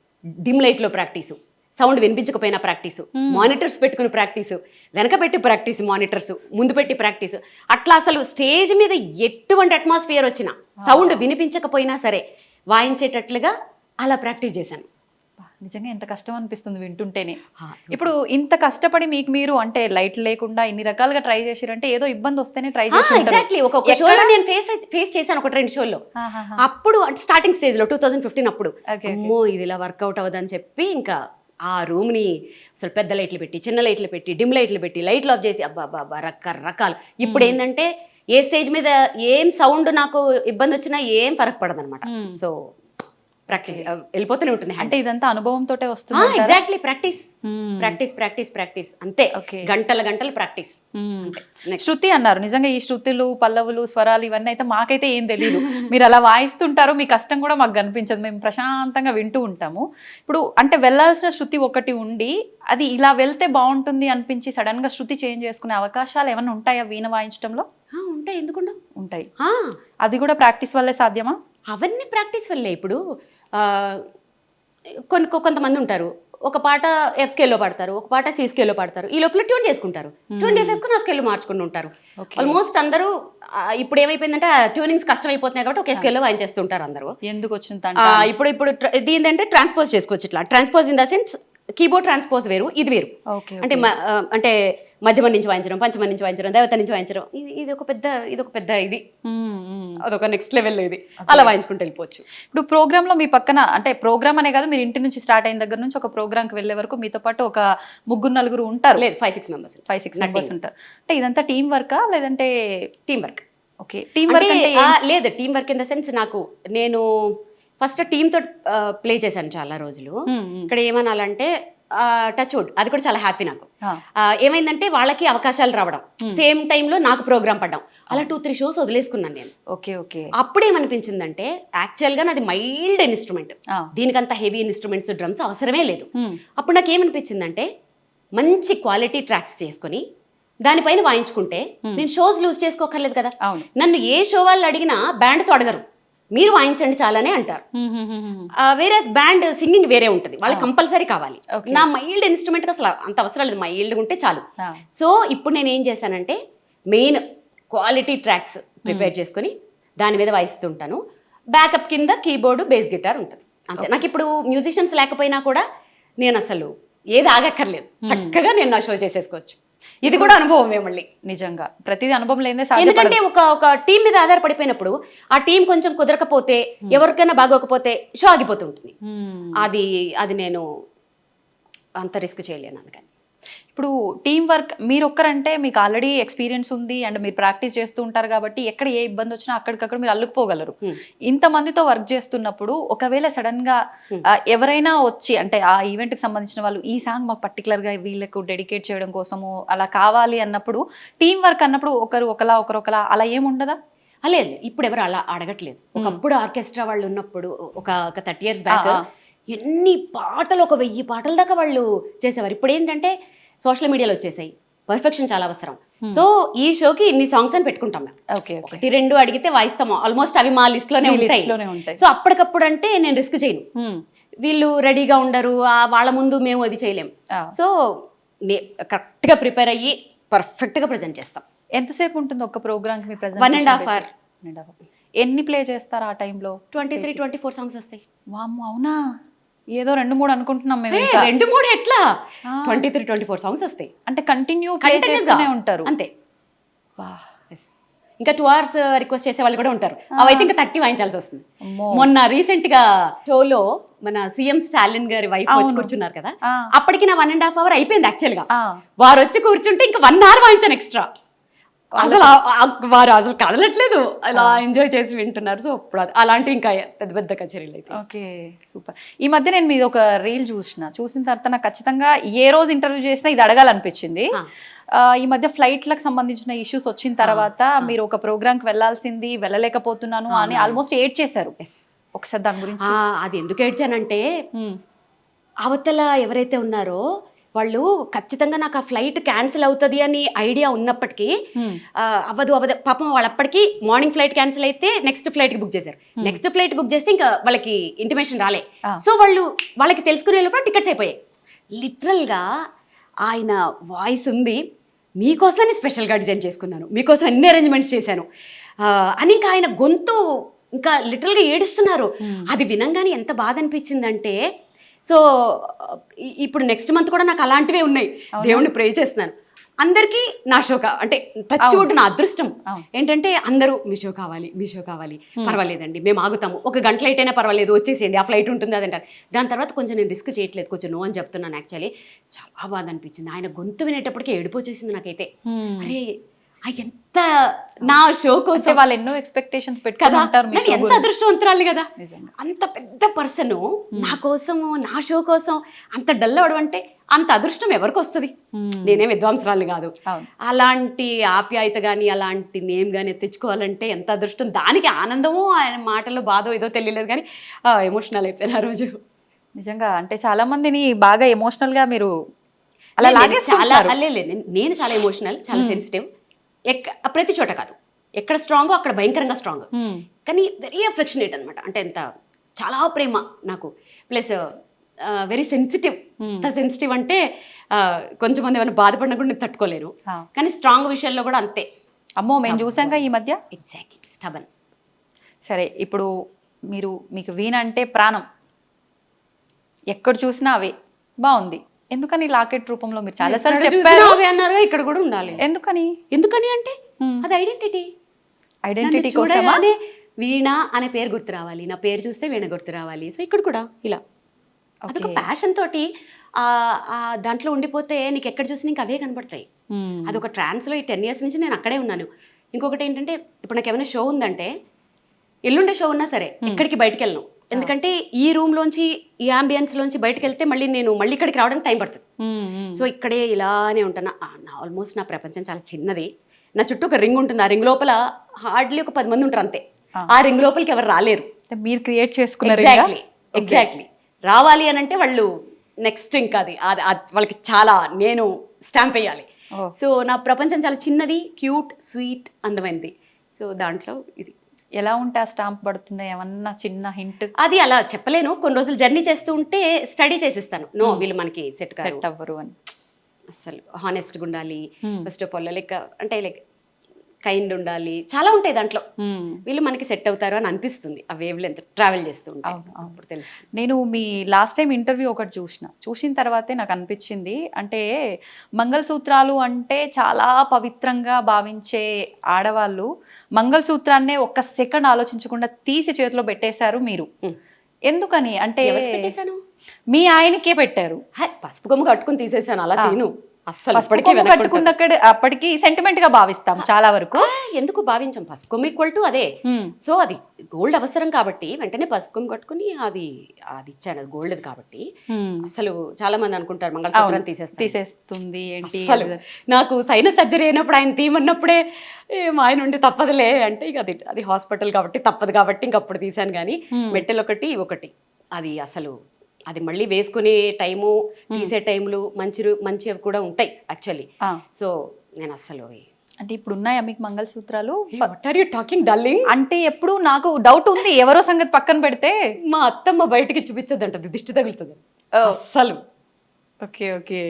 డిమ్ లైట్ లో ప్రాక్టీసు, సౌండ్ వినిపించకపోయినా ప్రాక్టీసు, మానిటర్స్ పెట్టుకుని ప్రాక్టీసు, వెనక పెట్టి ప్రాక్టీసు, మానిటర్స్ ముందు పెట్టి ప్రాక్టీసు. అట్లా అసలు స్టేజ్ మీద ఎటువంటి అట్మాస్ఫియర్ వచ్చినా సౌండ్ వినిపించకపోయినా సరే వాయించేటట్లుగా అలా ప్రాక్టీస్ చేశాను. నిజంగా ఎంత కష్టం అనిపిస్తుంది వింటుంటేనే. ఇప్పుడు ఇంత కష్టపడి మీకు మీరు అంటే లైట్ లేకుండా ఇన్ని రకాలుగా ట్రై చేసారంటే ఏదో ఇబ్బంది వస్తేనే ట్రై చేసి ఎగ్జాక్ట్లీ. ఒక షోలో నేను ఫేస్ చేశాను, 1-2 షోల్లో. అప్పుడు అంటే స్టార్టింగ్ స్టేజ్ లో 2015 అప్పుడు అమ్మో ఇది ఇలా వర్కౌట్ అవ్వదని చెప్పి ఇంకా ఆ రూమ్ని అసలు పెద్ద లైట్లు పెట్టి, చిన్న లైట్లు పెట్టి, డిమ్ లైట్లు పెట్టి, లైట్లు ఆఫ్ చేసి అబ్బా రకరకాలు. ఇప్పుడు ఏంటంటే ఏ స్టేజ్ మీద ఏం సౌండ్ నాకు ఇబ్బంది వచ్చినా ఏం ఫరక్ పడదు అనమాట. సో ప్రాక్టీస్ వెళ్ళిపోతూనే ఉంటుంది. అంటే ఇదంతా అనుభవంతో వస్తుంది. Exactly, practice practice practice practice అంతే. గంటల ప్రాక్టీస్. శృతి అన్నారు, నిజంగా ఈ శృతులు, పల్లవులు, స్వరాలు ఇవన్నీ అయితే మాకైతే ఏం తెలియదు. మీరు అలా వాయిస్తుంటారు, మీ కష్టం కూడా మాకు కనిపించదు, మేము ప్రశాంతంగా వింటూ ఉంటాము. ఇప్పుడు అంటే వెళ్ళాల్సిన శృతి ఒకటి ఉండి అది ఇలా వెళ్తే బాగుంటుంది అనిపించి సడన్ గా శృతి చేంజ్ చేసుకునే అవకాశాలు ఏమైనా ఉంటాయా వీణ వాయించడంలో? ఉంటాయి, ఎందుకుండా ఉంటాయి. అది కూడా ప్రాక్టీస్ వల్లే సాధ్యమా? అవన్నీ ప్రాక్టీస్ వల్లే. ఇప్పుడు కొంతమంది ఉంటారు, ఒక పాట F స్కేల్లో పాడతారు, ఒక పాట C స్కేల్లో పాడతారు, ఈ లోపల ట్యూన్ చేసుకుంటారు, ట్యూన్ చేసేసుకుని ఆ స్కేల్లో మార్చుకుని ఉంటారు. ఆల్మోస్ట్ అందరూ ఇప్పుడు ఏమైపోయిందంటే ట్యూనింగ్స్ కష్టం అయిపోతున్నాయి కాబట్టి ఒకే స్కేల్లో వాయించేస్తుంటారు అందరూ. ఎందుకు వచ్చింది ఇప్పుడు దీని అంటే ట్రాన్స్పోజ్ చేసుకోవచ్చు. ఇట్లా transpose in the sense keyboard transpose వేరు, ఇది వేరు. అంటే మధ్యమ నుంచి వాయించడం, పంచమ నుంచి వాయించడం, దేవత నుంచి వాయించడం, ఇది ఒక పెద్ద ఇది అదొక నెక్స్ట్ లెవెల్. ఇది అలా వాయించుకుంటూ వెళ్ళిపోవచ్చు. ఇప్పుడు ప్రోగ్రామ్ లో మీ పక్కన అంటే ప్రోగ్రామ్ అనే కాదు, మీరు ఇంటి నుంచి స్టార్ట్ అయిన దగ్గర నుంచి ఒక ప్రోగ్రామ్ కి వెళ్లే వరకు మీతో పాటు ఒక 3-4 ఉంటారు. లేదు, 5-6 మెంబర్స్ ఉంటారు. అంటే ఇదంతా టీం వర్కా లేదంటే? Team work. Okay, team work అంటే లేదు, team work in the sense నేను ఫస్ట్ టీమ్ తో ప్లే చేశాను చాలా రోజులు. ఇక్కడ ఏమనాలంటే టచ్ వుడ్, అది కూడా చాలా హ్యాపీ నాకు. ఏమైందంటే వాళ్ళకి అవకాశాలు రావడం, సేమ్ టైంలో నాకు ప్రోగ్రామ్ పడ్డం, అలా 2-3 షోస్ వదిలేసుకున్నాను నేను. ఓకే. అప్పుడేమనిపించిందంటే యాక్చువల్గా నాది మైల్డ్ ఇన్స్ట్రుమెంట్, దీనికంత హెవీ ఇన్స్ట్రుమెంట్స్, డ్రమ్స్ అవసరమే లేదు. అప్పుడు నాకు ఏమనిపించిందంటే మంచి క్వాలిటీ ట్రాక్స్ చేసుకుని దానిపైన వాయించుకుంటే నేను షోస్ లూజ్ చేసుకోకర్లేదు కదా. నన్ను ఏ షో వాళ్ళు అడిగినా బ్యాండ్తో అడగరు, మీరు వాయించండి చాలానే అంటారు. వేరే బ్యాండ్ సింగింగ్ వేరే ఉంటుంది, వాళ్ళకి కంపల్సరీ కావాలి. నా మైల్డ్ ఇన్స్ట్రుమెంట్ అసలు అంత అవసరం లేదు, మైల్డ్గా ఉంటే చాలు. సో ఇప్పుడు నేను ఏం చేశానంటే మెయిన్ క్వాలిటీ ట్రాక్స్ ప్రిపేర్ చేసుకుని దాని మీద వాయిస్తుంటాను. బ్యాకప్ కింద కీబోర్డు, బేస్ గిటార్ ఉంటుంది అంతే. నాకు ఇప్పుడు మ్యూజిషియన్స్ లేకపోయినా కూడా నేను అసలు ఏది ఆగక్కర్లేదు, చక్కగా నేను నా షో చేసేసుకోవచ్చు. ఇది కూడా అనుభవమే మళ్ళీ. నిజంగా ప్రతిదీ అనుభవం లేదే. ఎందుకంటే ఒక టీం మీద ఆధారపడిపోయినప్పుడు ఆ టీం కొంచెం కుదరకపోతే, ఎవరికైనా బాగోకపోతే షో ఆగిపోతుంటుంది. అది నేను అంత రిస్క్ చేయలేను. అందుకని ఇప్పుడు టీం వర్క్ మీరు ఒక్కరంటే మీకు ఆల్రెడీ ఎక్స్పీరియన్స్ ఉంది అండ్ మీరు ప్రాక్టీస్ చేస్తూ ఉంటారు కాబట్టి ఎక్కడ ఏ ఇబ్బంది వచ్చినా అక్కడికక్కడ మీరు అల్లుకుపోగలరు. ఇంతమందితో వర్క్ చేస్తున్నప్పుడు ఒకవేళ సడన్ గా ఎవరైనా వచ్చి అంటే ఆ ఈవెంట్ కి సంబంధించిన వాళ్ళు ఈ సాంగ్ మాకు పర్టికులర్ గా వీళ్ళకు డెడికేట్ చేయడం కోసము అలా కావాలి అన్నప్పుడు, టీం వర్క్ అన్నప్పుడు ఒకరు ఒకలా అలా ఏముండదా? లేదు, ఇప్పుడు ఎవరు అలా అడగట్లేదు. ఒకప్పుడు ఆర్కెస్ట్రా వాళ్ళు ఉన్నప్పుడు ఒక 30 years బ్యాక్ ఎన్ని పాటలు, 1000 పాటల దాకా వాళ్ళు చేసేవారు. ఇప్పుడు ఏంటంటే సోషల్ మీడియాలో వచ్చేసాయి, పర్ఫెక్షన్ చాలా అవసరం. సో ఈ షోకి ఇన్ని సాంగ్స్ అని పెట్టుకుంటాం మేము. ఓకే 1-2 అడిగితే వాయిస్తాము, ఆల్మోస్ట్ అవి మా లిస్ట్లోనే లోనే ఉంటాయి. ఉంటాయి. సో అప్పటికప్పుడు అంటే నేను రిస్క్ చేయను, వీళ్ళు రెడీగా ఉండరు, వాళ్ళ ముందు మేము అది చేయలేం. సో కరెక్ట్గా ప్రిపేర్ అయ్యి పర్ఫెక్ట్గా ప్రజెంట్ చేస్తాం. ఎంతసేపు ఉంటుంది ఒక ప్రోగ్రామ్కి మీ ప్రజెంట్? 1.5 hour. ఎన్ని ప్లే చేస్తారు ఆ టైంలో? 23-24 సాంగ్స్ వస్తాయి. వామ్మో, అవునా? ఏదో 2-3 అనుకుంటున్నాం మేము. ఇంకా 2-3 ఎట్లా 23-24 సాంగ్స్ వస్తాయి అంటే కంటిన్యూ ప్లే చేస్తూనే ఉంటారు అంతే. ఇంకా 2 hours రిక్వెస్ట్ చేసే వాళ్ళు కూడా ఉంటారు, అవైతే ఇంకా 30 వాయించాల్సి వస్తుంది. మొన్న రీసెంట్ గా షోలో మన సీఎం స్టాలిన్ గారి వైఫ్ వచ్చి కూర్చున్నారు కదా, అప్పటికి నా 1.5 hour అయిపోయింది యాక్చువల్ గా. వారు వచ్చి కూర్చుంటే ఇంకా 1 hour వాయించాను ఎక్స్ట్రా. అసలు వారు అసలు కదలట్లేదు, అలా ఎంజాయ్ చేసి వింటున్నారు. సో అప్పుడు అలాంటివి ఇంకా పెద్ద పెద్ద కచేరీలు అయితే. Okay, super. ఈ మధ్య నేను మీది ఒక రీల్ చూసిన తర్వాత నాకు ఖచ్చితంగా ఏ రోజు ఇంటర్వ్యూ చేసినా ఇది అడగాలనిపించింది. ఈ మధ్య ఫ్లైట్లకు సంబంధించిన ఇష్యూస్ వచ్చిన తర్వాత మీరు ఒక ప్రోగ్రామ్కి వెళ్ళాల్సింది, వెళ్ళలేకపోతున్నాను అని ఆల్మోస్ట్ ఏడ్ చేశారు. ఒకసారి దాని గురించి. అది ఎందుకు ఏడ్చానంటే, అవతల ఎవరైతే ఉన్నారో వాళ్ళు ఖచ్చితంగా నాకు ఆ ఫ్లైట్ క్యాన్సిల్ అవుతుంది అని ఐడియా ఉన్నప్పటికీ అవ్వదు పాపం, వాళ్ళు అప్పటికి మార్నింగ్ ఫ్లైట్ క్యాన్సిల్ అయితే నెక్స్ట్ ఫ్లైట్కి బుక్ చేశారు. నెక్స్ట్ ఫ్లైట్ బుక్ చేస్తే ఇంకా వాళ్ళకి ఇంటిమేషన్ రాలే. సో వాళ్ళకి తెలుసుకునే లోపల టికెట్స్ అయిపోయాయి. లిటరల్గా ఆయన వాయిస్ ఉంది, మీకోసమని స్పెషల్గా డిజైన్ చేసుకున్నాను, మీకోసం ఎన్ని అరేంజ్మెంట్స్ చేశాను అని ఇంకా ఆయన గొంతు ఇంకా లిటరల్గా ఏడుస్తున్నారు. అది వినంగానే ఎంత బాధ అనిపించిందంటే, సో ఇప్పుడు నెక్స్ట్ మంత్ కూడా నాకు అలాంటివే ఉన్నాయి. దేవుణ్ణి ప్రే చేస్తున్నాను. అందరికీ నా షో అంటే టచ్ వుడ్ నా అదృష్టం ఏంటంటే, అందరూ మీ షో కావాలి, పర్వాలేదండి మేము ఆగుతాము, 1 గంట లేట్ అయినా పర్వాలేదు వచ్చేసేయండి, ఆ ఫ్లైట్ ఉంటుంది అదంటారు. దాని తర్వాత కొంచెం నేను రిస్క్ చేయట్లేదు, కొంచెం నో అని చెప్తున్నాను. యాక్చువల్లీ చాలా బాధ అనిపించింది. ఆయన గొంతు వినేటప్పటికే ఏడుపు వచ్చేసింది నాకైతే. అరే ఎంత నా షో కోసం వాళ్ళు ఎన్నో ఎక్స్పెక్టేషన్స్ పెట్టుకుంటారు, ఎంత అదృష్టవంతురాలు కదా. అంత పెద్ద పర్సన్ నా కోసం, నా షో కోసం అంత డల్ అవడం అంటే అంత అదృష్టం ఎవరికి వస్తుంది? నేనే విద్వాంసరాలు కాదు. అలాంటి ఆప్యాయత కానీ అలాంటి నేమ్ కానీ తెచ్చుకోవాలంటే ఎంత అదృష్టం. దానికి ఆనందము ఆయన మాటలు బాధో ఏదో తెలియలేదు, కానీ ఎమోషనల్ అయిపోయిన ఆ రోజు. నిజంగా అంటే చాలా మందిని బాగా ఎమోషనల్ గా మీరు అలా నేను చాలా ఎమోషనల్, చాలా సెన్సిటివ్. ప్రతి చోట కాదు, ఎక్కడ స్ట్రాంగో అక్కడ భయంకరంగా స్ట్రాంగ్, కానీ వెరీ అఫెక్షనేట్ అనమాట. అంటే ఎంత చాలా ప్రేమ నాకు, ప్లస్ వెరీ సెన్సిటివ్. ఎంత సెన్సిటివ్ అంటే కొంచెంమంది ఏమైనా బాధపడినా కూడా నేను తట్టుకోలేను, కానీ స్ట్రాంగ్ విషయంలో కూడా అంతే. అమ్మో, మేము చూసాంగా ఈ మధ్య. Exactly, stubborn. సరే, ఇప్పుడు మీకు వీణ అంటే ప్రాణం, ఎక్కడ చూసినా అవే. బాగుంది, ఎందుకని లాకెట్ రూపంలో మీరు చాలా సార్లు చెప్పారు అన్నారు, ఇక్కడ కూడా ఉండాలి. ఎందుకని అంటే అది ఐడెంటిటీ కోసమే. వీణ అనే పేరు గుర్తు రావాలి, నా పేరు చూస్తే వీణ గుర్తు రావాలి. సో ఇక్కడ కూడా ఇలా అదొక ప్యాషన్ తోటి దాంట్లో ఉండిపోతే నీకు ఎక్కడ చూసి నీకు అవే కనబడతాయి. అదొక ట్రాన్స్లో ఈ 10 years నుంచి నేను అక్కడే ఉన్నాను. ఇంకొకటి ఏంటంటే, ఇప్పుడు నాకు ఏమైనా షో ఉందంటే, ఎల్లుండే షో ఉన్నా సరే ఎక్కడికి బయటకు వెళ్ళను. ఎందుకంటే ఈ రూమ్లోంచి, ఈ అంబియన్స్లోంచి బయటకు వెళ్తే మళ్ళీ ఇక్కడికి రావడానికి టైం పడుతుంది. సో ఇక్కడే ఇలానే ఉంటాను. ఆల్మోస్ట్ నా ప్రపంచం చాలా చిన్నది. నా చుట్టూ ఒక రింగ్ ఉంటుంది, ఆ రింగ్ లోపల హార్డ్లీ ఒక 10 మంది ఉంటారు అంతే. ఆ రింగ్ లోపలికి ఎవరు రాలేరు, మీరు క్రియేట్ చేసుకున్నారు. ఎగ్జాక్ట్లీ రావాలి అని అంటే వాళ్ళు నెక్స్ట్ ఇంకా అది వాళ్ళకి చాలా నేను స్టాంప్ వేయాలి. సో నా ప్రపంచం చాలా చిన్నది, క్యూట్, స్వీట్, అందమైనది. సో దాంట్లో ఇది ఎలా ఉంటే ఆ స్టాంప్ పడుతుందా, ఏమన్నా చిన్న హింట్? అది అలా చెప్పలేను. కొన్ని రోజులు జర్నీ చేస్తూ ఉంటే స్టడీ చేసేస్తాను. వీళ్ళు మనకి సెట్ అవ్వరు అని. అసలు హానెస్ట్గా ఉండాలి first of all, like kind ఉండాలి, చాలా ఉంటాయి దాంట్లో. వీళ్ళు మనకి సెట్ అవుతారు అని అనిపిస్తుంది ఆ వేవ్ లెంత్ ట్రావెల్ చేస్తూ ఉంటాను. అప్పుడు తెలుసు. నేను మీ లాస్ట్ టైం ఇంటర్వ్యూ ఒకటి చూసిన తర్వాతే నాకు అనిపించింది, అంటే మంగళసూత్రాలు అంటే చాలా పవిత్రంగా భావించే ఆడవాళ్ళు మంగళసూత్రాన్నే 1 సెకండ్ ఆలోచించకుండా తీసి చేతిలో పెట్టేశారు మీరు. ఎందుకని అంటే పెట్టేశాను? మీ ఆయనకే పెట్టారు. పసుపు కొమ్ము కట్టుకుని తీసేసాను, అలా తీను. అసలు అప్పటికి సెంటిమెంట్ గా భావిస్తాం చాలా వరకు. ఎందుకు భావించాం? పసుపు కొమ్ము ఈక్వల్ టు అదే. సో అది గోల్డ్ అవసరం కాబట్టి వెంటనే పసుపు కొమ్ము కట్టుకుని అది ఇచ్చాను, అది గోల్డ్ కాబట్టి. అసలు చాలా మంది అనుకుంటారు మంగళసూత్రం తీసేస్తుంది ఏంటి. నాకు సైనస్ సర్జరీ అయినప్పుడు ఆయన తీయమన్నప్పుడే ఆయన నుండి తప్పదులే అంటే, ఇక అది హాస్పిటల్ కాబట్టి తప్పదు కాబట్టి ఇంకప్పుడు తీసాను. కానీ మెట్టెలు ఒకటి అది అసలు అది మళ్ళీ వేసుకునే టైము తీసే టైంలు మంచివి కూడా ఉంటాయి యాక్చువల్లీ. ఆ. సో నేను అస్సలు అంటే ఇప్పుడు ఉన్నాయా మీకు మంగళసూత్రాలు? What are you talking darling? అంటే ఎప్పుడు నాకు డౌట్ ఉంది, ఎవరో సంగతి పక్కన పెడితే. మా అత్తమ్మ బయటికి చూపించద్దంటది, దిష్టి తగులుతుంది అస్సలు. Okay okay.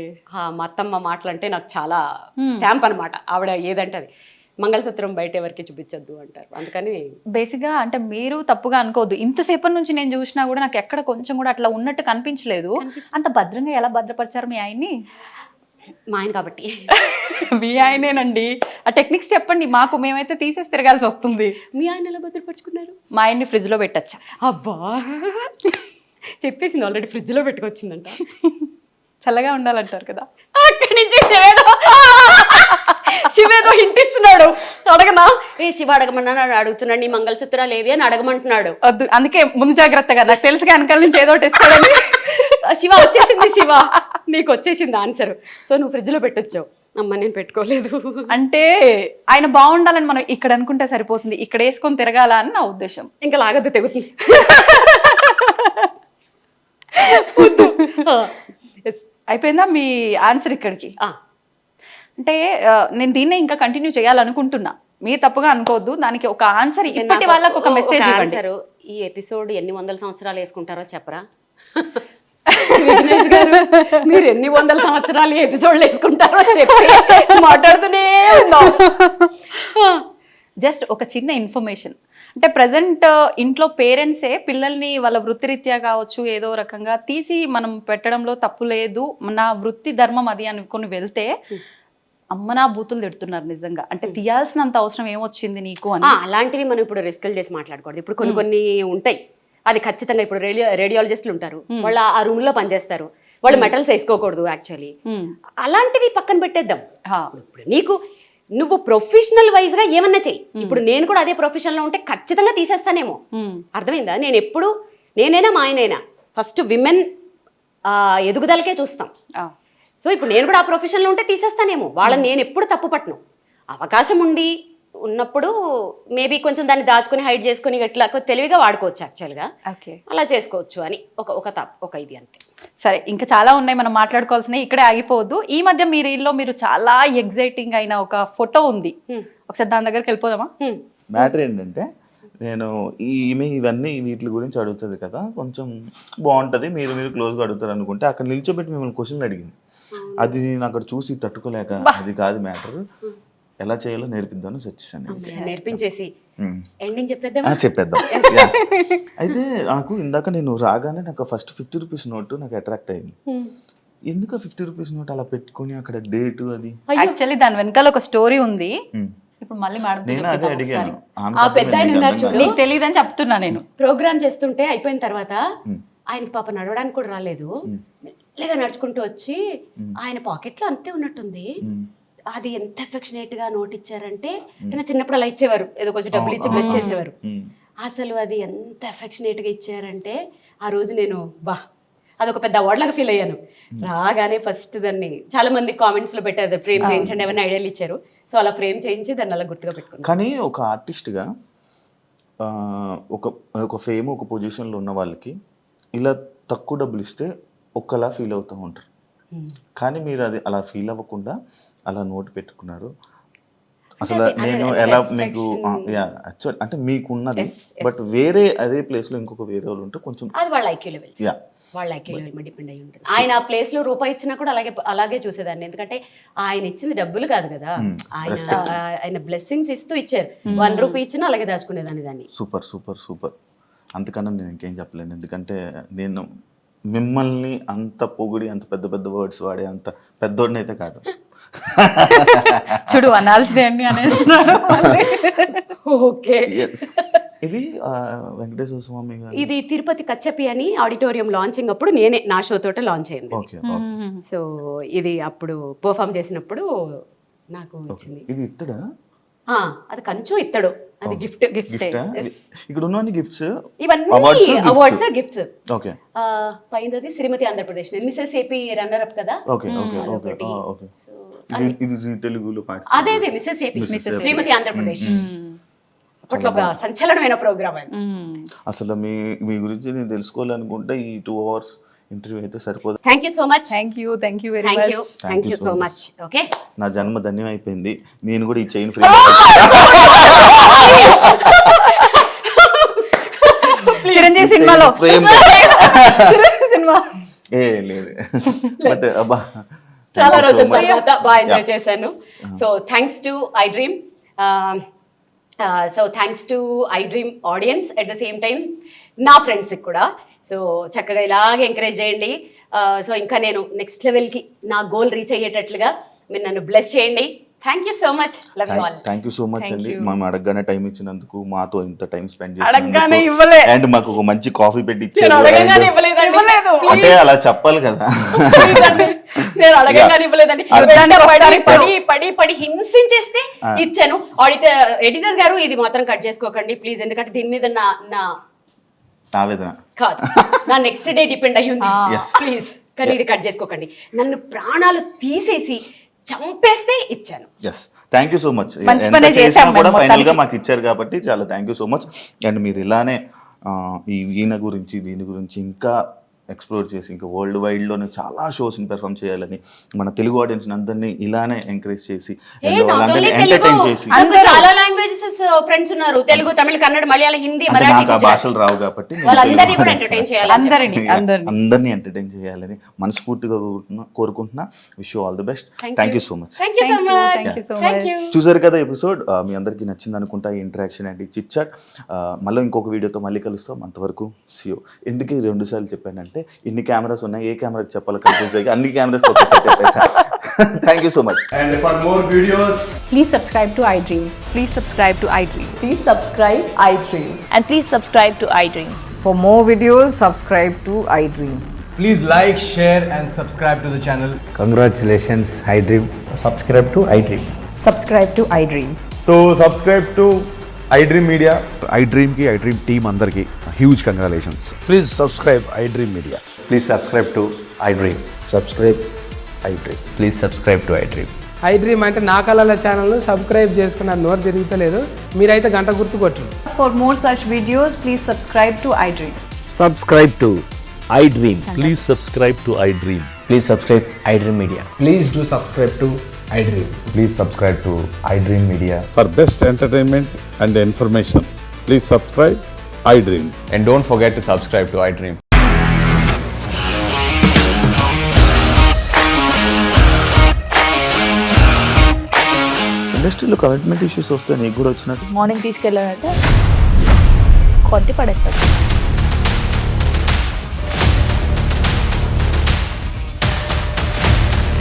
మా అత్తమ్మ మాటలు అంటే నాకు చాలా స్టాంప్ అనమాట. ఆవిడ ఏదంటే అది మంగళసూత్రం బయట ఎవరికి చూపించొద్దు అంటారు. అందుకని బేసిక్గా అంటే మీరు తప్పుగా అనుకోవద్దు, ఇంతసేపటి నుంచి నేను చూసినా కూడా నాకు ఎక్కడ కొంచెం కూడా అట్లా ఉన్నట్టు కనిపించలేదు. అంత భద్రంగా ఎలా భద్రపరిచారు మీ ఆయన్ని? మా ఆయన కాబట్టి. మీ ఆయనేనండి, ఆ టెక్నిక్స్ చెప్పండి మాకు, మేమైతే తీసేసి తిరగాల్సి వస్తుంది. మీ ఆయన ఎలా భద్రపరుచుకున్నారు? మా ఆయన్ని ఫ్రిడ్జ్లో పెట్టచ్చా? అబ్బా చెప్పేసింది ఆల్రెడీ, ఫ్రిడ్జ్లో పెట్టుకొచ్చిందంట. చల్లగా ఉండాలంటారు కదా. అక్కడి నుంచి శివేదో ఇంటిస్తున్నాడు. అడగనా? శివ అడగమన్నా అడుగుతున్నాడు, నీ మంగళసూత్రాలు ఏవి అని అడగమంటున్నాడు. వద్దు, అందుకే ముందు జాగ్రత్తగా, నాకు తెలుసు వెనకాల నుంచి ఏదో ఒకటి ఇస్తాడని. శివ వచ్చేసింది, శివ నీకు వచ్చేసింది ఆన్సర్. సో నువ్వు ఫ్రిడ్జ్లో పెట్టొచ్చావు. అమ్మ నేను పెట్టుకోలేదు. అంటే ఆయన బాగుండాలని మనం ఇక్కడ అనుకుంటే సరిపోతుంది, ఇక్కడ వేసుకొని తిరగాల అని నా ఉద్దేశం. ఇంకా లాగద్దు, తెగుతుంది. అయిపోయిందా మీ ఆన్సర్ ఇక్కడికి? అంటే నేను దీన్నే ఇంకా కంటిన్యూ చేయాలనుకుంటున్నా, మీరు తప్పుగా అనుకోవద్దు. దానికి ఒక ఆన్సర్ ఇప్పటి వాళ్ళకి ఒక మెసేజ్ ఇవ్వండి. ఈ ఎపిసోడ్ ఎన్ని వందల సంవత్సరాలు వేసుకుంటారో చెప్పరా? విఘ్నేష్ గారు, మీరు ఎన్ని వందల సంవత్సరాలు ఎపిసోడ్లు వేసుకుంటారో చెప్పి మాట్లాడుతూనే ఉన్నాం. జస్ట్ ఒక చిన్న ఇన్ఫర్మేషన్, అంటే ప్రజెంట్ ఇంట్లో పేరెంట్సే పిల్లల్ని వాళ్ళ వృత్తిరీత్యా కావచ్చు ఏదో రకంగా తీసి మనం పెట్టడంలో తప్పు లేదు, నా వృత్తి ధర్మం అది అనుకుని వెళ్తే అమ్మనా బూతులు తిడుతున్నారు నిజంగా. అంటే తీయాల్సినంత అవసరం ఏమొచ్చింది నీకు అని. అలాంటివి మనం ఇప్పుడు రిస్కులు చేసి మాట్లాడకూడదు. ఇప్పుడు కొన్ని ఉంటాయి, అది ఖచ్చితంగా. ఇప్పుడు రేడియాలజిస్టులు ఉంటారు, వాళ్ళు ఆ రూమ్ లో పనిచేస్తారు, వాళ్ళు మెటల్స్ వేసుకోకూడదు యాక్చువల్లీ. అలాంటివి పక్కన పెట్టేద్దాం. ఇప్పుడు నువ్వు ప్రొఫెషనల్ వైజ్ గా ఏమన్నా చెయ్యి. ఇప్పుడు నేను కూడా అదే ప్రొఫెషన్ లో ఉంటే ఖచ్చితంగా తీసేస్తానేమో. అర్థమైందా? నేనైనా మా ఆయనైనా ఫస్ట్ విమెన్ ఎదుగుదలకే చూస్తాం. సో ఇప్పుడు నేను కూడా ఆ ప్రొఫెషన్లో ఉంటే తీసేస్తానేమో. వాళ్ళని నేను ఎప్పుడు తప్పు పట్టను. అవకాశం ఉన్నప్పుడు మేబీ కొంచెం దాన్ని దాచుకుని హైడ్ చేసుకుని ఇట్లా తెలివిగా వాడుకోవచ్చు యాక్చువల్గా. అలా చేసుకోవచ్చు అని ఒక ఇది అంతే. సరే, ఇంకా చాలా ఉన్నాయి మనం మాట్లాడుకోవాల్సినవి, ఇక్కడే ఆగిపోవద్దు. ఈ మధ్య మీ రీల్లో మీరు చాలా ఎగ్జైటింగ్ అయిన ఒక ఫోటో ఉంది, ఒకసారి దాని దగ్గరికి వెళ్ళిపోదామా? మ్యాటర్ ఏంటంటే, నేను ఈమె ఇవన్నీ వీటి గురించి అడుగుతుంది కదా, కొంచెం బాగుంటుంది, మీరు క్లోజ్గా అడుగుతారు అనుకుంటే అక్కడ నిల్చోబెట్టి మిమ్మల్ని క్వశ్చన్లు అడిగింది. అది నేను అక్కడ చూసి తట్టుకోలేక, అది కాదు మ్యాటర్, ఎలా చేయాలో నేర్పిద్దామని వచ్చేసాను. నేర్పించేసి ఎండింగ్ చెప్పేద్దాం. అయితే నాకు ఇందాక నేను రాగానే నాకు ఫస్ట్ 50 రూపీస్ నోట్ నాకు అట్రాక్ట్ అయింది. ఎందుకు 50 రూపీస్ నోట్ అలా పెట్టుకుని అక్కడ డేట్ అది? యాక్చువల్లీ దాని వెనకాల ఒక స్టోరీ ఉంది. ఇప్పుడు మళ్ళీ నేను అదే అడిగాను. నీకు తెలియదని చెప్తున్నా. నేను ప్రోగ్రామ్ చేస్తుంటే అయిపోయిన తర్వాత ఆయన పాప నడవడానికి కూడా రాలేదు, మెల్లగా నడుచుకుంటూ వచ్చి ఆయన పాకెట్లో అంతే ఉన్నట్టుంది. అది ఎంత అఫెక్షనేట్ గా నోట్ ఇచ్చారంటే, నేను చిన్నప్పుడు అలా ఇచ్చేవారు, ఏదో కొంచెం డబ్బులు ఇచ్చి బ్లెస్ చేసేవారు. అసలు అది ఎంత అఫెక్షనేట్ గా ఇచ్చారంటే ఆ రోజు నేను అదొక పెద్ద అవార్డ్ లాగా ఫీల్ అయ్యాను. రాగానే ఫస్ట్ దాన్ని చాలా మంది కామెంట్స్ లో పెట్టారు, ఫ్రేమ్ చేయించండి ఏమైనా ఐడియాలు ఇచ్చారు. సో అలా ఫ్రేమ్ చేయించి దాన్ని అలా గుర్తుగా పెట్టుకున్నాను. కానీ ఒక ఆర్టిస్ట్గా ఒక ఫేమ్ ఒక పొజిషన్లో ఉన్న వాళ్ళకి ఇలా తక్కువ డబ్బులు ఇస్తే ఒక్కలా ఫీల్ అవుతూ ఉంటారు. కానీ మీరు అది అలా ఫీల్ అవ్వకుండా అలా నోట్ పెట్టుకున్నారు. అసలు నేను ఎలా మీకు యాక్చువల్ అంటే మీకున్నది, బట్ వేరే అదే ప్లేస్లో ఇంకొక వేరే వాళ్ళు ఉంటే కొంచెం అది వాళ్ళ ఐక్యూ లెవెల్స్, వాళ్ళ ఐక్యూ లెవెల్ మీద డిపెండ్ అయ్యి ఉంటుంది. ఆయన ఆ ప్లేస్ లో రూపాయి ఇచ్చినా కూడా అలాగే చూసేదాన్ని. ఎందుకంటే ఆయన ఇచ్చింది డబ్బులు కాదు కదా, ఆయన బ్లెస్సింగ్స్ ఇస్తూ ఇచ్చారు. 1 రూపీ ఇచ్చినా అలాగే దాచుకునేదాన్ని దాన్ని. Super super super. అంతకన్నా నేను ఇంకేం చెప్పలేను, ఎందుకంటే నేను మిమ్మల్ని అంత పొగిడి అంత పెద్ద పెద్ద వర్డ్స్ వాడే అంత పెద్దోడిని అయితే కాదు. చూడు అనాల్సి అనేది. ఓకే, ఇది వెంకటేశ్వర స్వామి గారు, ఇది తిరుపతి కచ్చపి అని ఆడిటోరియం లాంచింగ్ అప్పుడు నేనే నా షో తోట లాంచ్ అయింది. సో ఇది అప్పుడు పర్ఫామ్ చేసినప్పుడు నాకు వచ్చింది. ఇది ఇత్తడా? అది కంచు ఇత్తడు, అది గిఫ్ట్. ఇక్కడ ఉన్న గిఫ్ట్స్ ఇవన్నీ అవార్డ్స్ గిఫ్ట్స్. ఓకే, పైనది శ్రీమతి Andhra Pradesh, Mrs AP runner up కదా. Okay okay okay okay. ఇది తెలుగులో అదే మిసెస్ ఏపీ, శ్రీమతి ఆంధ్రప్రదేశ్. అప్పట్లో ఒక సంచలనమైన ప్రోగ్రామ్. అసలు మీ గురించి నేను తెలుసుకోవాలనుకుంటే ఈ 2 hours ఇంటర్వ్యూ అయితే సరిపోదు. Thank you so much. Thank you very thank you much. Thank you so much. Okay, నా జన్మ ధన్యం అయిపోయింది. నేను కూడా ఈ చైన్ ఫ్రీ చిరంజీవి సినిమాలో సినిమా ఏ లేదు బట్ అబ్బా చాలా రోజుల తర్వాత బాగా ఎంజాయ్ చేశాను. So thanks to I dream, so thanks to I dream audience, at the same time నా ఫ్రెండ్స్కి కూడా. సో చక్కగా ఇలాగే ఎంకరేజ్ చేయండి. సో ఇంకా నేను నెక్స్ట్ లెవెల్కి నా గోల్ రీచ్ అయ్యేటట్లుగా మీరు నన్ను బ్లెస్ చేయండి. Thank you so much. Love you all. Thank you so much అండి. మేము అడగగానే టైం ఇచ్చినందుకు, మాతో ఇంత టైం స్పెండ్ అడగగానే చేసినందుకు, ఇవ్వలే. అండ్ మాకు ఒక మంచి కాఫీ పెట్టి నేను ఇచ్చారు. అడగగానే ఇవ్వలేదండి. అంటే అలా చెప్పాలి కదా. నేను అడగగానే ఇవ్వలేదండి. అడగగానే పడి పడి పడి హింసించేస్తే ఇచ్చాను. ఎడిటర్ గారు ఇది మాత్రం కట్ చేసుకోకండి ప్లీజ్, ఎందుకంటే దీని మీద నా ఆవేదన కాదు, నా నెక్స్ట్ డే డిపెండ్ అయ్యి ఉంది. Yes. ప్లీజ్ కానీ ఇది కట్ చేసుకోకండి. నన్ను ప్రాణాలు తీసేసి చంపేస్తే ఇచ్చాను. Yes, thank you so much. మంచి పనే చేశాం కూడా మేము ఫైనల్ గా మాకు ఇచ్చారు కాబట్టి చాలా thank you so much. And మీరు ఇలానే ఈ ఈయన గురించి దీని గురించి ఇంకా ఎక్స్ప్లోర్ చేసి ఇంకా వరల్డ్ వైడ్లోనే చాలా షోస్ని పెర్ఫామ్ చేయాలని, మన తెలుగు ఆడియన్స్ అందరినీ ఇలానే ఎంకరేజ్ చేసి and వాళ్ళందరినీ ఎంటర్టైన్ చేసి, నాకు చాలా లాంగ్వేజెస్ ఫ్రెండ్స్ ఉన్నారు, తెలుగు, తమిళ, కన్నడ, మలయాళం, హిందీ, అంటే మరాఠీ, నాకు ఆ గుజరాతీ. భాషలు రావు కాబట్టి నేను వాళ్ళందరినీ తెలుగు కూడా audience ఎంటర్టైన్ ని చేయాలి. అందరినీ ఎంటర్టైన్ చేయాలని మనస్ఫూర్తిగా కోరుకుంటున్నా. Wish you all the best. Thank you so much. Thank you so much. Thank you so thank you. చూసారు కదా ఎపిసోడ్, మీ అందరికీ నచ్చింది అనుకుంటా ఈ ఇంటరాక్షన్ అండ్ ఈ చిట్ చాట్. మళ్ళీ ఇంకొక వీడియోతో మళ్ళీ కలుస్తాం. అంతవరకు సియో. ఎందుకు 2 సార్లు చెప్పానంటే ఇన్ని కెమెరాస్ ఉన్నాయి, ఏ కెమెరాకి చెప్పాలో కన్ఫ్యూజ్ అయ్యి అన్ని కెమెరాస్ ఒకేసారి చెప్పేసాను. Thank you so much. And for more videos, please subscribe to iDream. Please subscribe to iDream. Please subscribe iDream. And please subscribe to iDream. For more videos, subscribe to iDream. please like, share and subscribe to the channel. Congratulations, iDream. Subscribe to iDream. Subscribe to iDream. So subscribe to iDream Media. iDream ki iDream team andarki huge congratulations. Please subscribe iDream Media. Please subscribe to iDream. Subscribe iDream. Please subscribe to iDream. iDream అంటే నా కళల channel subscribe చేసుకున్న నోరు తిరుగుతలేదు, మీరైతే గంట గుర్తు కొట్టండి. For more such videos, please subscribe to iDream. Subscribe to iDream. Please subscribe to iDream. Please subscribe iDream Media. Please do subscribe to iDream. Please subscribe to iDream Media. For best entertainment and information, please subscribe iDream. And don't forget to subscribe to iDream. ఇండస్ట్రీలో commitment issues వస్తే నీకు కూడా వచ్చినట్టు morning తీసుకెళ్ళాలంటే కొట్టి పడేస్తారు.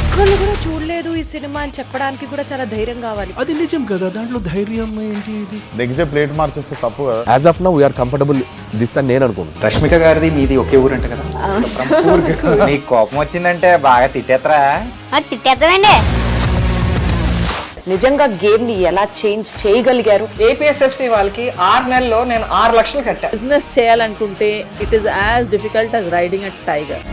ఒక్కళ్ళు కూడా చూడలేదు ఈ సినిమా అని చెప్పడానికి కూడా చాలా ధైర్యం కావాలి. అది నిజం కదా, దాంట్లో ధైర్యం ఏంటి? ఇది నెక్స్ట్ డే ప్లేట్ మార్చేస్తే తప్పు కదా. As of now, we are comfortable this అని నేను అనుకుంటున్నాను. రష్మిక గారిది మీది ఒకే ఊరంట కదా. నీకు కోపం వచ్చిందంటే బాగా తిట్టేత్తరా? తిట్టేద్దామండి. నిజంగా గేమ్ ని ఎలా చేంజ్ చేయగలిగారు? ఏపీఎస్ఎఫ్సి వాళ్ళకి 6 నెలల్లో నేను 6 లక్షలు కట్టా. బిజినెస్ చేయాలనుకుంటే it is as difficult as riding a tiger.